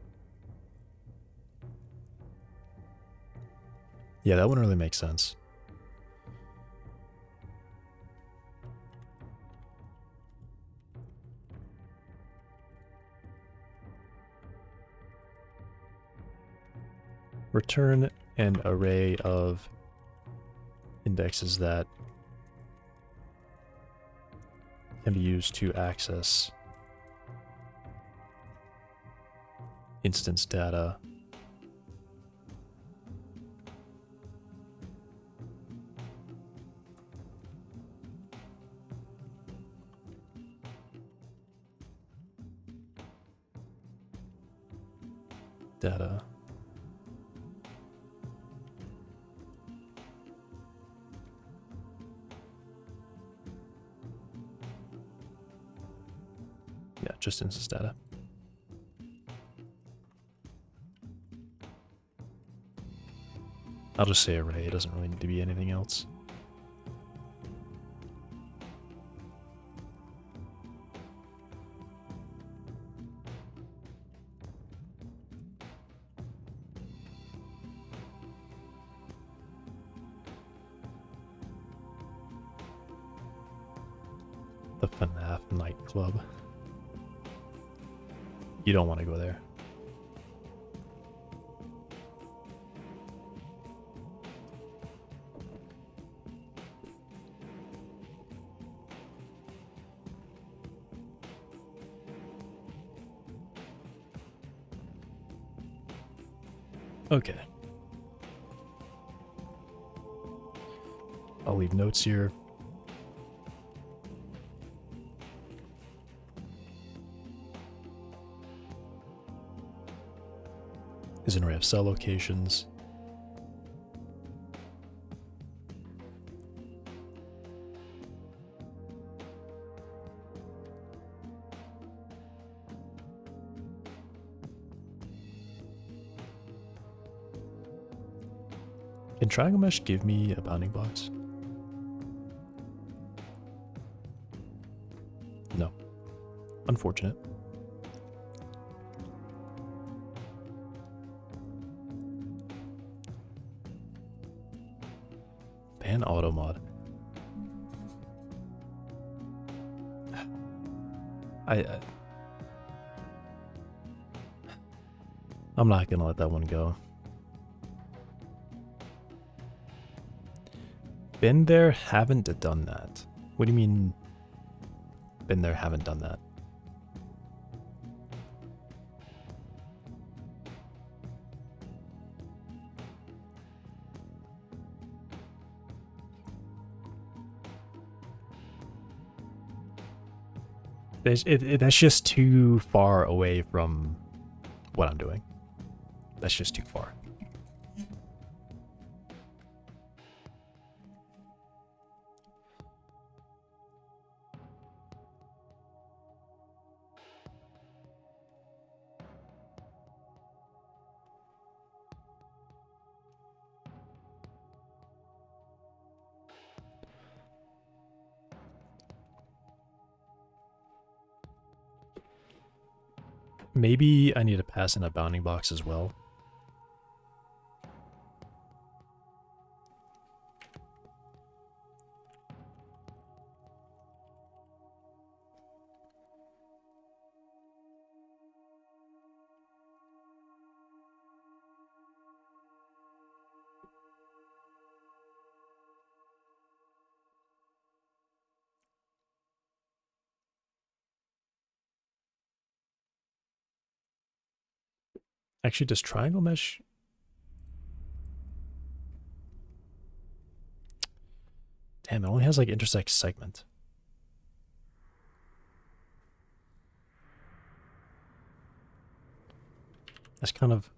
S1: Yeah, that wouldn't really make sense. Return an array of indexes that can be used to access instance data. Data. Yeah, just instance data. I'll just say array, it doesn't really need to be anything else. The FNAF nightclub. You don't want to go there. Okay. I'll leave notes here. Is an array of cell locations. Can Triangle Mesh give me a bounding box? No. Unfortunate. Ban auto mod. I'm not gonna let that one go. Been there, haven't done that. What do you mean, been there, haven't done that? That's just too far away from what I'm doing. That's just too far. Maybe I need to pass in a bounding box as well. Actually, does triangle mesh... Damn, it only has like intersect segment. That's kind of...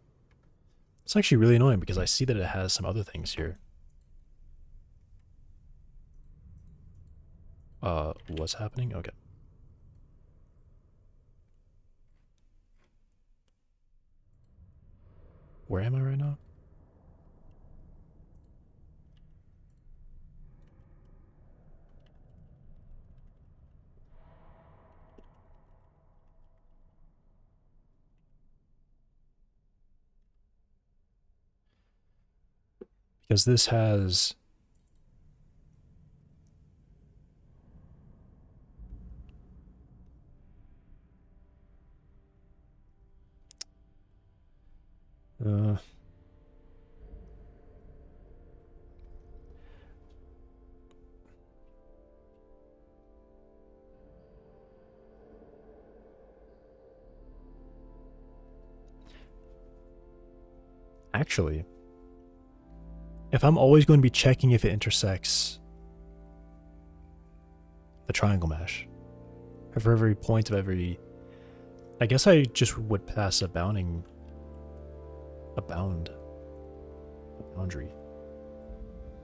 S1: It's actually really annoying because I see that it has some other things here. What's happening? Okay. Where am I right now? Because this has... Actually, if I'm always going to be checking if it intersects the triangle mesh, or for every point of every... I guess I just would pass a boundary,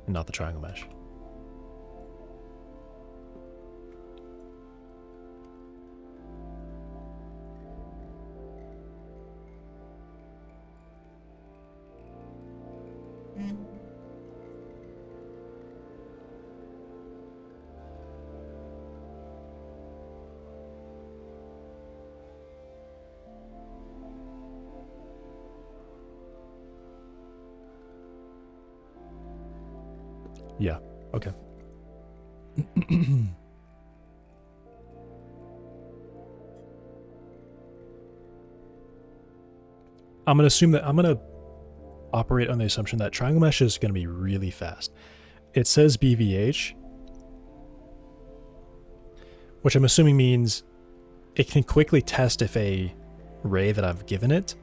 S1: and not the triangle mesh. Yeah, okay. I'm gonna assume that I'm gonna operate on the assumption that triangle mesh is gonna be really fast. It says BVH, which I'm assuming means it can quickly test if a ray that I've given it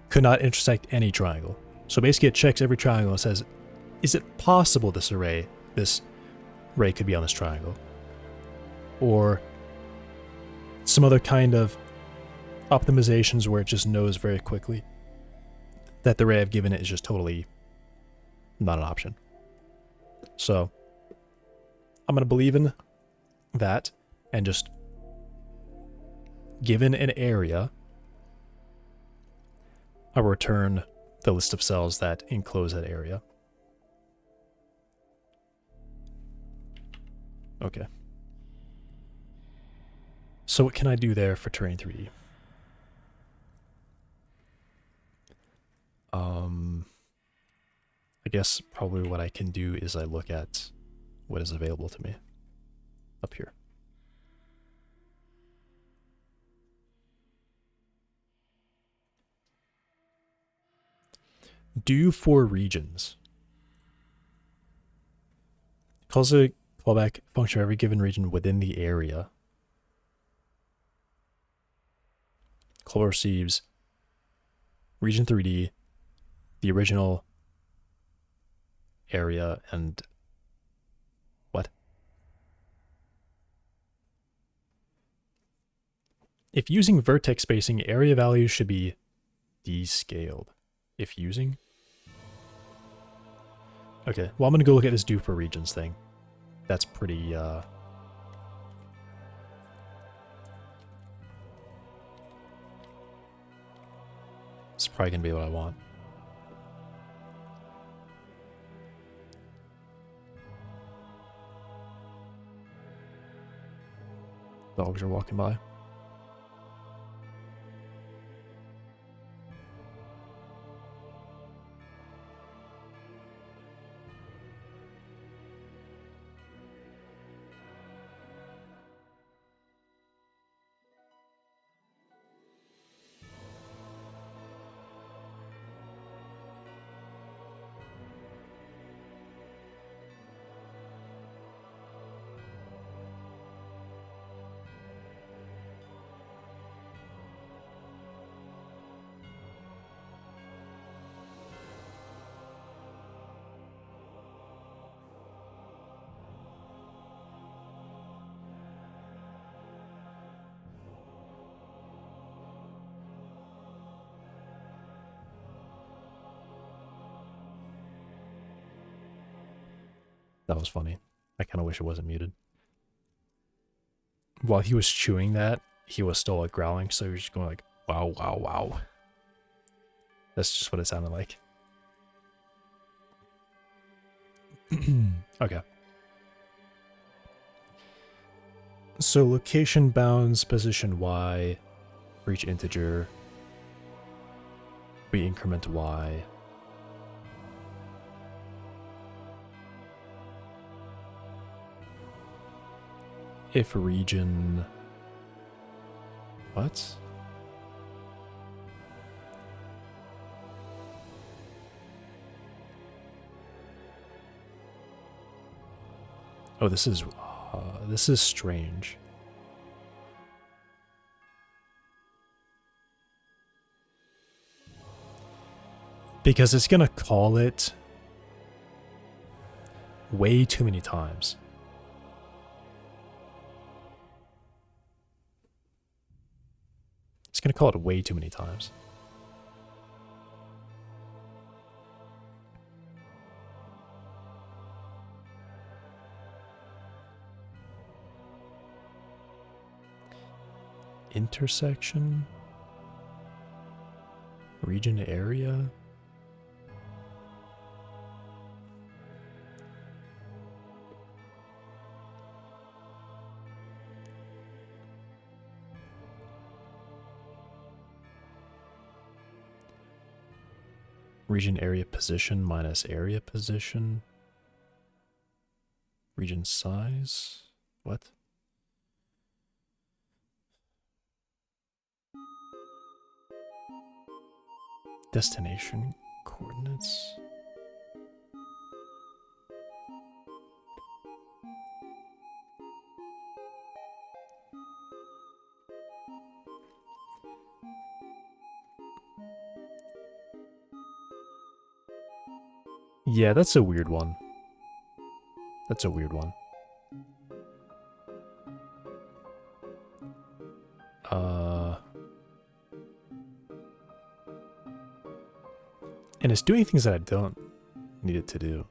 S1: could not intersect any triangle. So basically it checks every triangle and says, is it possible this ray could be on this triangle? Or some other kind of optimizations where it just knows very quickly that the ray I've given it is just totally not an option. So I'm going to believe in that, and just given an area, I'll return the list of cells that enclose that area. Okay. So what can I do there for terrain 3D? I guess probably what I can do is I look at what is available to me up here. Do 4 regions. calls a callback function of every given region within the area. Call receives region 3D, the original area, and what? If using vertex spacing, area values should be descaled. If using? Okay, well I'm gonna go look at this do for regions thing. That's pretty, it's probably gonna be what I want. Dogs are walking by. That was funny. I kind of wish it wasn't muted. While he was chewing that, he was still like growling, so he was just going like, wow, wow, wow. That's just what it sounded like. Okay. So location bounds position y for each integer. We increment y. If region... What? Oh, this is strange. Because it's gonna call it way too many times. It's gonna call it way too many times. Intersection? Region area? Region area position minus area position. Region size? What? Destination coordinates? Yeah, that's a weird one. That's a weird one. And it's doing things that I don't need it to do.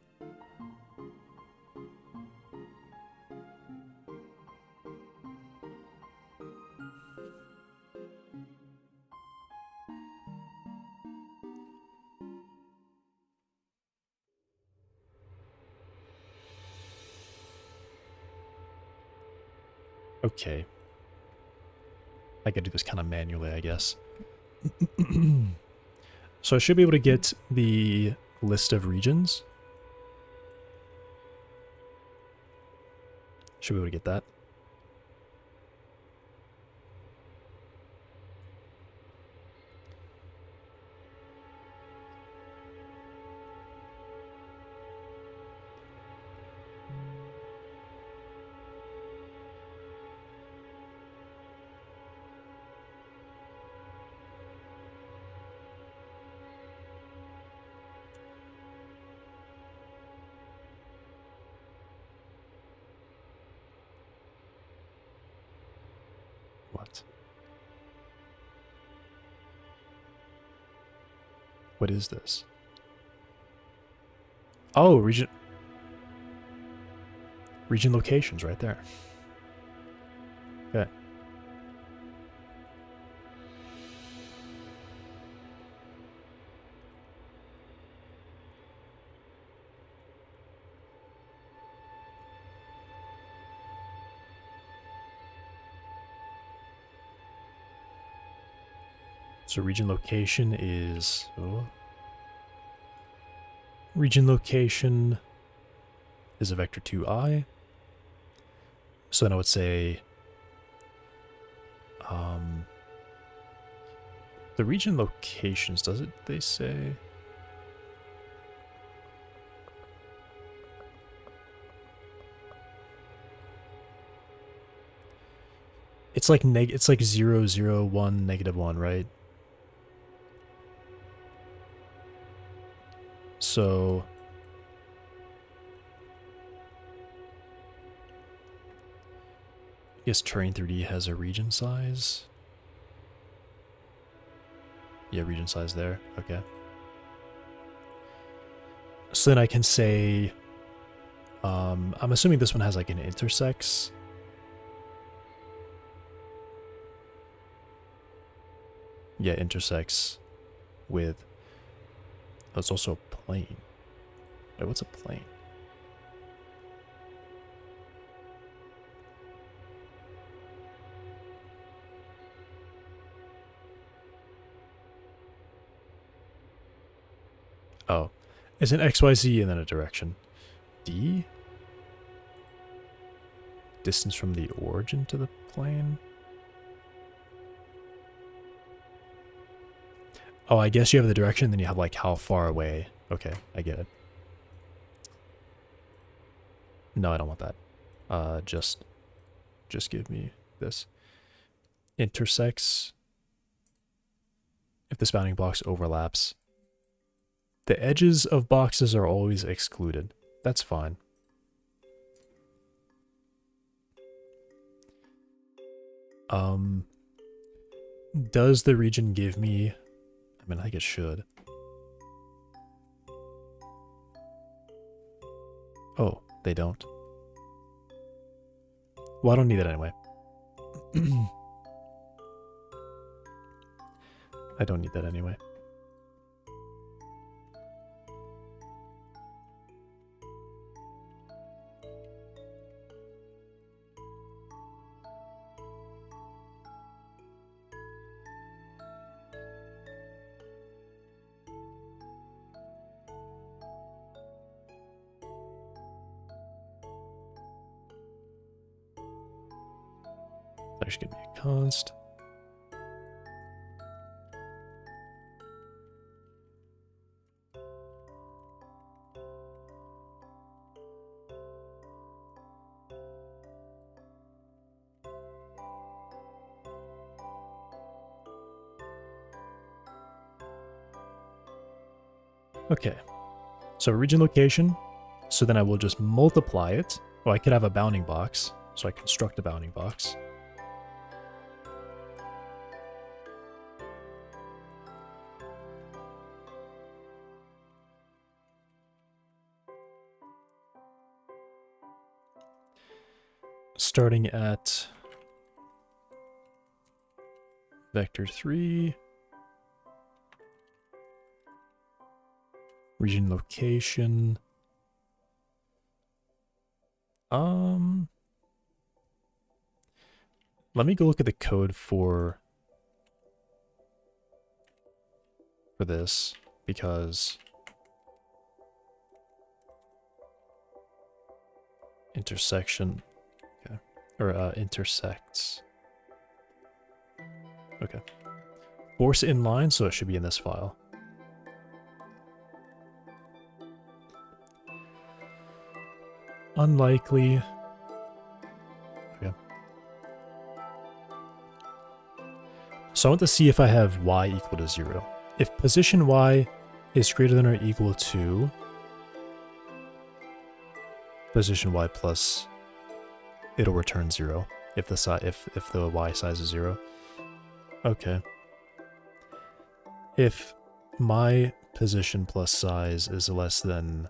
S1: Okay. I could do this kind of manually, I guess. So I should be able to get the list of regions. Should be able to get that. What is this? Oh, region locations right there. Okay. So region location is... Oh. Region location is a vector 2i. So then I would say... the region locations, does it? They say... It's like 0, 0, 1, -1, right? So I guess Terrain 3D has a region size. Yeah, region size there. Okay. So then I can say, I'm assuming this one has like an intersects. Yeah, intersects with... Oh, it's also a plane. Wait, what's a plane? Oh, it's an XYZ and then a direction. D? Distance from the origin to the plane? Oh, I guess you have the direction, then you have like how far away. Okay, I get it. No, I don't want that. Just give me this. Intersects. If this bounding box overlaps. The edges of boxes are always excluded. That's fine. Does the region give me... I mean, I think it should. Oh, they don't. Well, I don't need it anyway. I don't need that anyway. There's gonna be a const. Okay, so region location. So then I will just multiply it. Oh, I could have a bounding box. So I construct a bounding box. Starting at vector 3. Region location. Let me go look at the code for this, because intersection, okay, or intersects. Okay. Force inline, so it should be in this file. Unlikely. Okay. So I want to see if I have y equal to 0. If position y is greater than or equal to position y plus, it'll return 0 if the y size is 0. Okay. If my position plus size is less than...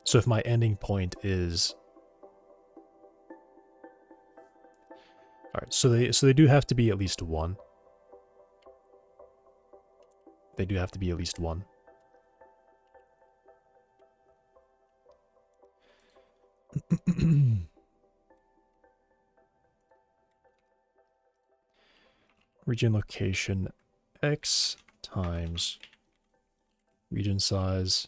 S1: So if my ending point is... Alright, so they do have to be at least 1. They do have to be at least 1. Region location x times region size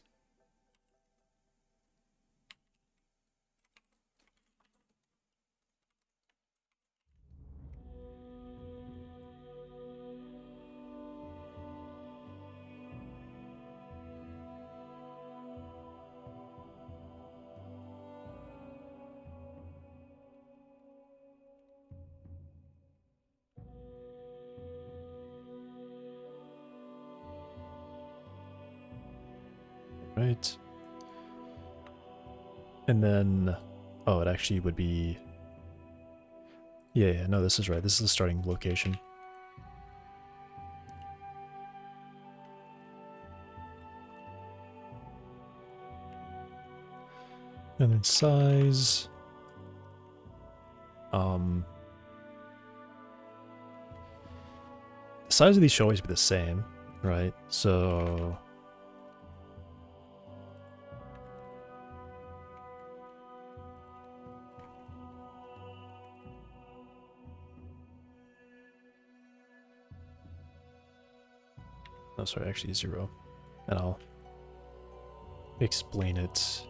S1: right? And then, oh, it actually would be, yeah, no, this is right. This is the starting location. And then size, the size of these should always be the same, right? So no, sorry, actually 0. And I'll explain it.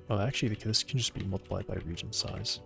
S1: Oh, actually, this can just be multiplied by region size.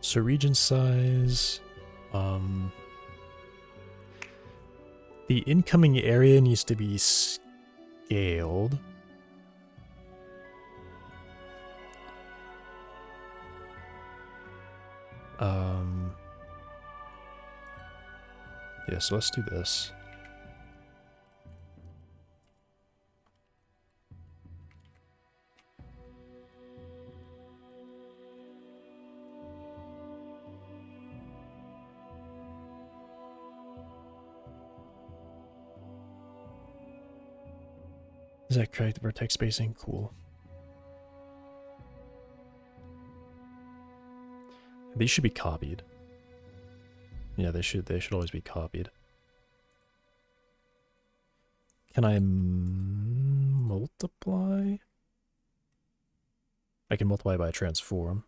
S1: So region size, the incoming area needs to be scaled. Yeah, so let's do this. Is that correct? Vertex spacing? Cool. These should be copied. Yeah, they should always be copied. Can I multiply? I can multiply by transform.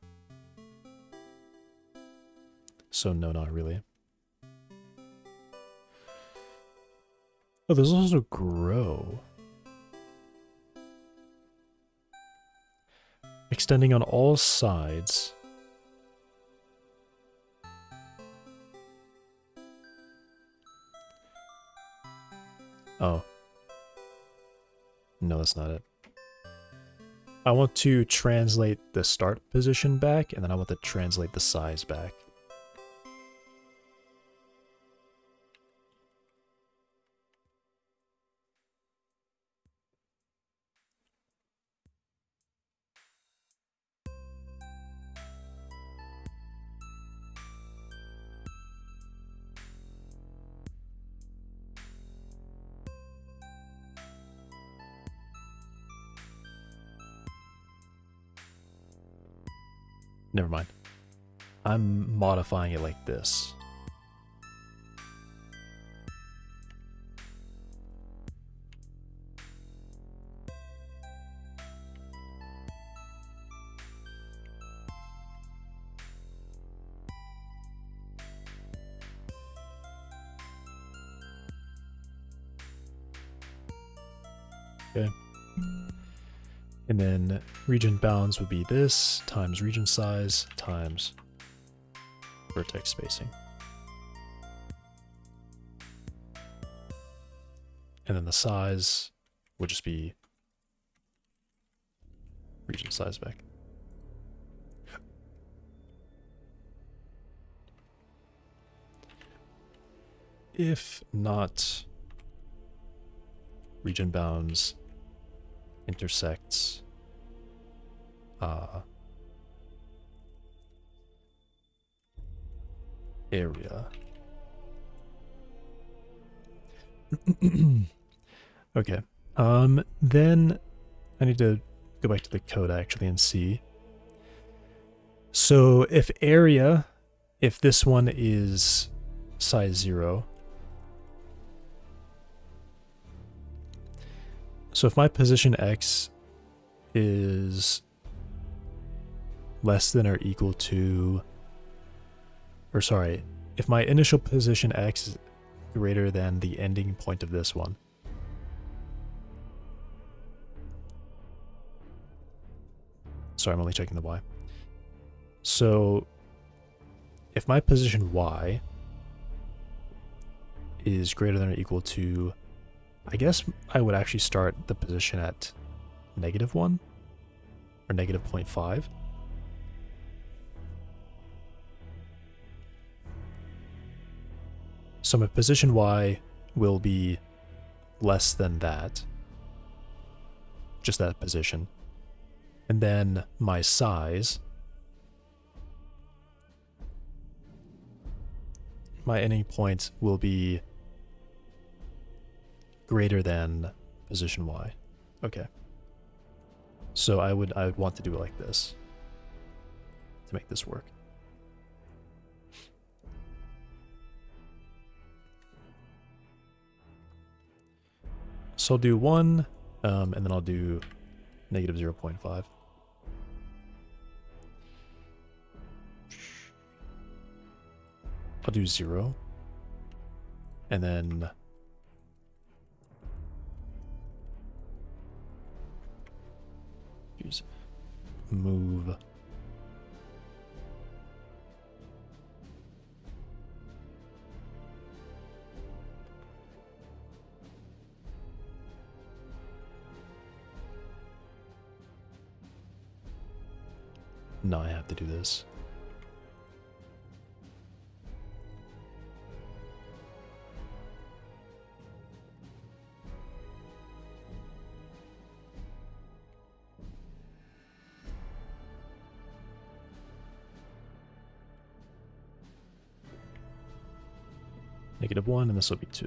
S1: So no, not really. Oh, there's also grow. Extending on all sides. Oh. No, that's not it. I want to translate the start position back, and then I want to translate the size back. Never mind. I'm modifying it like this. Okay. And then region bounds would be this times region size times vertex spacing. And then the size would just be region size vec. If not region bounds intersects area. Okay. Then I need to go back to the code actually and see. So if area, if this one is size 0, so if my position X is less than or equal to, or sorry, if my initial position X is greater than the ending point of this one, sorry, I'm only checking the Y. So if my position Y is greater than or equal to, I guess I would actually start the position at -1 or -0.5. So my position Y will be less than that, just that position. And then my size, my ending point will be greater than position Y. Okay. So I would want to do it like this to make this work. So I'll do 1, and then I'll do -0.5. I'll do 0, and then move no, I have to do this. -1, and this will be 2.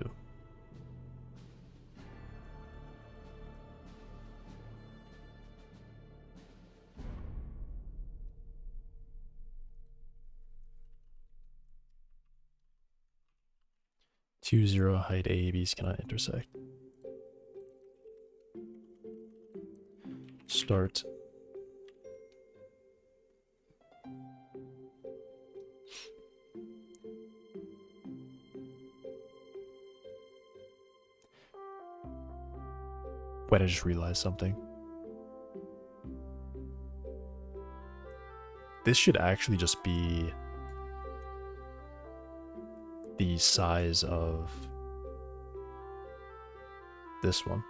S1: Two zero height AABs cannot intersect. Start. Wait, I just realized something. This should actually just be the size of this one.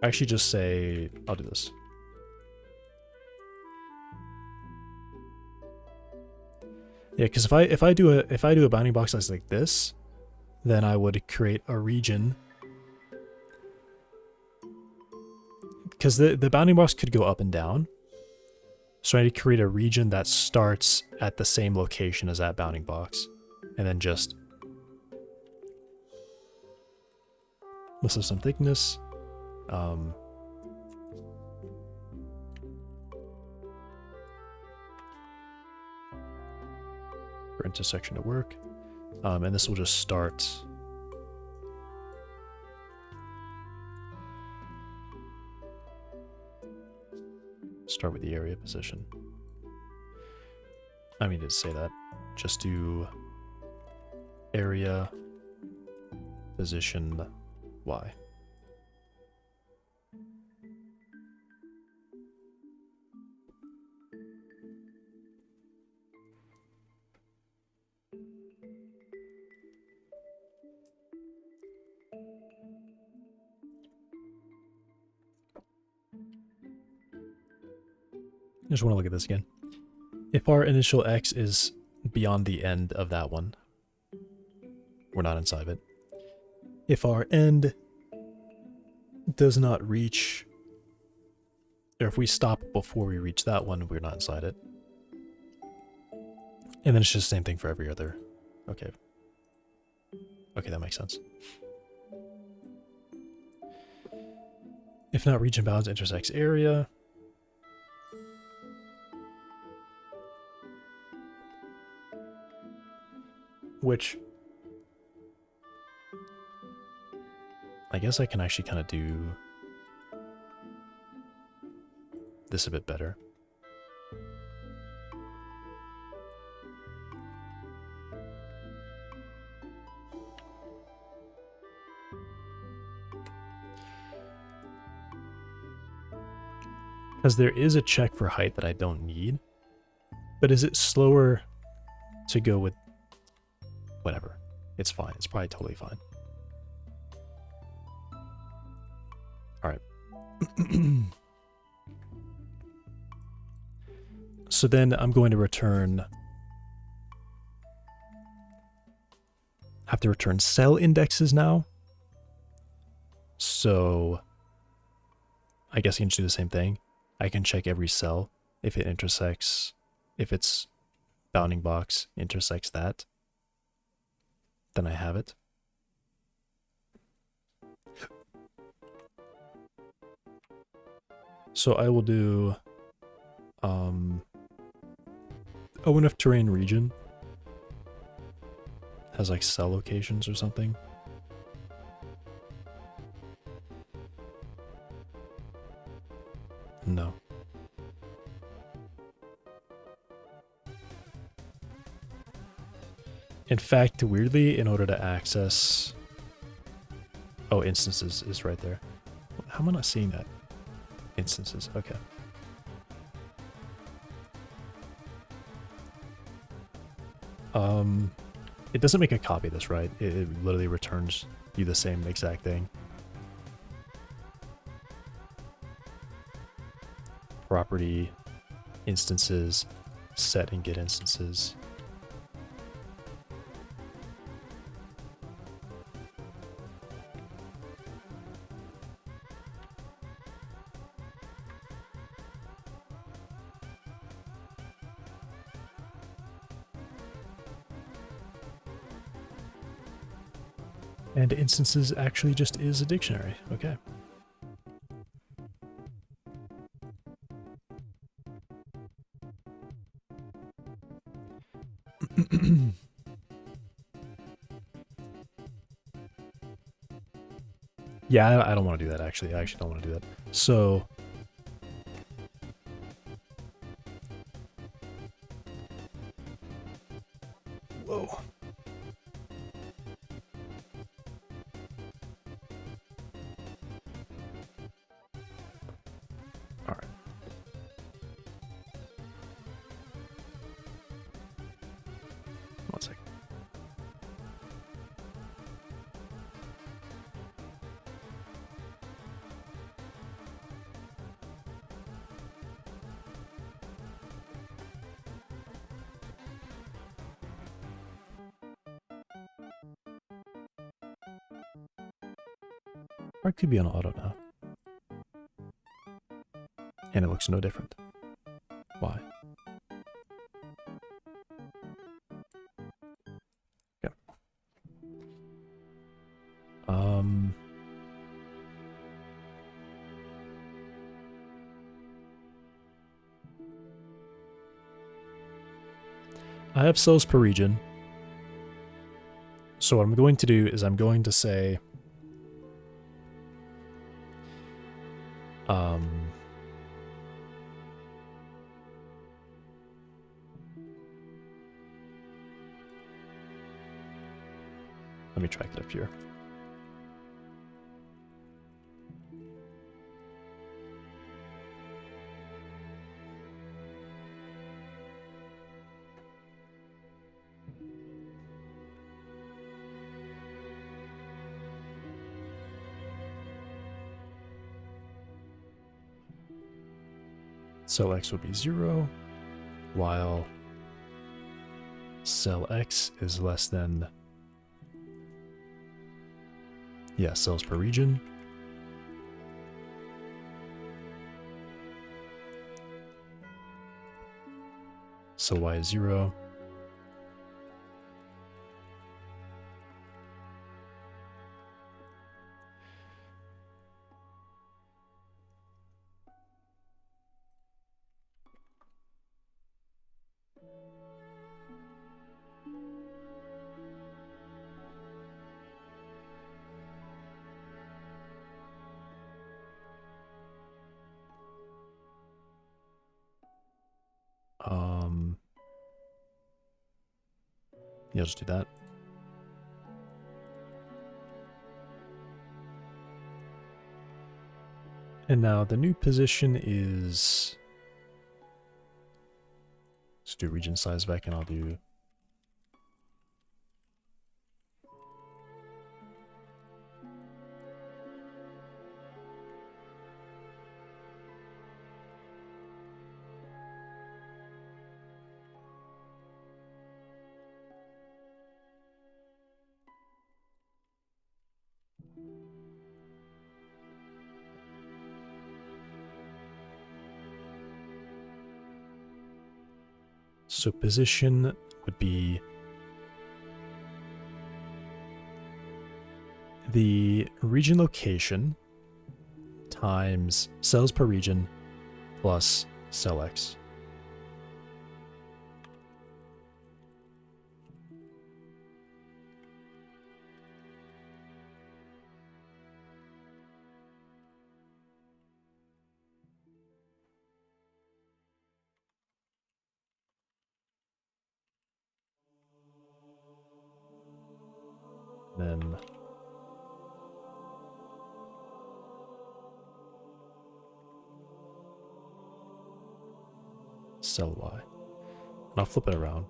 S1: Actually, just say, I'll do this. Yeah, because if I do a bounding box size like this, then I would create a region. Because the bounding box could go up and down. So I need to create a region that starts at the same location as that bounding box. And then just list of some thickness. For intersection to work. And this will just start with the area position. I mean, to say that, just do area position Y. I just want to look at this again. If our initial X is beyond the end of that one, we're not inside of it. If our end does not reach, or if we stop before we reach that one, we're not inside it. And then it's just the same thing for every other. Okay. Okay, that makes sense. If not, region bounds intersects area. Which I guess I can actually kind of do this a bit better. Because there is a check for height that I don't need. But is it slower to go with whatever? It's fine. It's probably totally fine. Alright. So then I'm going to return... have to return cell indexes now. So I guess I can just do the same thing. I can check every cell if it intersects, if its bounding box intersects that, then I have it. So I will do ONF terrain region has like cell locations or something. No. In fact, weirdly, in order to access... Oh, instances is right there. How am I not seeing that? Instances, okay. It doesn't make a copy of this, right? It literally returns you the same exact thing. Property, instances, set and get instances. And instances actually just is a dictionary. Okay. Yeah, I don't want to do that, actually. I actually don't want to do that. So... Whoa. Alright. One second. Or it could be on auto now. And it looks no different. Why? Okay. I have cells per region. So what I'm going to do is I'm going to say let me track it up here. cell x would be 0, while cell x is less than, yeah, cells per region. So y is 0. Yeah, just do that. And now the new position is, let's do region size vec, and I'll do so position would be the region location times cells per region plus cell x. Then cell y. And I'll flip it around.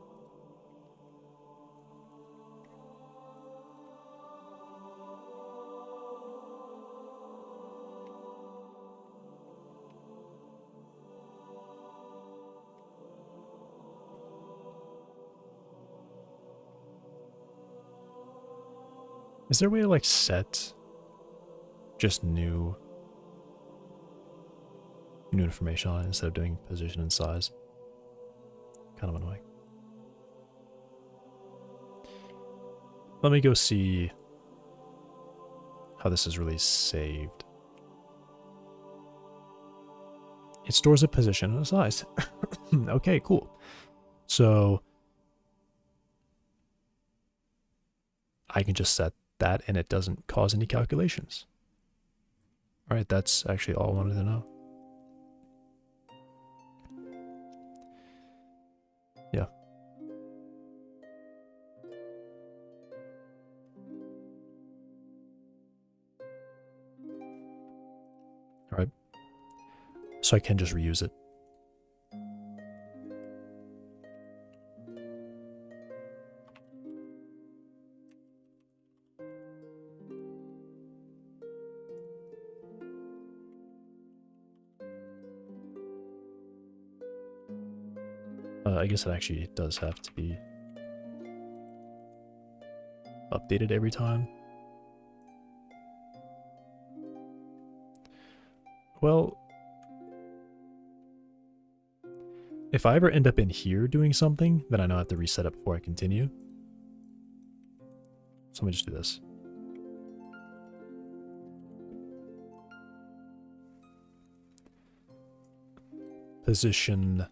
S1: Is there a way to like set just new information on it instead of doing position and size? Kind of annoying. Let me go see how this is really saved. It stores a position and a size. Okay, cool. So I can just set that and it doesn't cause any calculations. All right, that's actually all I wanted to know. Yeah. All right. So I can just reuse it. I guess it actually does have to be updated every time. Well, if I ever end up in here doing something, then I know I have to reset it before I continue. So let me just do this. Position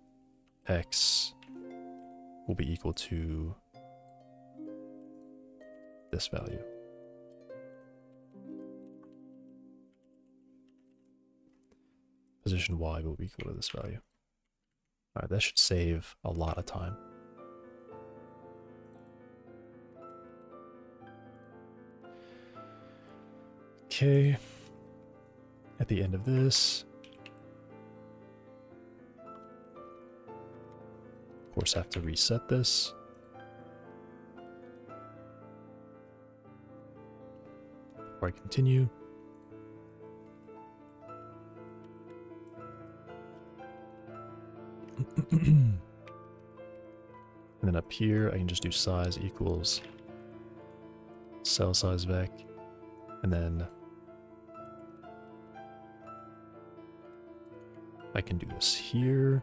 S1: x will be equal to this value. Position y will be equal to this value. All right, that should save a lot of time. Okay. At the end of this, of course, I have to reset this. Before I continue. And then up here, I can just do size equals cell size vec, and then I can do this here,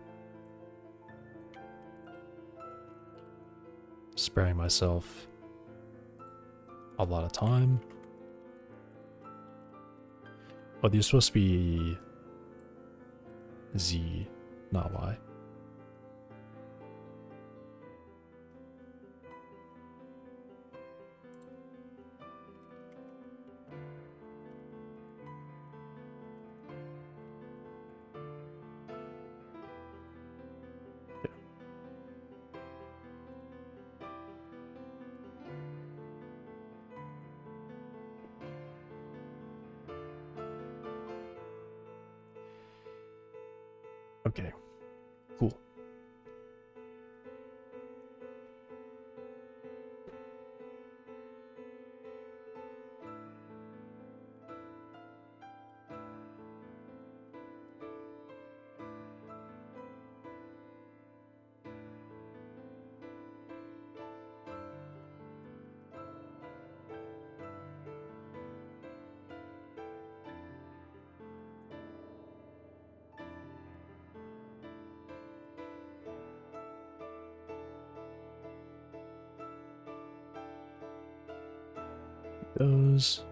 S1: sparing myself a lot of time. Oh, these are supposed to be Z, not Y. Okay, cool. Those.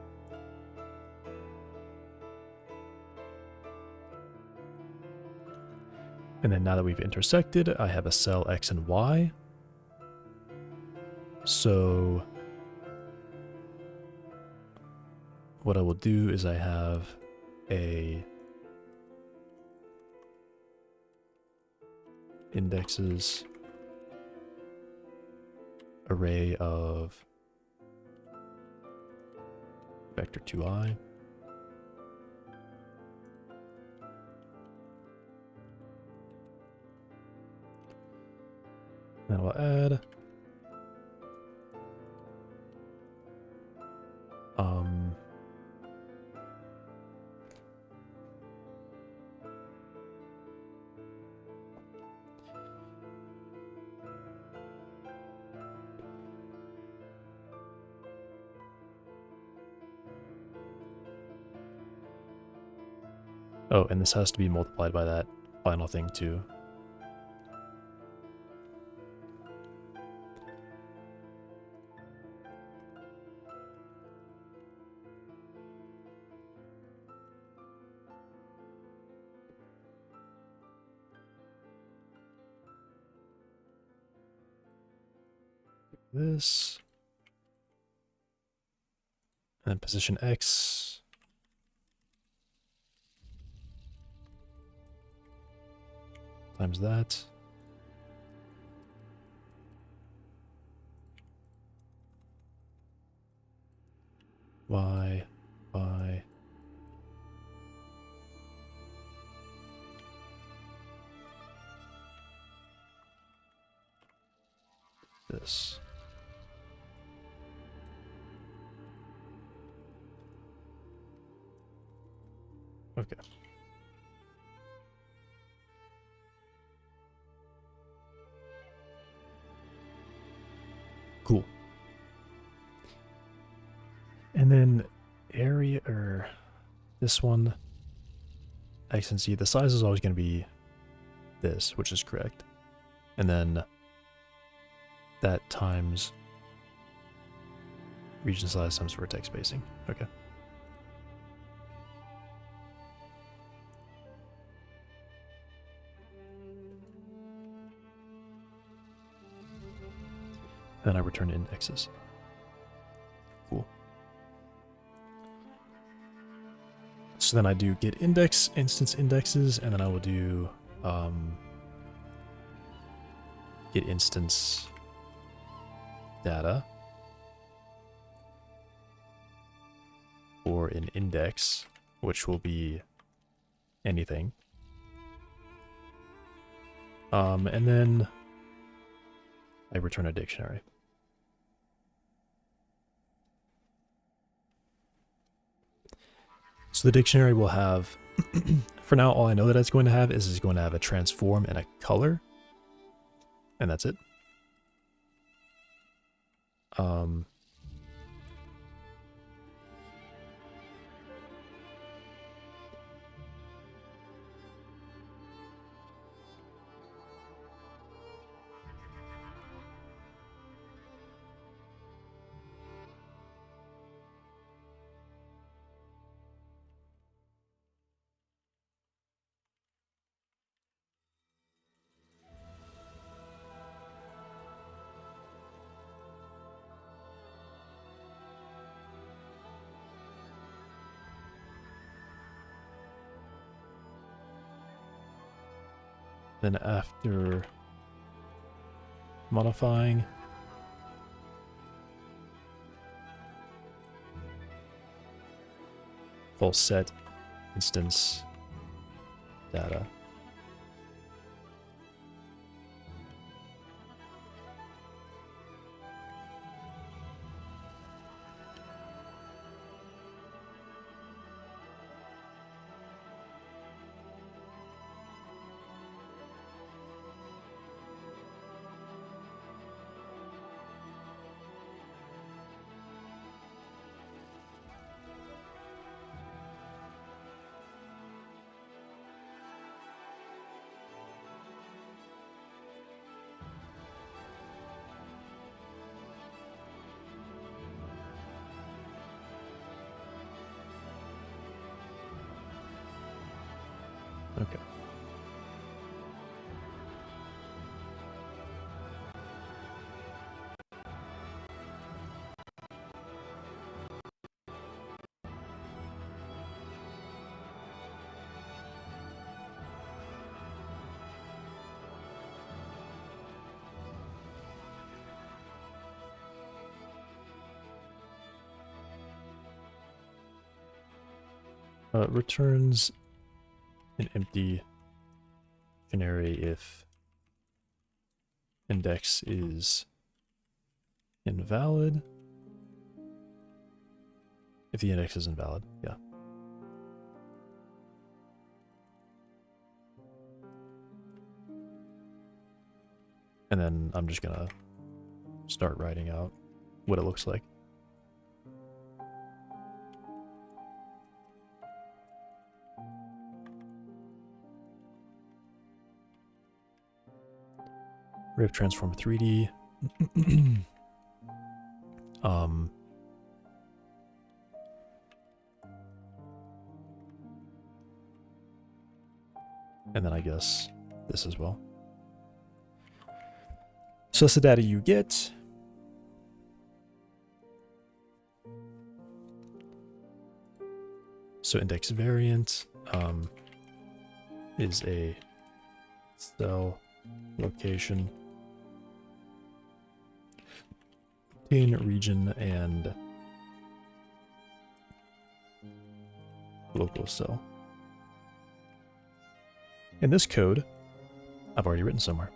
S1: And then now that we've intersected, I have a cell X and Y. So what I will do is I have a indexes array of vector 2i. Then I'll add oh, and this has to be multiplied by that final thing too. This. And then position X. Times that. Y. This. Okay. Cool. And then area, or this one, X and Z, the size is always going to be this, which is correct. And then that times region size times vertex spacing. Okay. Then I return indexes. Cool. So then I do get index, instance indexes, and then I will do get instance data for an index, which will be anything. And then I return a dictionary. So the dictionary will have, For now, all I know that it's going to have is it's going to have a transform and a color. And that's it. Then after modifying, full set instance data. Okay. Returns an empty canary if index is invalid. If the index is invalid, yeah. And then I'm just gonna start writing out what it looks like. Rip transform 3D. And then I guess this as well. So that's the data you get. So index variant is a cell location, in region, and local cell. And this code I've already written somewhere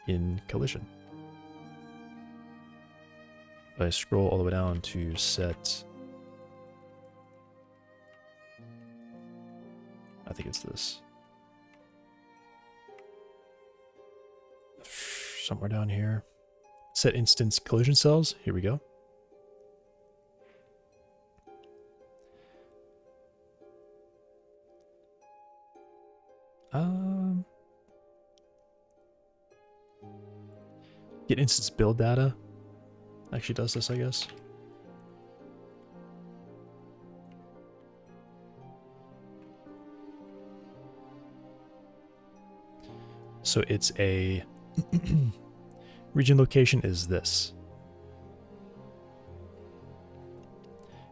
S1: in collision. If I scroll all the way down to set, I think it's this. Somewhere down here. Set instance collision cells. Here we go. Get instance build data. Actually does this, I guess. So it's a region location is this.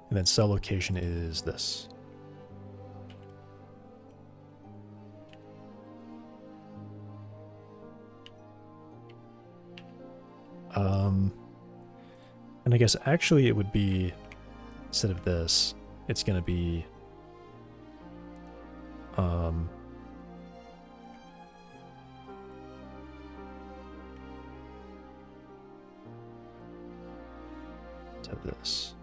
S1: And then cell location is this. And I guess actually it would be, instead of this, it's going to be to this.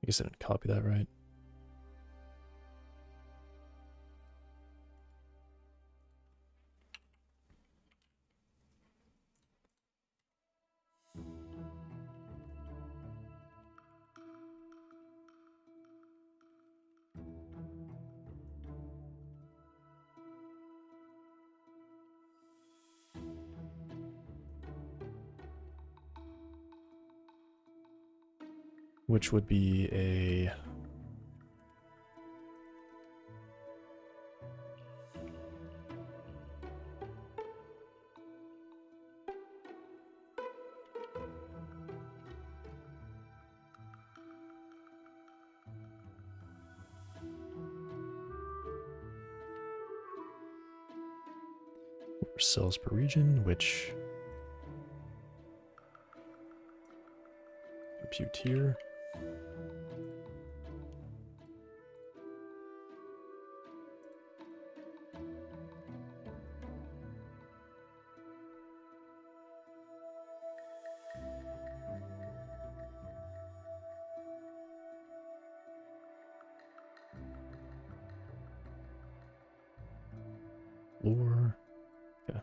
S1: I guess I didn't copy that right. Which would be a cells per region, which compute here. Floor. Okay.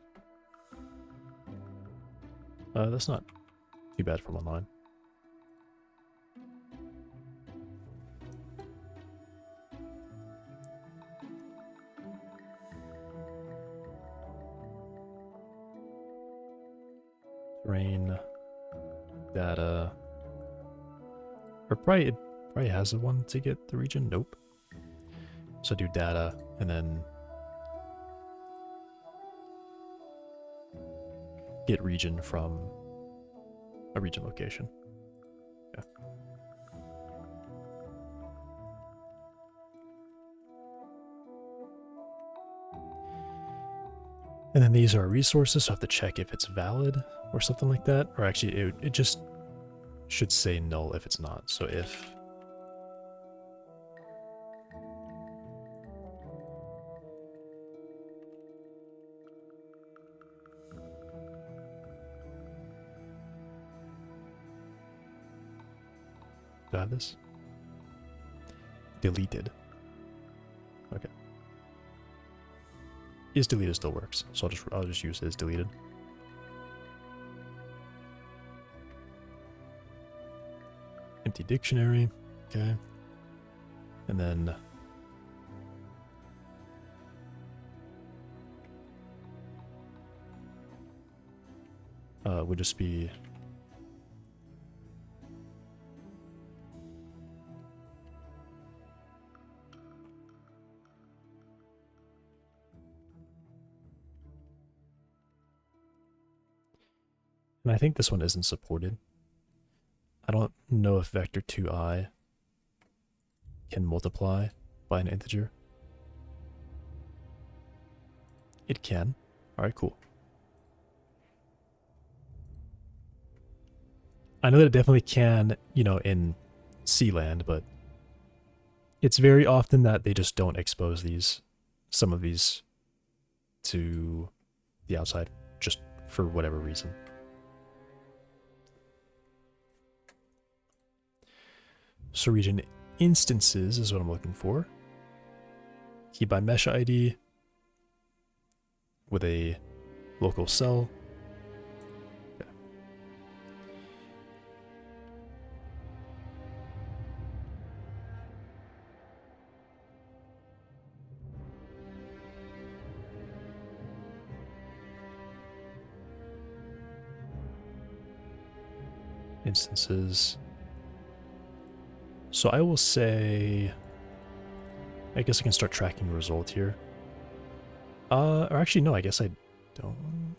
S1: That's not too bad from online. Terrain, data, or probably it probably has the one to get the region. Nope. So do data and then get region from a region location. Yeah. And then these are resources, so I have to check if it's valid or something like that. Or actually, it just should say null if it's not. So if do I have this? Deleted. Okay. Is deleted still works, so I'll just use is deleted. Empty dictionary, okay. And then would just be and I think this one isn't supported. I don't know if vector 2i can multiply by an integer. It can. Alright, cool. I know that it definitely can, you know, in C land, but it's very often that they just don't expose some of these to the outside just for whatever reason. So region instances is what I'm looking for. Key by mesh ID with a local cell. Okay. Instances. So I will say, I guess I can start tracking the result here. Or actually, no, I guess I don't.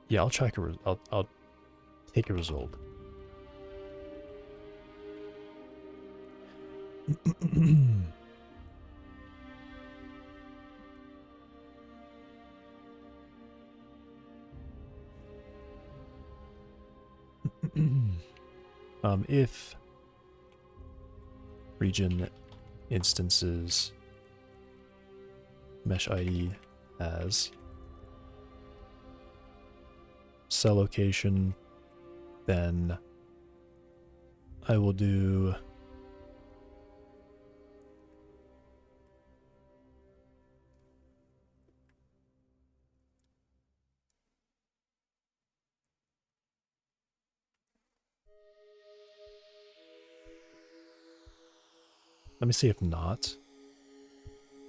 S1: Yeah, I'll track I'll take a result. If region instances mesh ID as cell location, then I will do let me see if not.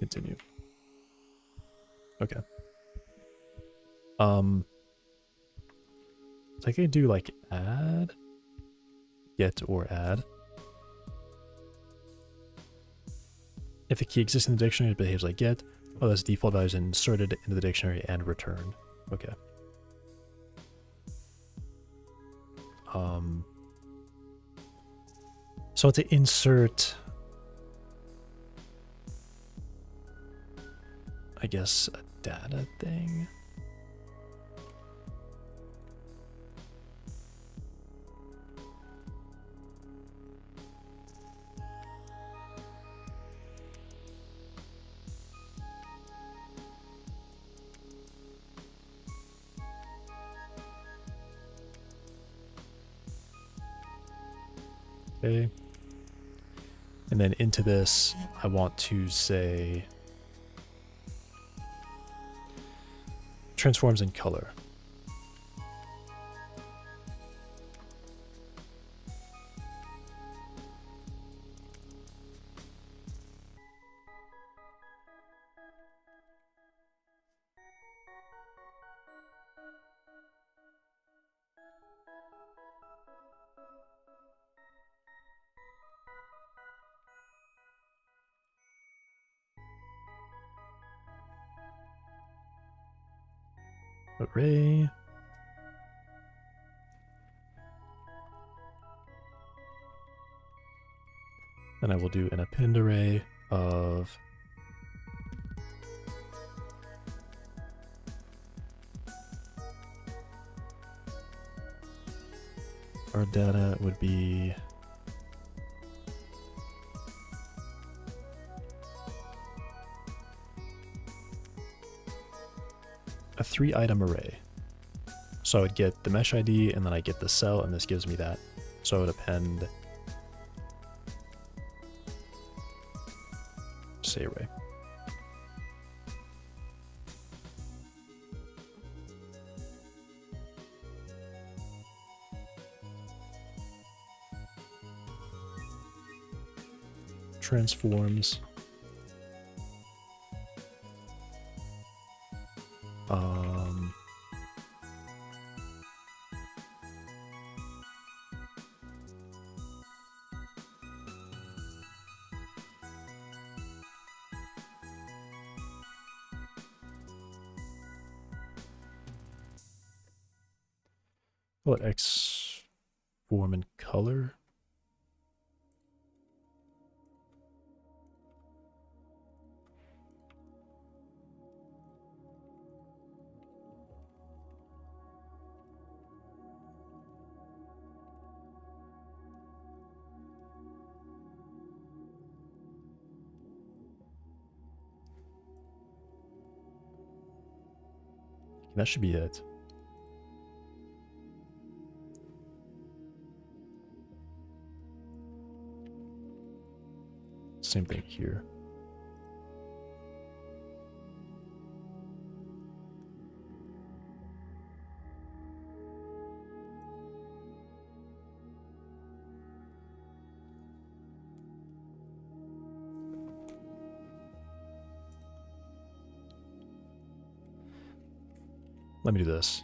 S1: Continue. Okay. So I could do like add, get, or add. If a key exists in the dictionary, it behaves like get. Oh, that's default values inserted into the dictionary and return. Okay. So to insert, I guess, a data thing. Okay. And then into this, I want to say transforms in color. Array. Then I will do an append array of our data would be a 3-item array. So I would get the mesh ID and then I get the cell, and this gives me that. So I would append, say array. Transforms. What X form and color? That should be it. Same thing here. Let me do this.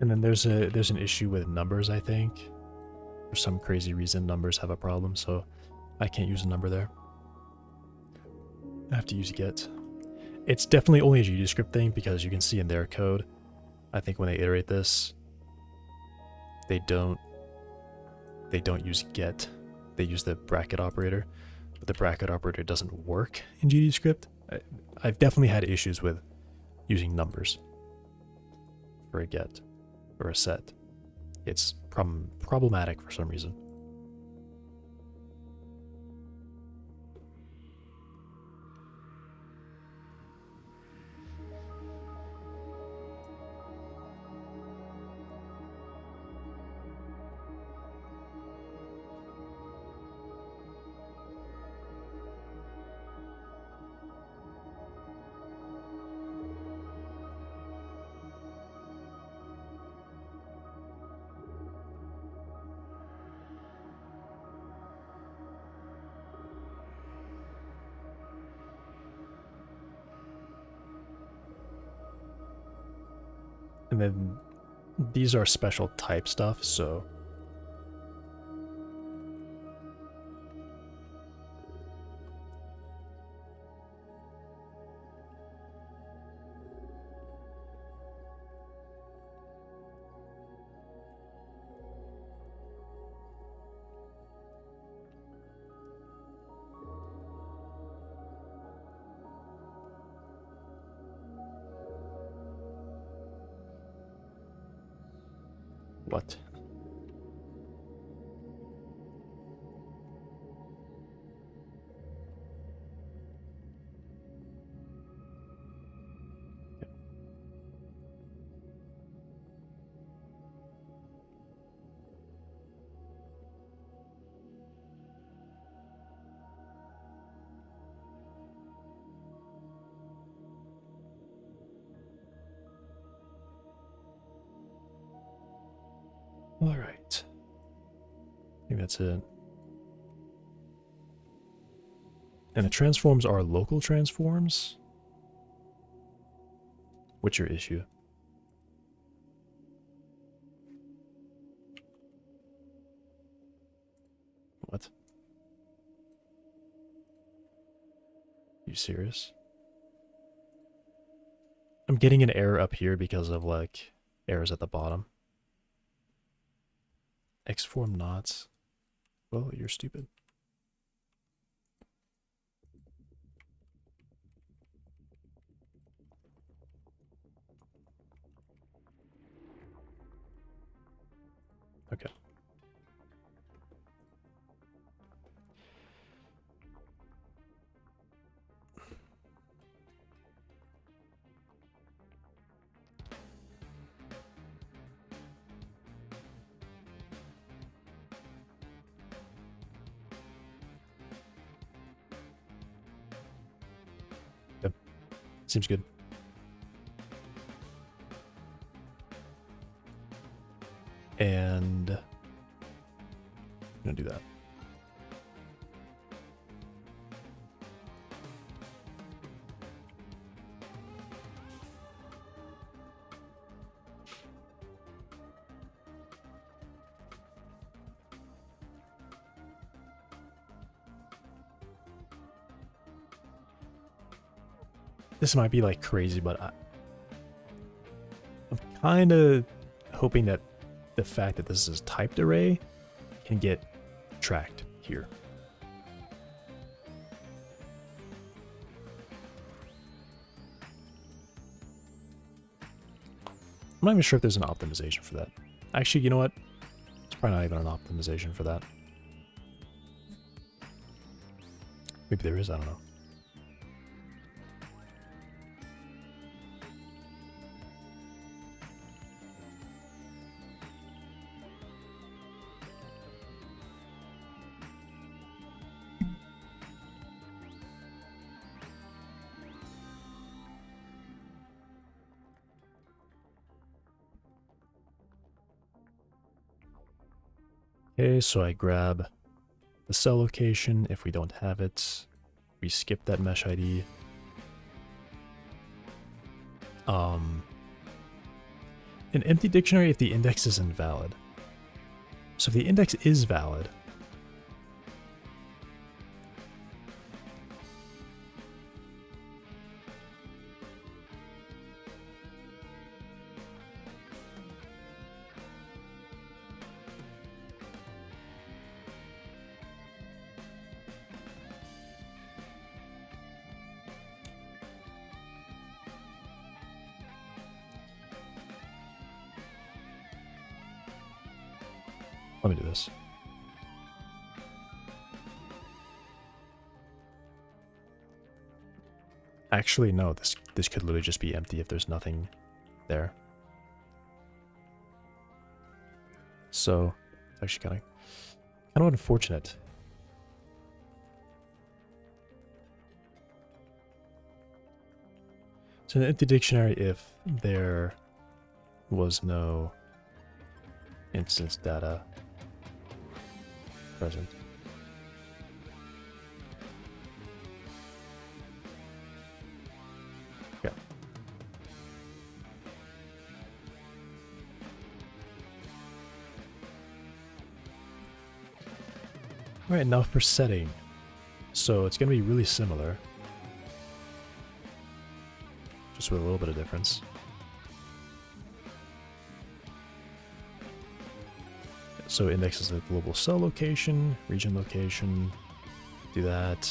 S1: And then there's an issue with numbers, I think. For some crazy reason, numbers have a problem, so I can't use a number there. I have to use get. It's definitely only a GDScript thing because you can see in their code, I think when they iterate this, they don't use get, they use the bracket operator, but the bracket operator doesn't work in GDScript. I've definitely had issues with using numbers for a get or a set. It's problematic for some reason. And then these are special type stuff, so what? All right. I think that's it. And the transforms are local transforms? What's your issue? What? You serious? I'm getting an error up here because of like errors at the bottom. Xform knots. Well, you're stupid. Okay. Yep. Seems good. And I'm gonna do that. This might be like crazy, but I'm kind of hoping that the fact that this is typed array can get tracked here. I'm not even sure if there's an optimization for that. Actually, you know what? It's probably not even an optimization for that. Maybe there is, I don't know. Okay, so I grab the cell location. If we don't have it, we skip that mesh ID. An empty dictionary if the index is invalid. So if the index is valid, Let me do this. Actually, no, this could literally just be empty if there's nothing there. So, it's actually kind of unfortunate. It's an empty dictionary if there was no instance data present. Yeah. All right, now for setting. So it's going to be really similar, just with a little bit of difference. So indexes the global cell location, region location, do that.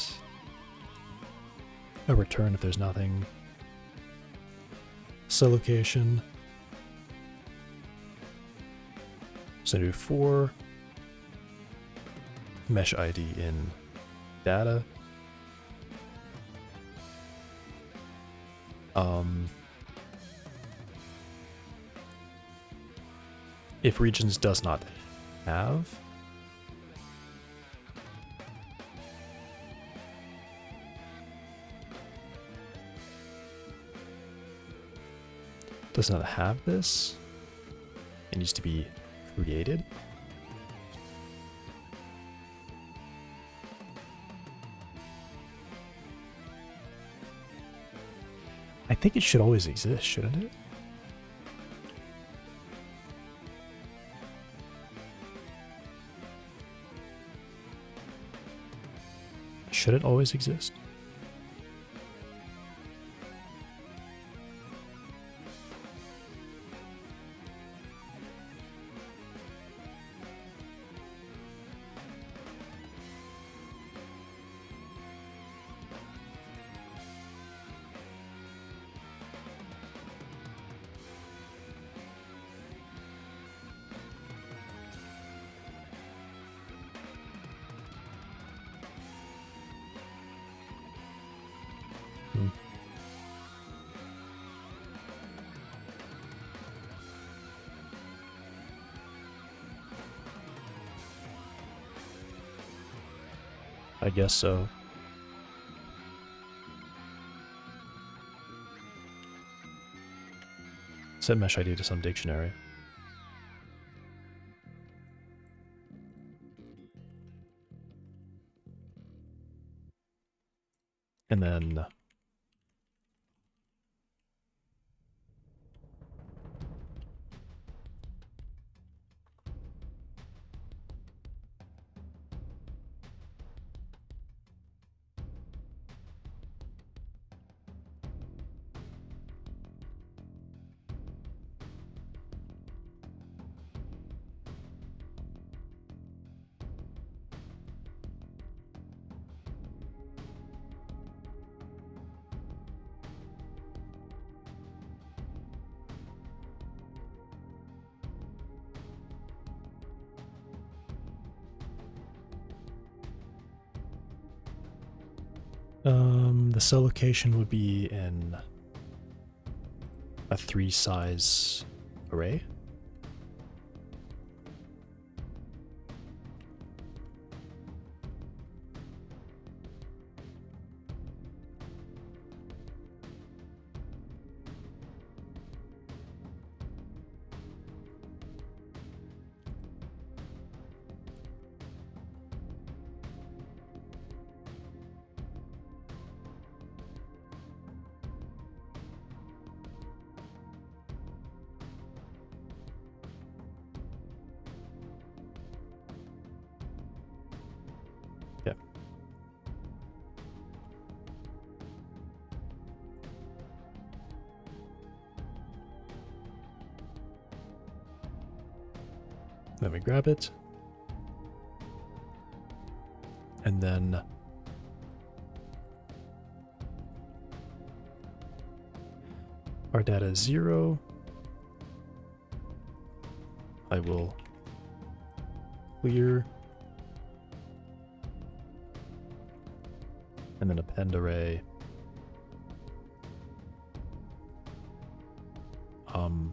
S1: A return if there's nothing. Cell location. So do for mesh ID in data. If regions does not have, this, it needs to be created. I think it should always exist, shouldn't it? Should it always exist? I guess so. Set mesh ID to some dictionary. And then the cell location would be in a 3 size array. Yeah. Then we grab it. And then our data is 0. I will clear. And then append array. Um,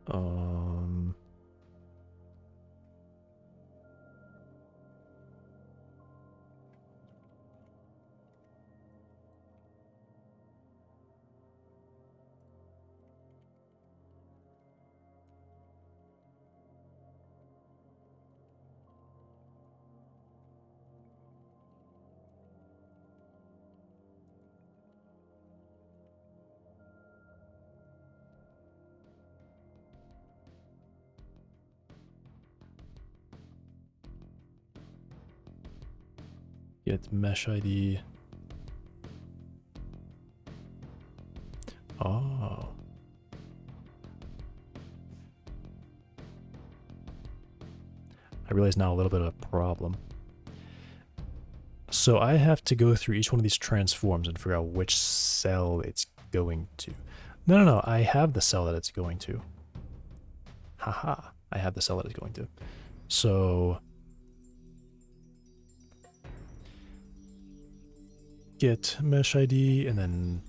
S1: um, get mesh ID. Oh. I realize now a little bit of a problem. So I have to go through each one of these transforms and figure out which cell it's going to. No, I have the cell that it's going to. Haha, I have the cell that it's going to. So get mesh ID, and then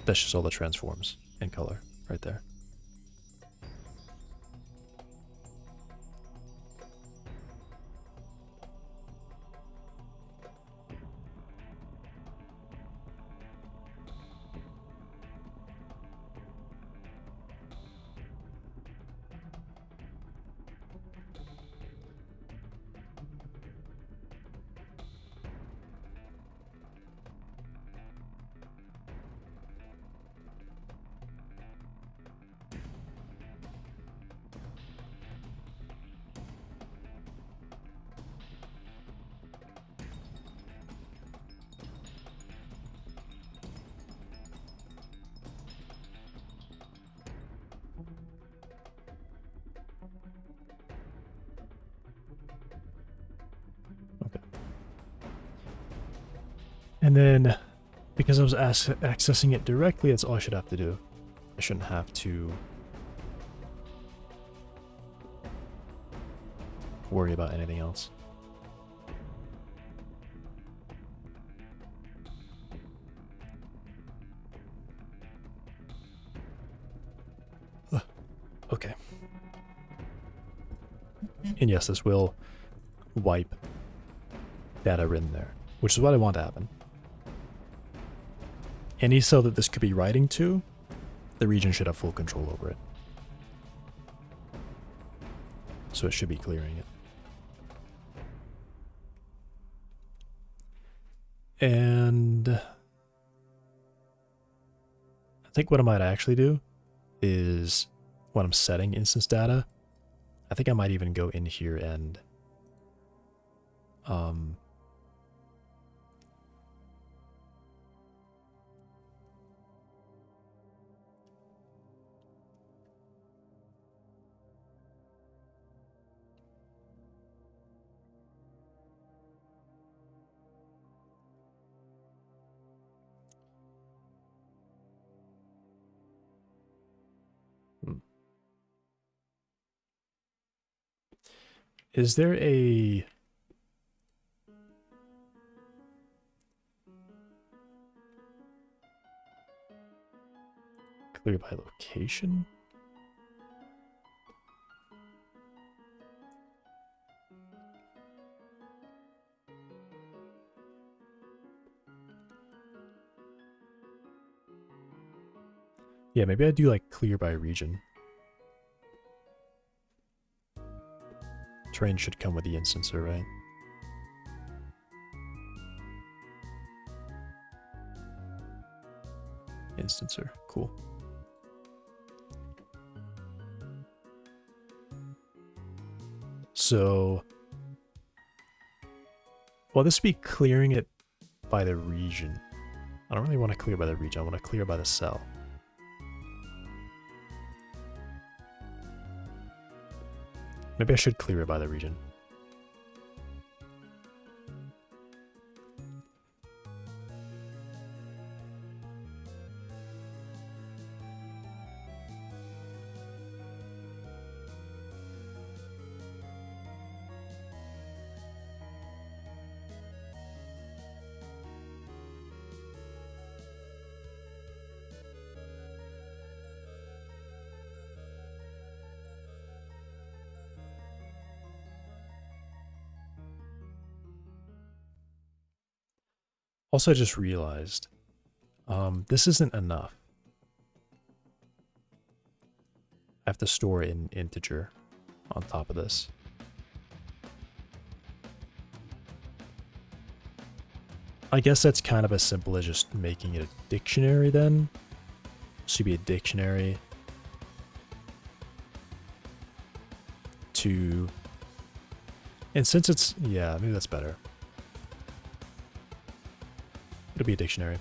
S1: that's just all the transforms in color right there. And then, because I was accessing it directly, that's all I should have to do. I shouldn't have to worry about anything else. Okay. And yes, this will wipe data written there, which is what I want to happen. Any cell that this could be writing to, the region should have full control over it. So it should be clearing it. And I think what I might actually do is when I'm setting instance data, I think I might even go in here and is there a clear by location? Yeah, maybe I do like clear by region. Terrain should come with the instancer, right? Instancer, cool. So, well, this would be clearing it by the region. I don't really want to clear by the region, I want to clear by the cell. Maybe I should clear it by the region. Also, I just realized this isn't enough. I have to store an integer on top of this. I guess that's kind of as simple as just making it a dictionary then. Should be a dictionary to, and since it's, yeah, maybe that's better. It'll be a dictionary.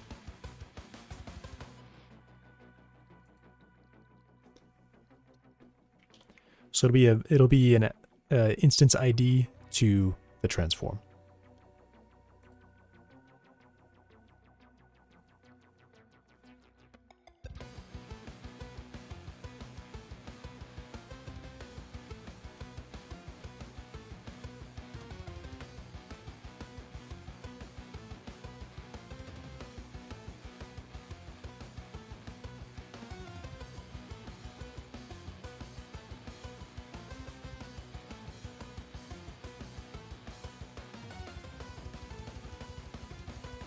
S1: So it'll be an instance ID to the transform.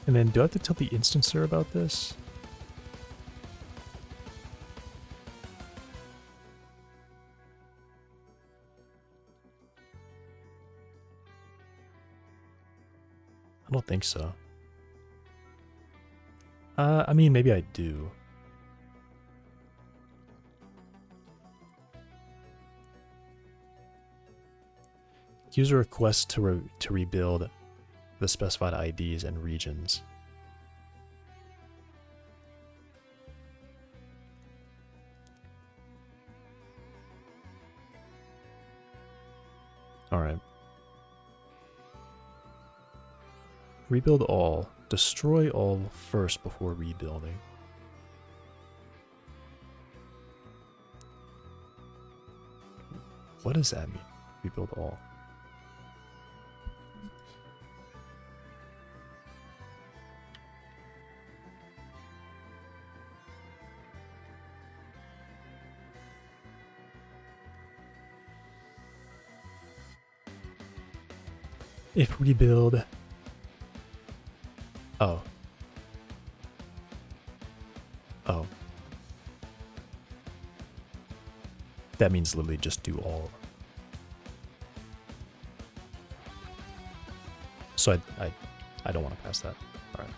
S1: And then do I have to tell the instancer about this? I don't think so. I mean, maybe I do. User requests to rebuild the specified IDs and regions. All right. Rebuild all. Destroy all first before rebuilding. What does that mean? Rebuild all. If rebuild... Oh. Oh. That means literally just do all of them. So I don't want to pass that. Alright.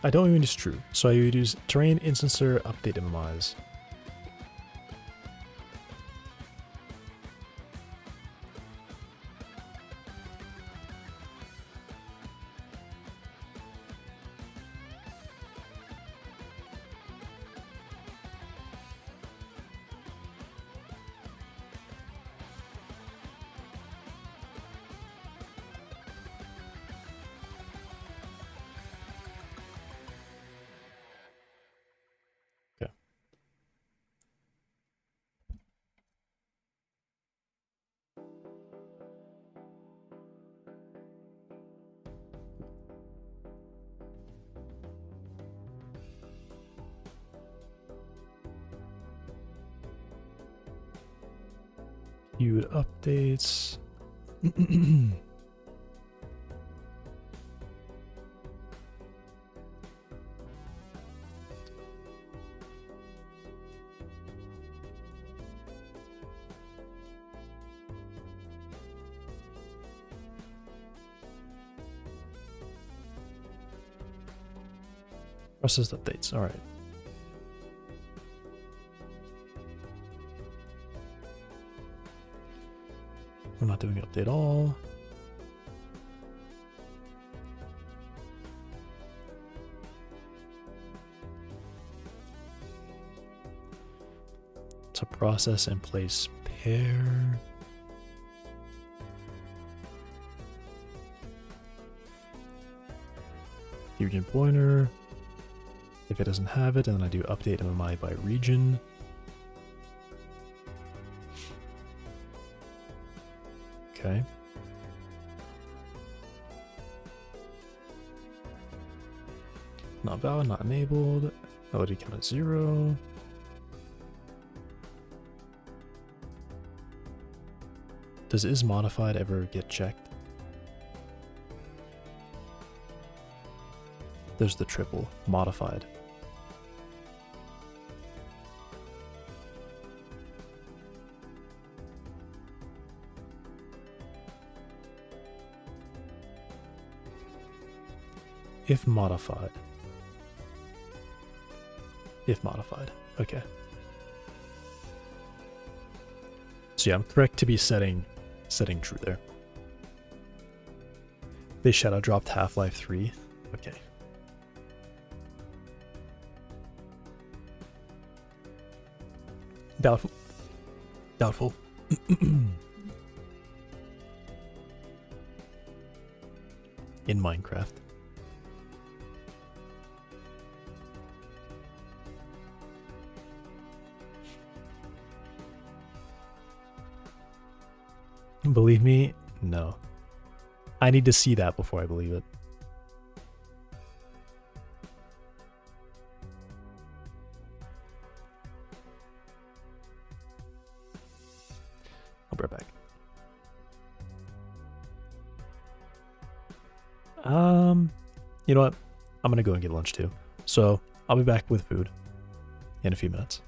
S1: I don't even use true. So I would use terrain instancer update minimize. Queued updates. Process updates. All right. We're not doing update all. To process and place pair. Region pointer. If it doesn't have it, then I do update MMI by region. Okay. Not valid, not enabled. Melody count at 0. Does is modified ever get checked? There's the triple, modified. If modified. If modified. Okay. So yeah, I'm correct to be setting true there. They shadow dropped Half-Life 3. Okay. Doubtful. Doubtful. In Minecraft. Believe me? No. I need to see that before I believe it. I'll be right back. You know what? I'm gonna go and get lunch too. So I'll be back with food in a few minutes.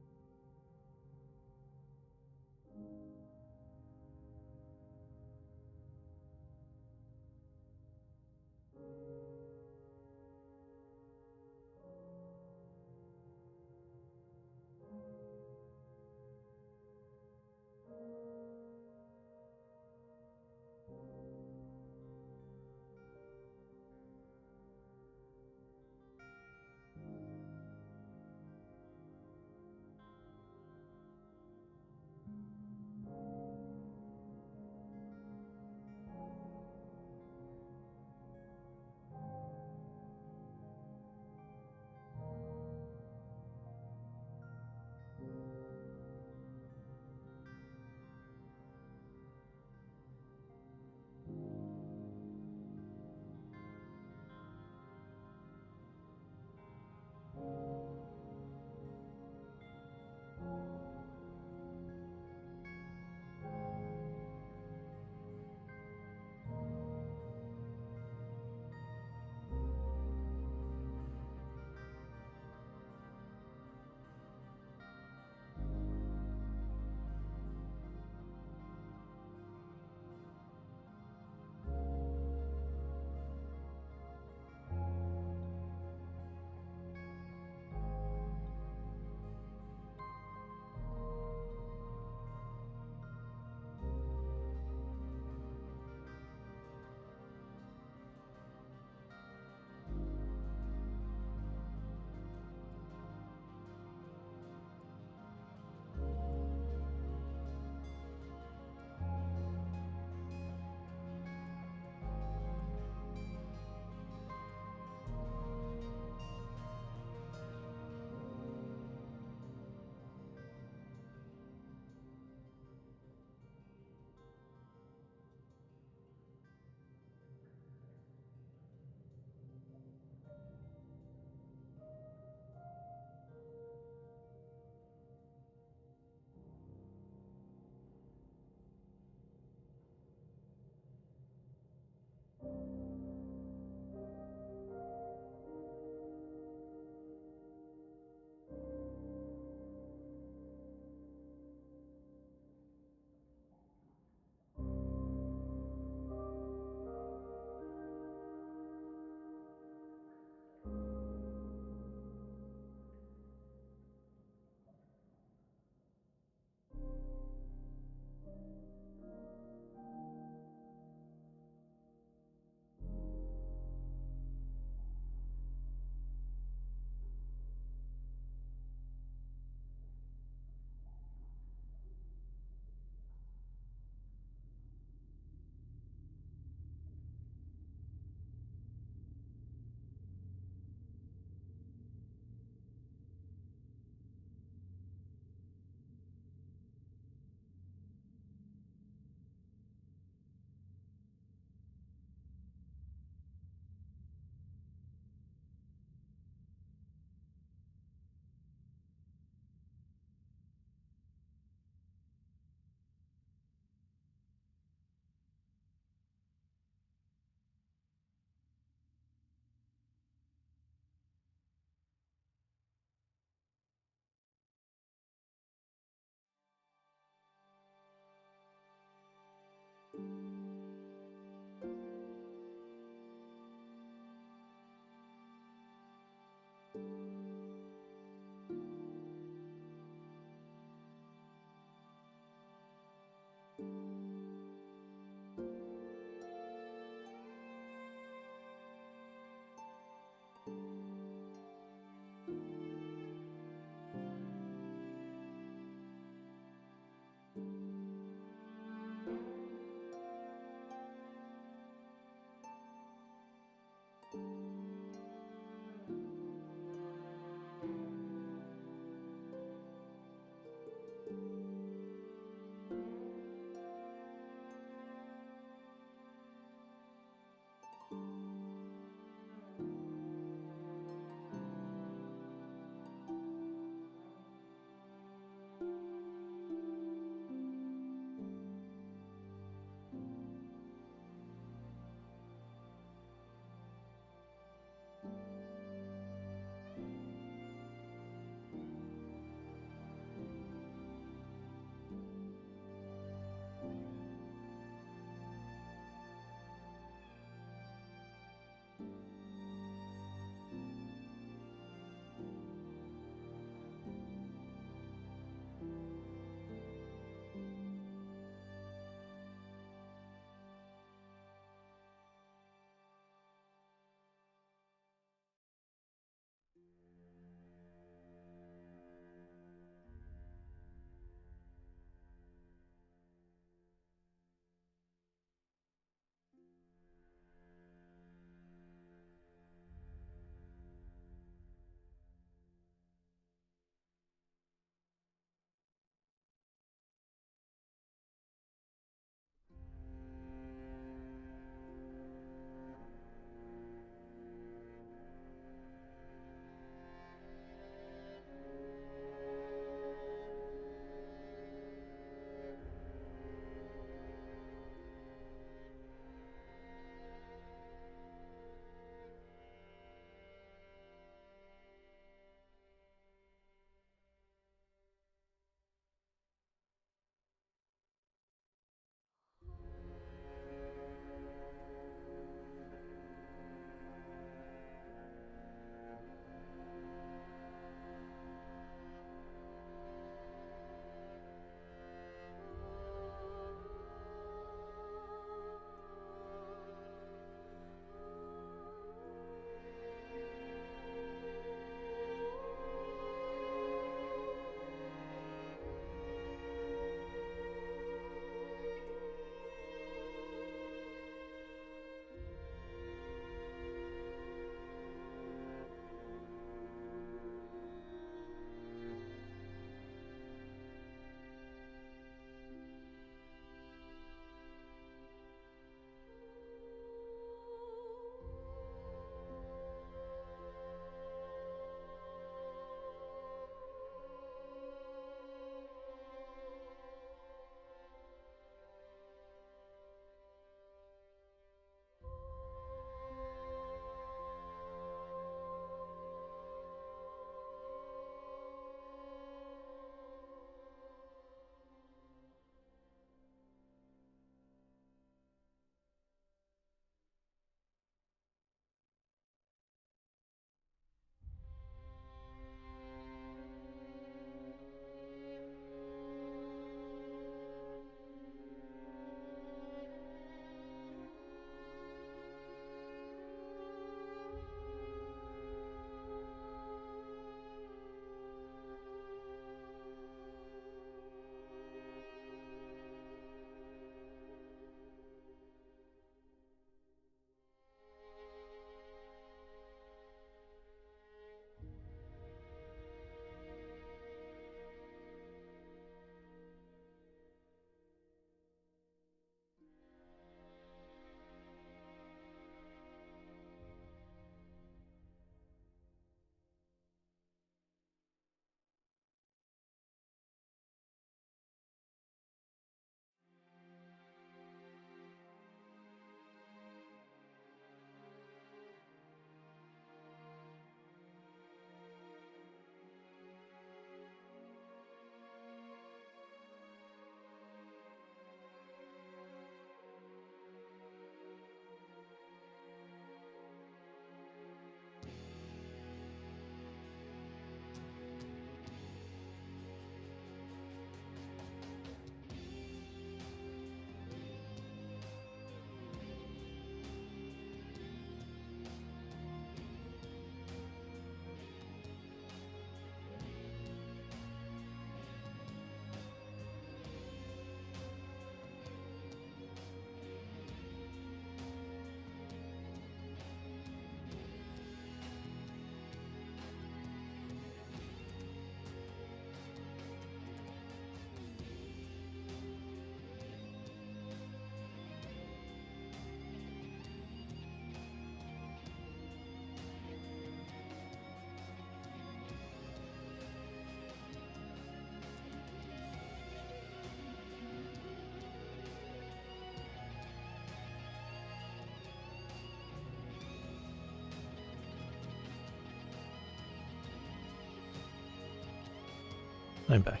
S1: I'm back.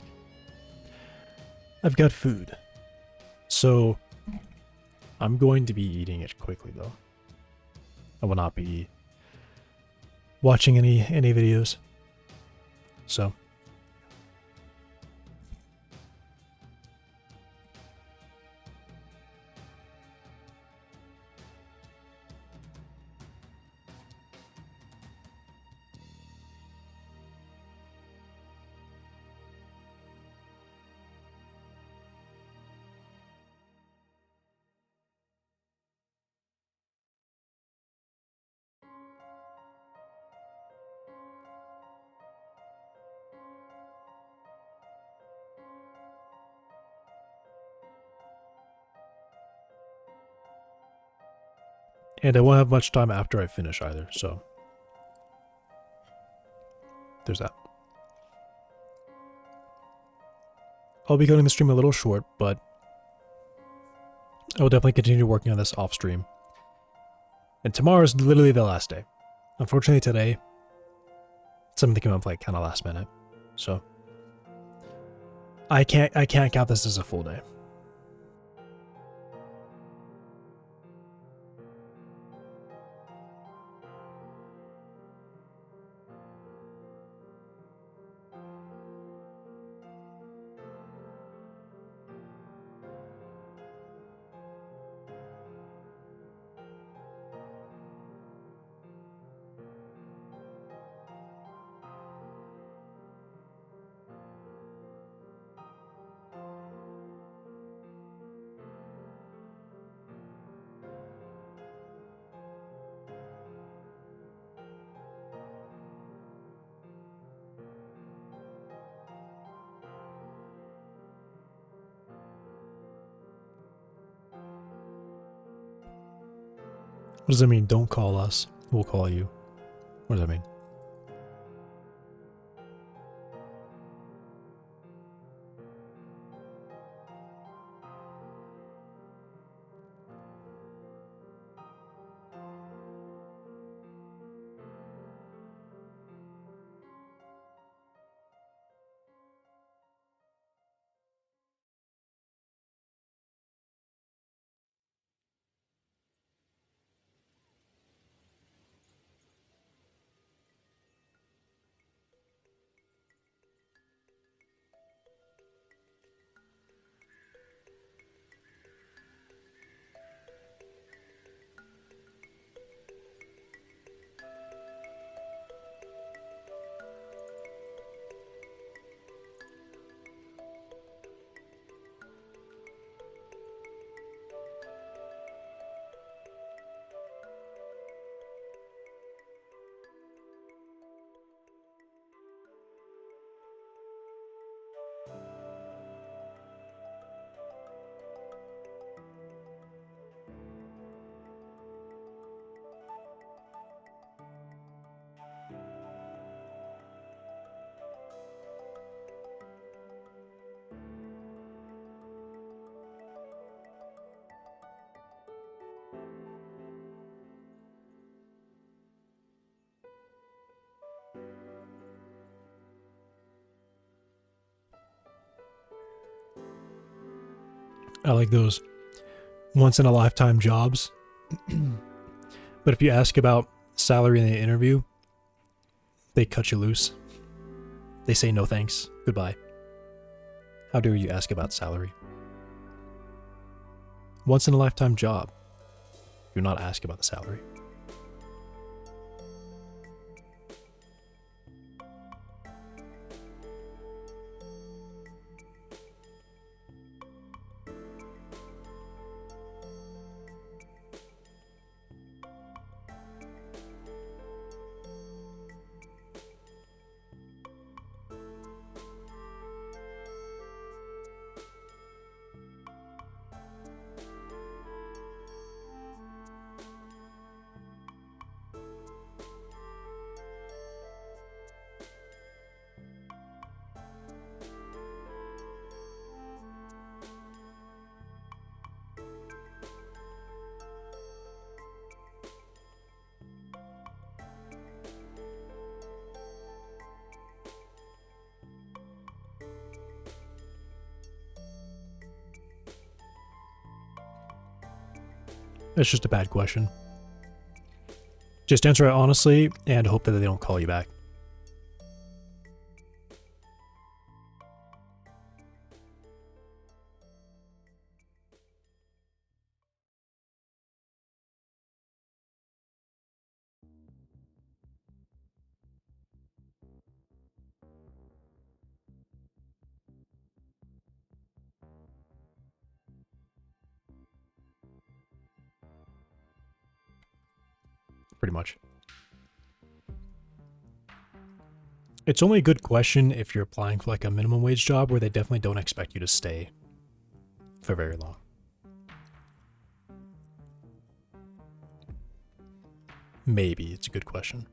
S1: I've got food. So, I'm going to be eating it quickly, though. I will not be watching any videos. So. And I won't have much time after I finish either, so. There's that. I'll be cutting the stream a little short, but I will definitely continue working on this off stream. And tomorrow is literally the last day. Unfortunately today, something came up like kind of last minute. So I can't count this as a full day. What does that mean? Don't call us. We'll call you. What does that mean? I like those once in a lifetime jobs. But if you ask about salary in the interview, they cut you loose. They say no thanks, goodbye. How dare you ask about salary? Once in a lifetime job. Do not ask about the salary. It's just a bad question. Just answer it honestly and hope that they don't call you back. Pretty much. It's only a good question if you're applying for like a minimum wage job where they definitely don't expect you to stay for very long. Maybe it's a good question.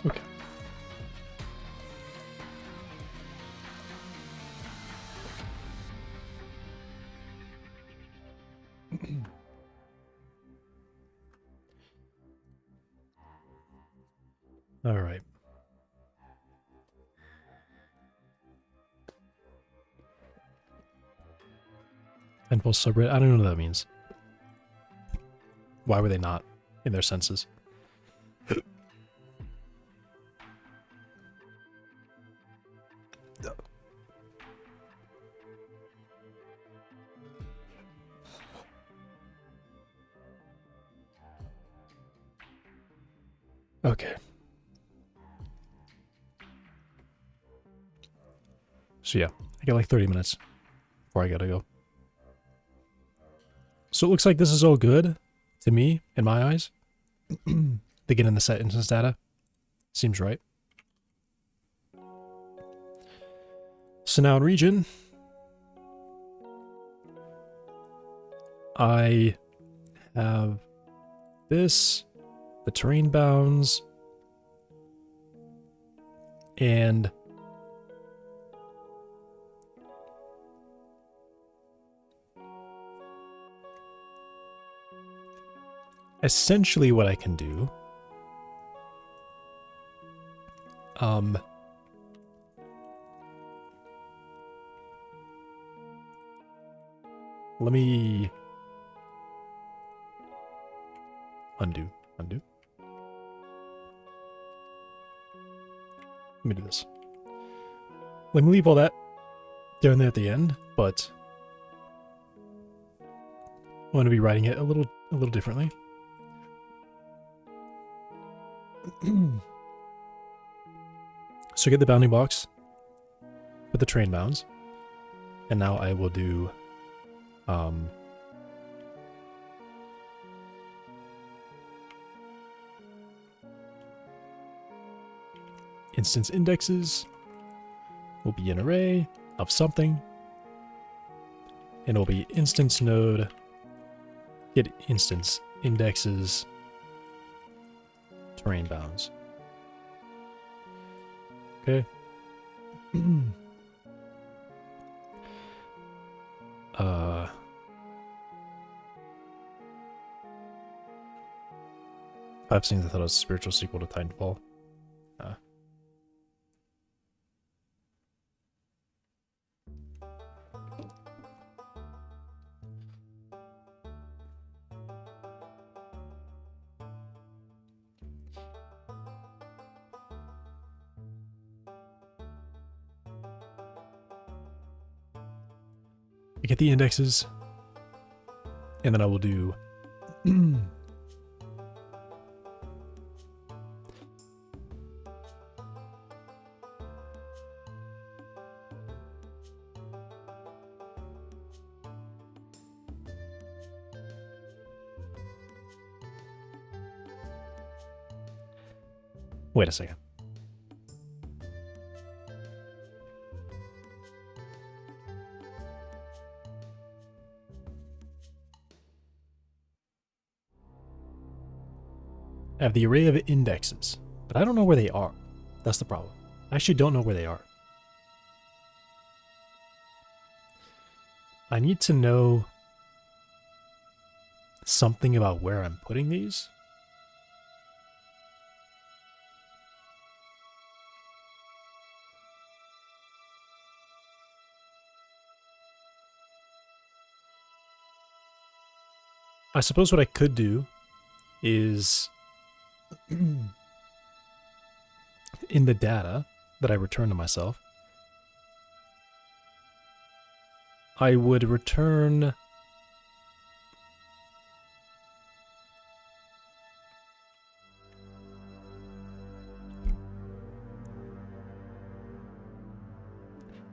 S1: Okay. All right. Tenfold subreddit. I don't know what that means. Why were they not in their senses? Okay. So yeah, I got like 30 minutes before I gotta go. So it looks like this is all good to me, in my eyes. They get in the set instance data. Seems right. So now in region, I have this, the terrain bounds, and essentially what I can do, let me undo. Let me do this. Let me leave all that down there at the end, but I'm going to be writing it a little differently. So get the bounding box with the train bounds, and now I will do instance indexes will be an array of something, and it will be instance node get instance indexes terrain bounds. Okay. I've seen that as a spiritual sequel to Titanfall. I get the indexes, and then I will do wait a second. I have the array of indexes, but I don't know where they are. That's the problem. I actually don't know where they are. I need to know something about where I'm putting these. I suppose what I could do is in the data that I return to myself, I would return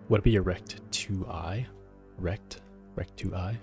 S1: would it be a rect2i? Rect2i?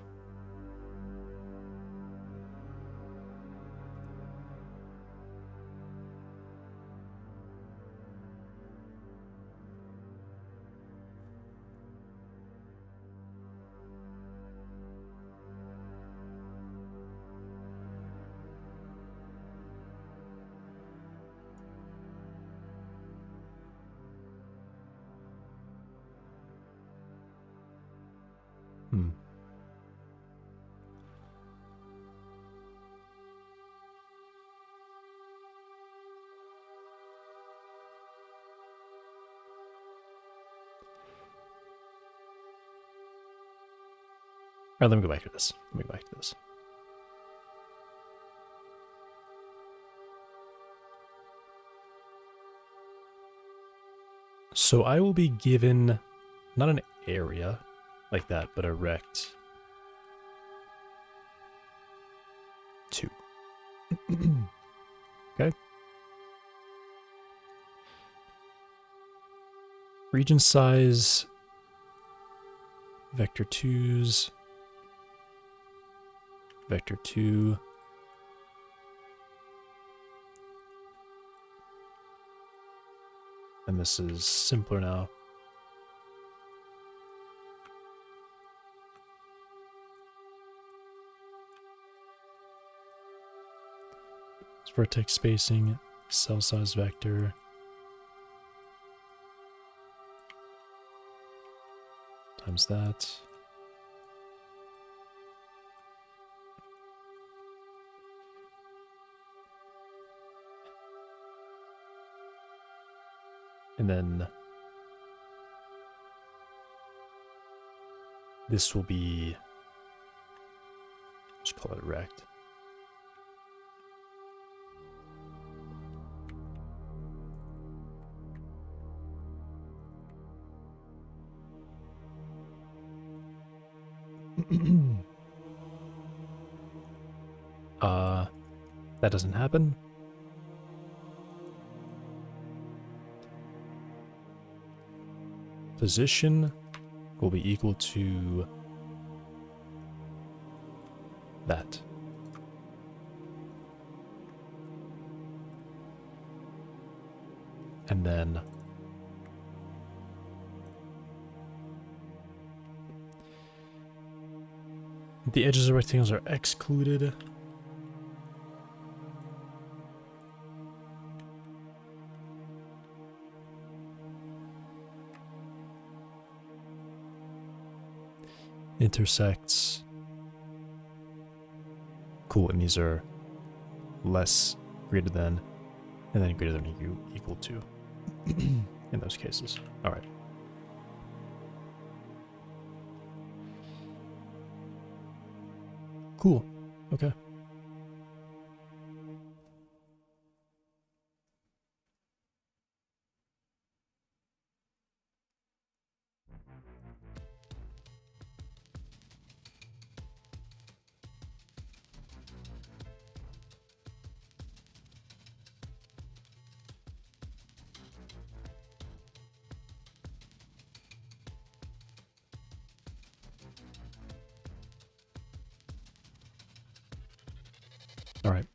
S1: Alright, let me go back to this. So I will be given not an area like that, but a rect 2. Okay. Region size, vector 2s, vector 2. And this is simpler now. It's vertex spacing, cell size vector. Times that. And then this will be, just call it rect. That doesn't happen. Position will be equal to that. And then the edges of rectangles are excluded. Intersects. Cool, and these are less, greater than, and then greater than or equal to in those cases. All right. Cool. Okay. All right.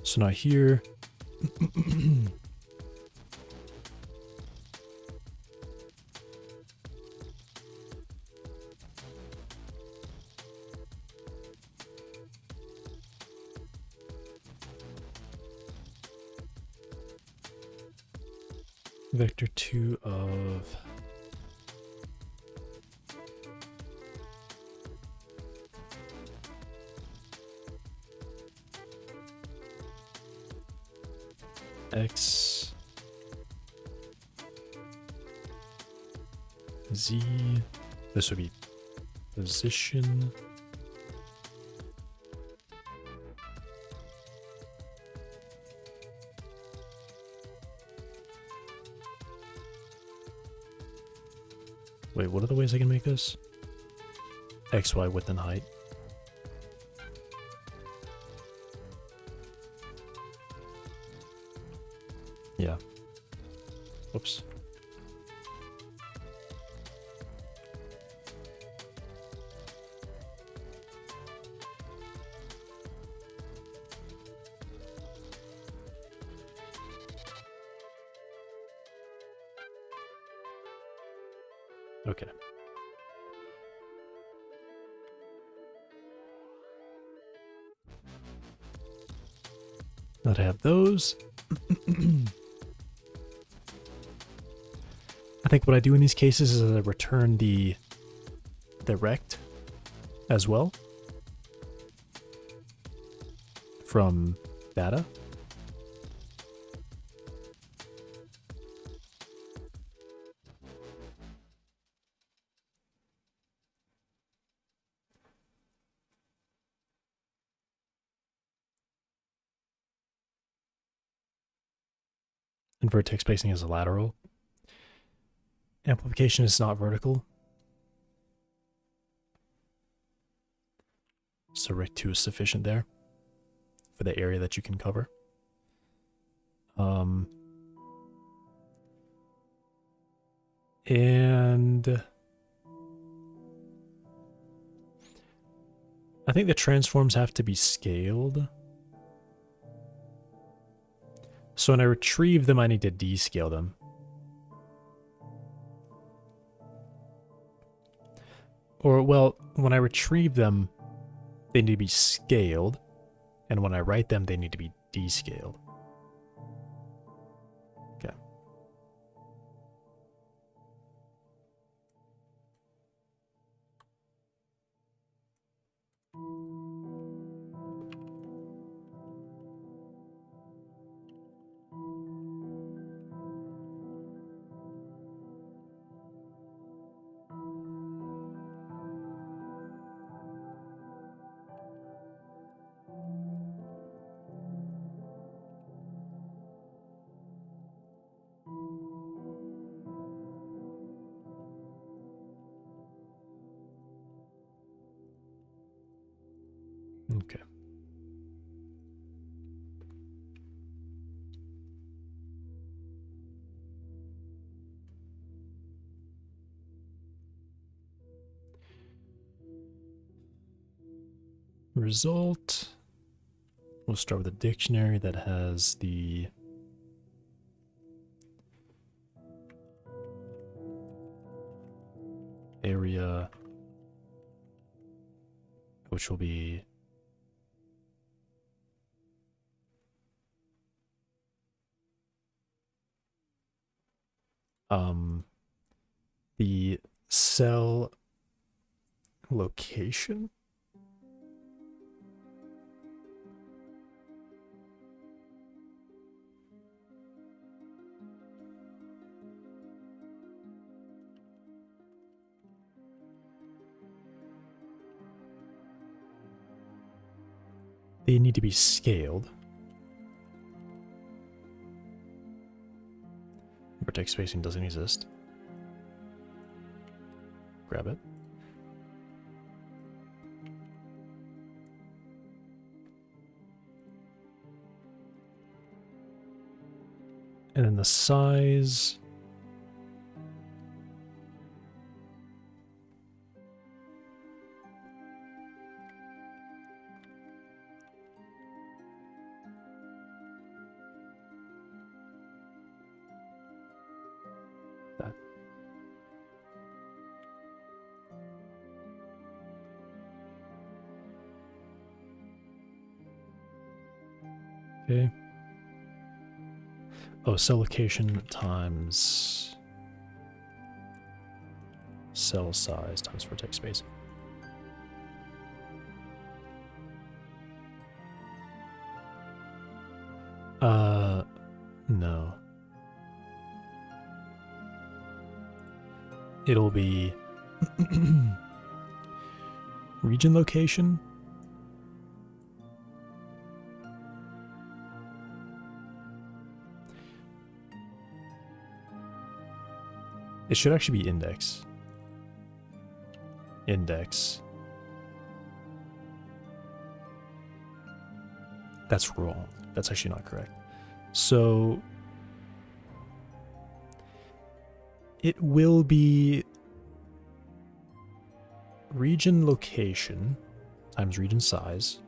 S1: So now here, vector 2 of X Z. This would be position. Wait, what are the ways I can make this? X, Y, width, and height. Yeah. Whoops. Okay. Now to have those. I think what I do in these cases is I return the rect as well from data. And vertex spacing is a lateral. Amplification is not vertical. So rect 2 is sufficient there for the area that you can cover. And I think the transforms have to be scaled. So when I retrieve them, I need to descale them. Or, well, when I retrieve them, they need to be scaled. And when I write them, they need to be descaled. Okay. Okay. Result. We'll start with a dictionary that has the area, which will be the cell location. They need to be scaled. Vertex spacing doesn't exist. Grab it. And then the size. That. Okay. Oh, cell location times cell size times vertex spacing. No. It'll be region location. It should actually be index. Index. That's wrong. That's actually not correct. So it will be region location times region size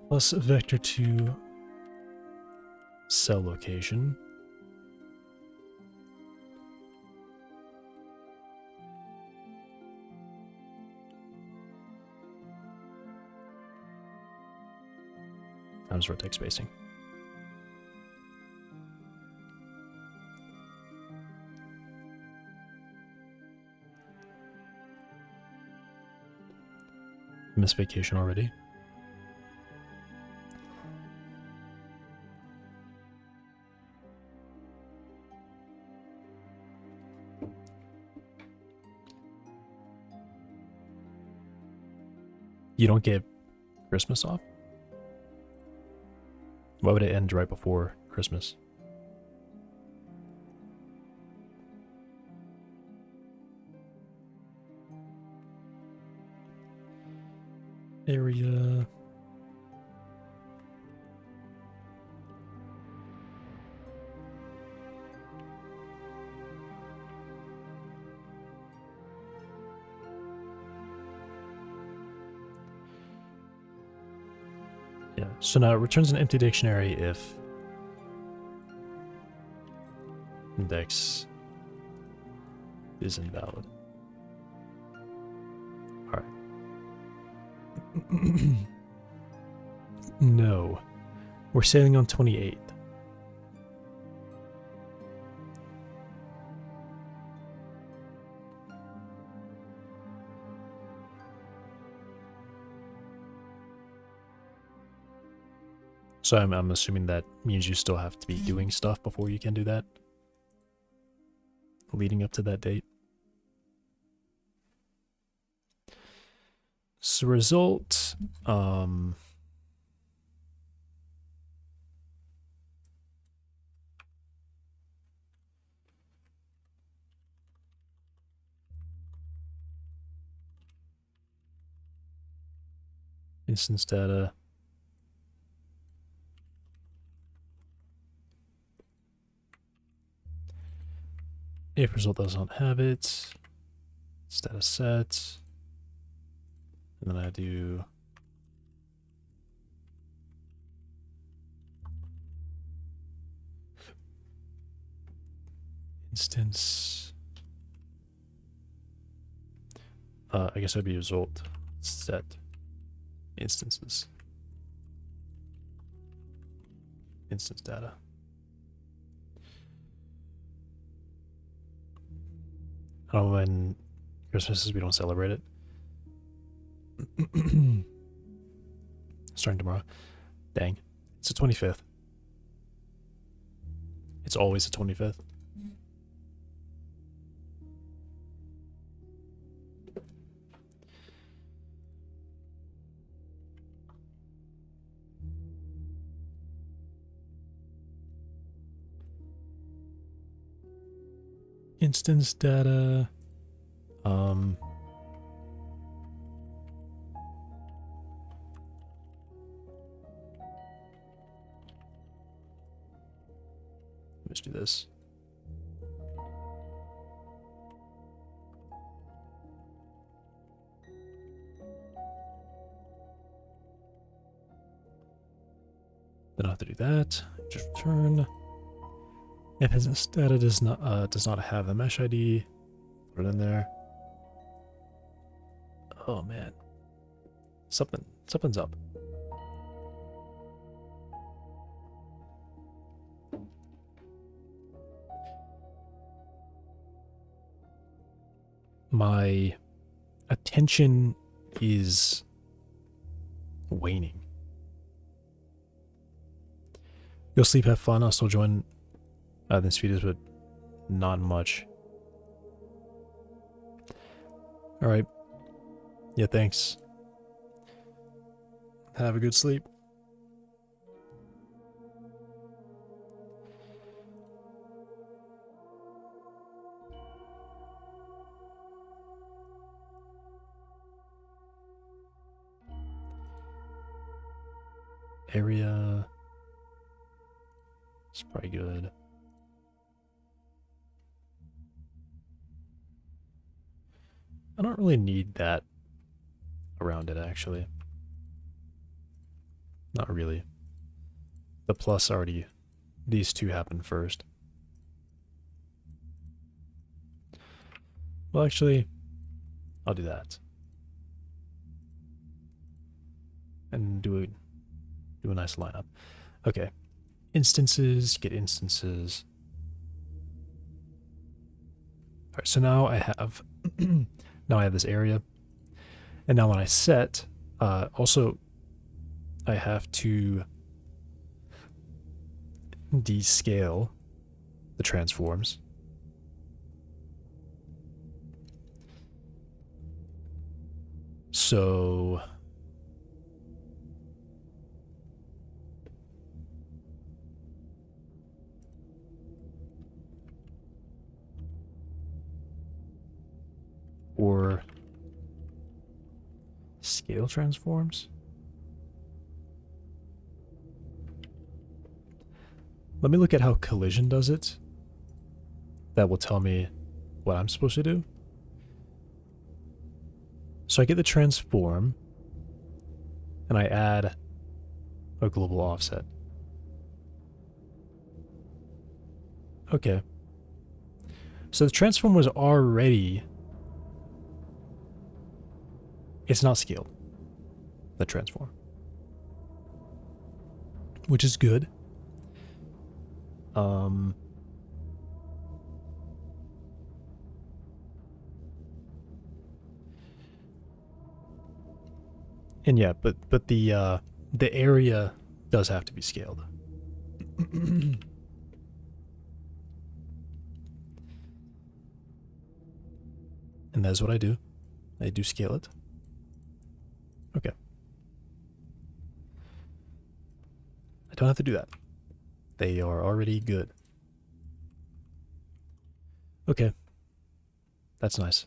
S1: plus vector 2 cell location times vertex spacing. Missed vacation already. You don't get Christmas off? Why would it end right before Christmas? area. Yeah, so now it returns an empty dictionary if index is invalid. All right. No. We're sailing on 28. So I'm assuming that means you still have to be doing stuff before you can do that. Leading up to that date. So result, instance data. If result doesn't have it, status set. And then I do instance. I guess that'd be result set instances. Instance data. Oh, when Christmas is, we don't celebrate it. Starting tomorrow. Dang. It's the 25th. It's always the 25th. Instance data. Let's do this. Then I have to do that. Just return. If instance data does not have the mesh ID, put it in there. Oh man, something's up. My attention is waning. Go sleep, have fun. I'll still join this videos, but not much. All right. Yeah, thanks. Have a good sleep. Area. It's probably good. I don't really need that around it, actually. Not really. The plus already, these two happen first. Well, actually, I'll do that. And do a nice lineup. Okay. Instances, get instances. All right, so now I have now I have this area. And now when I set, also I have to descale the transforms. So or scale transforms? Let me look at how collision does it. That will tell me what I'm supposed to do. So I get the transform, and I add a global offset. Okay. So the transform was already... It's not scaled, the transform. Which is good. And yeah, but the area does have to be scaled. And that's what I do. I do scale it. Okay. I don't have to do that. They are already good. Okay. That's nice.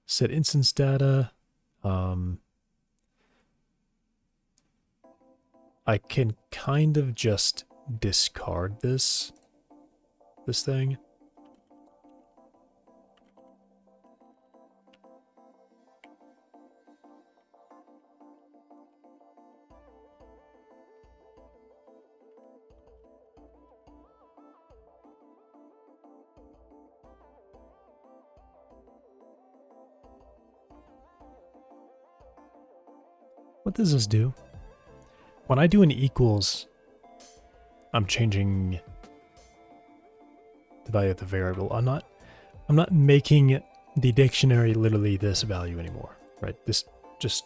S1: Set instance data. I can kind of just discard this thing. What does this do? When I do an equals, I'm changing the value of the variable. I'm not making the dictionary literally this value anymore, right? This just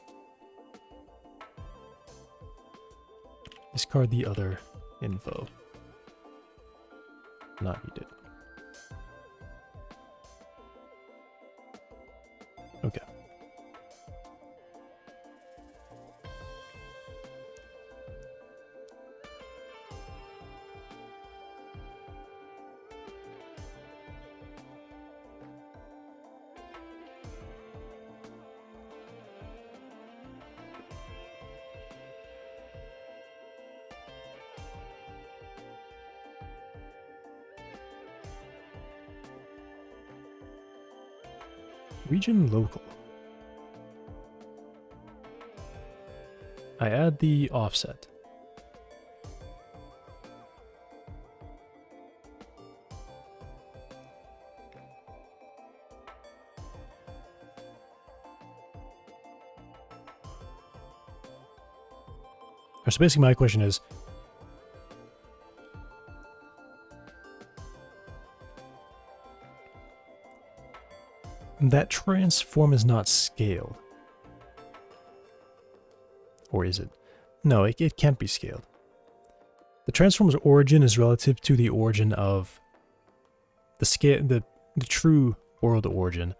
S1: discard the other info. Not needed. Okay. Region local. I add the offset. So basically my question is, that transform is not scaled. Or is it? No, it can't be scaled. The transform's origin is relative to the origin of the scale, the true world origin.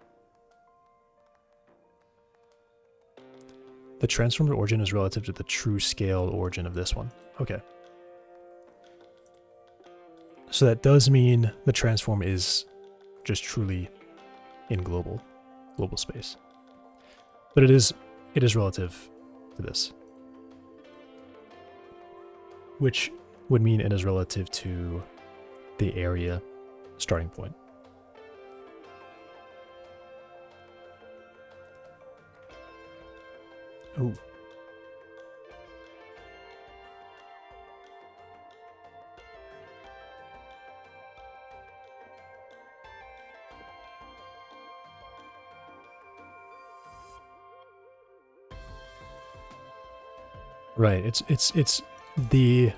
S1: The transform's origin is relative to the true scaled origin of this one. Okay. So that does mean the transform is just truly in global space. But it is relative to this. Which would mean it is relative to the area starting point. Ooh. Right, it's the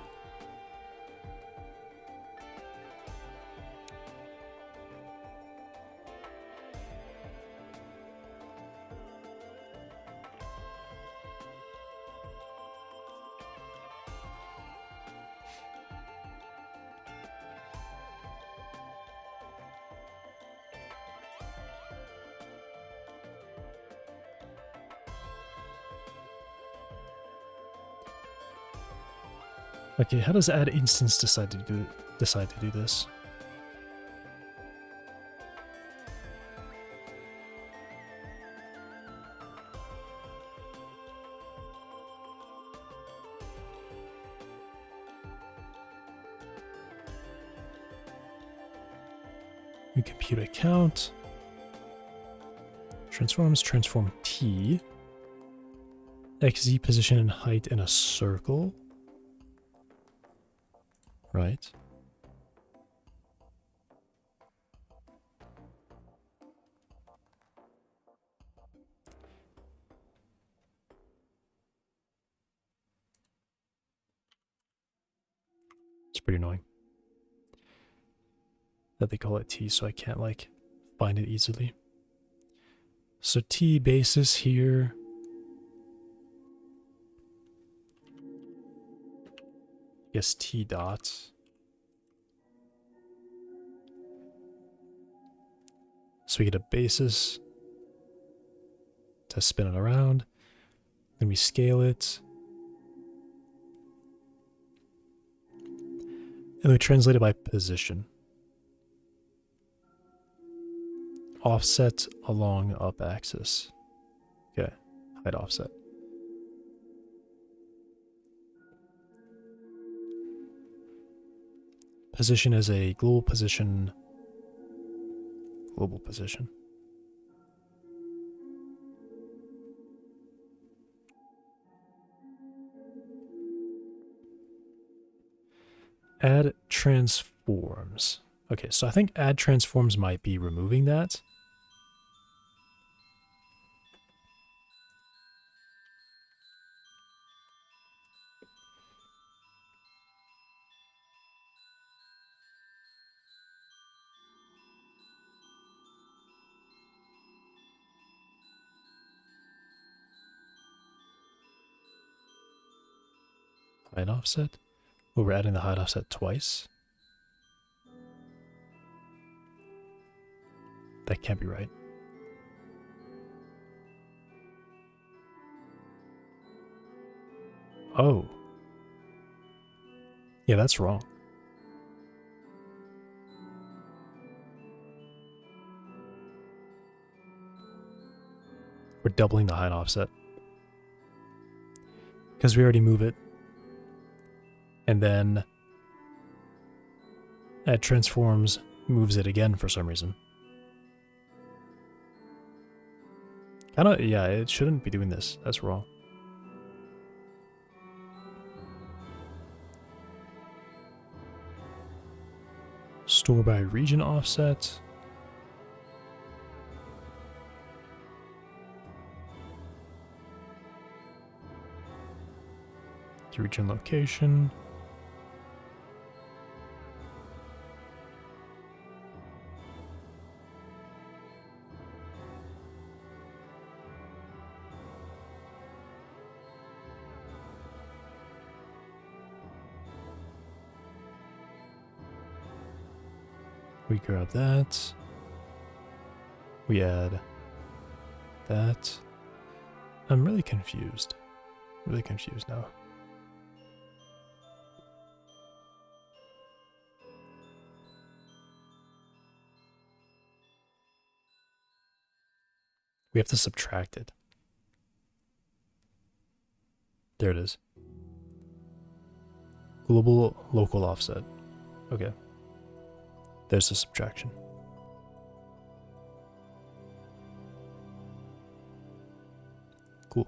S1: okay, how does add instance decide to do this? We compute a count. Transforms, transform T. XZ position and height in a circle. Right. It's pretty annoying that they call it T, so I can't like find it easily. So T basis here. I guess T dot. So we get a basis to spin it around. Then we scale it. And we translate it by position. Offset along up axis. Okay, height offset. Position is a global position. Global position. Add transforms. Okay, so I think add transforms might be removing that. Height offset. Oh, we're adding the height offset twice. That can't be right. Oh. Yeah, that's wrong. We're doubling the height offset. Because we already move it. And then add transforms moves it again for some reason. Kinda, yeah, it shouldn't be doing this. That's wrong. Store by region offset. To region location. We grab that. We add that. I'm really confused. Really confused now. We have to subtract it. There it is. Global local offset. Okay. There's the subtraction. Cool.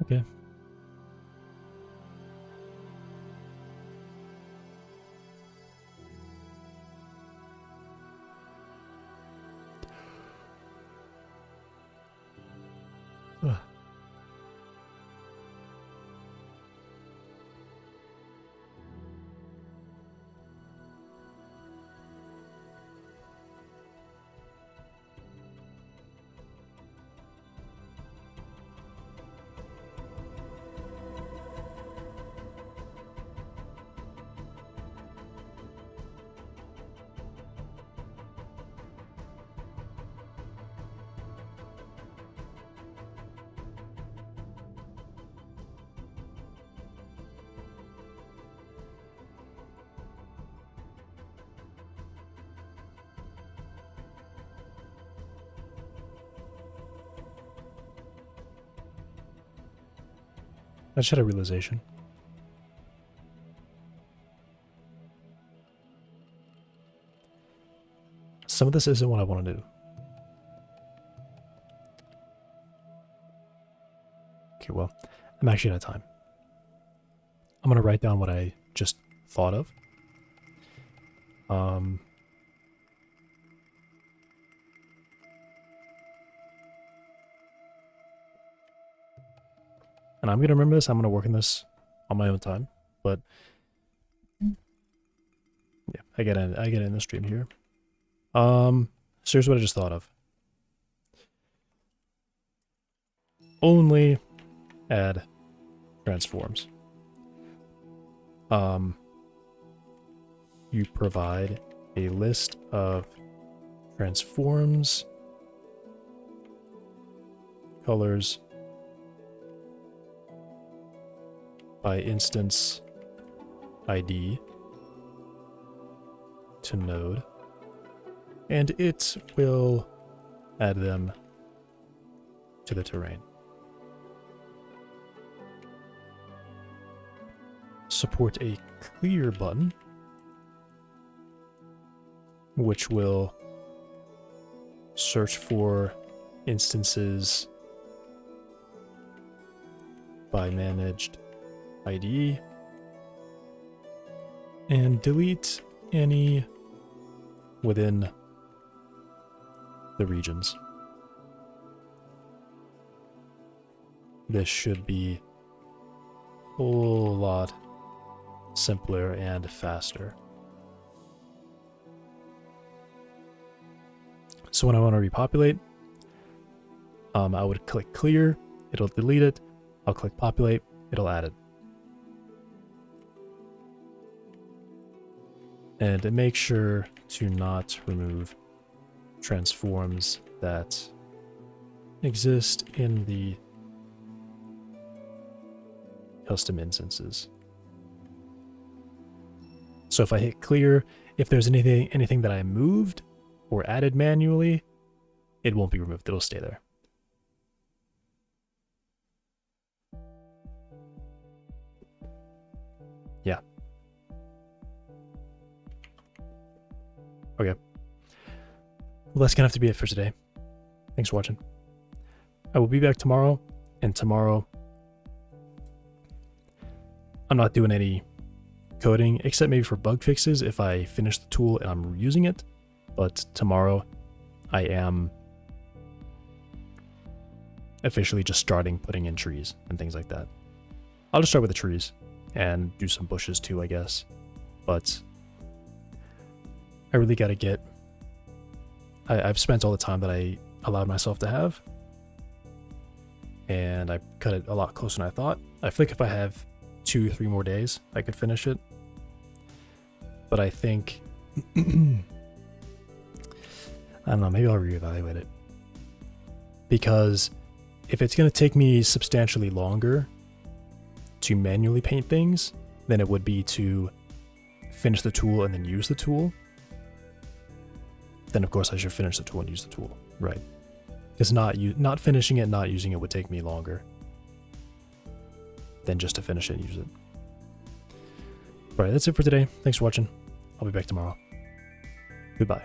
S1: Okay. Ugh. I just had a realization. Some of this isn't what I want to do. Okay, well, I'm actually out of time. I'm going to write down what I just thought of. And I'm going to remember this. I'm going to work on this on my own time. But yeah, I get it in the stream here. So here's what I just thought of. Only add transforms. You provide a list of transforms, colors by instance ID to node, and it will add them to the terrain. Support a clear button, which will search for instances by managed IDE and delete any within the regions. This should be a whole lot simpler and faster. So when I want to repopulate, I would click clear, it'll delete it. I'll click populate, it'll add it. And make sure to not remove transforms that exist in the custom instances. So if I hit clear, if there's anything that I moved or added manually, it won't be removed. It'll stay there. Yeah. Okay. Well, that's gonna have to be it for today. Thanks for watching. I will be back tomorrow, and tomorrow I'm not doing any coding, except maybe for bug fixes if I finish the tool and I'm using it. But tomorrow I am officially just starting putting in trees and things like that. I'll just start with the trees and do some bushes too, I guess. But I really gotta get... I've spent all the time that I allowed myself to have, and I cut it a lot closer than I thought. I feel like if I have 2-3 more days, I could finish it. But I think... I don't know, maybe I'll reevaluate it. Because if it's going to take me substantially longer to manually paint things than it would be to finish the tool and then use the tool, then of course I should finish the tool and use the tool, right? Because not finishing it, not using it would take me longer than just to finish it and use it. Alright, that's it for today. Thanks for watching. I'll be back tomorrow. Goodbye.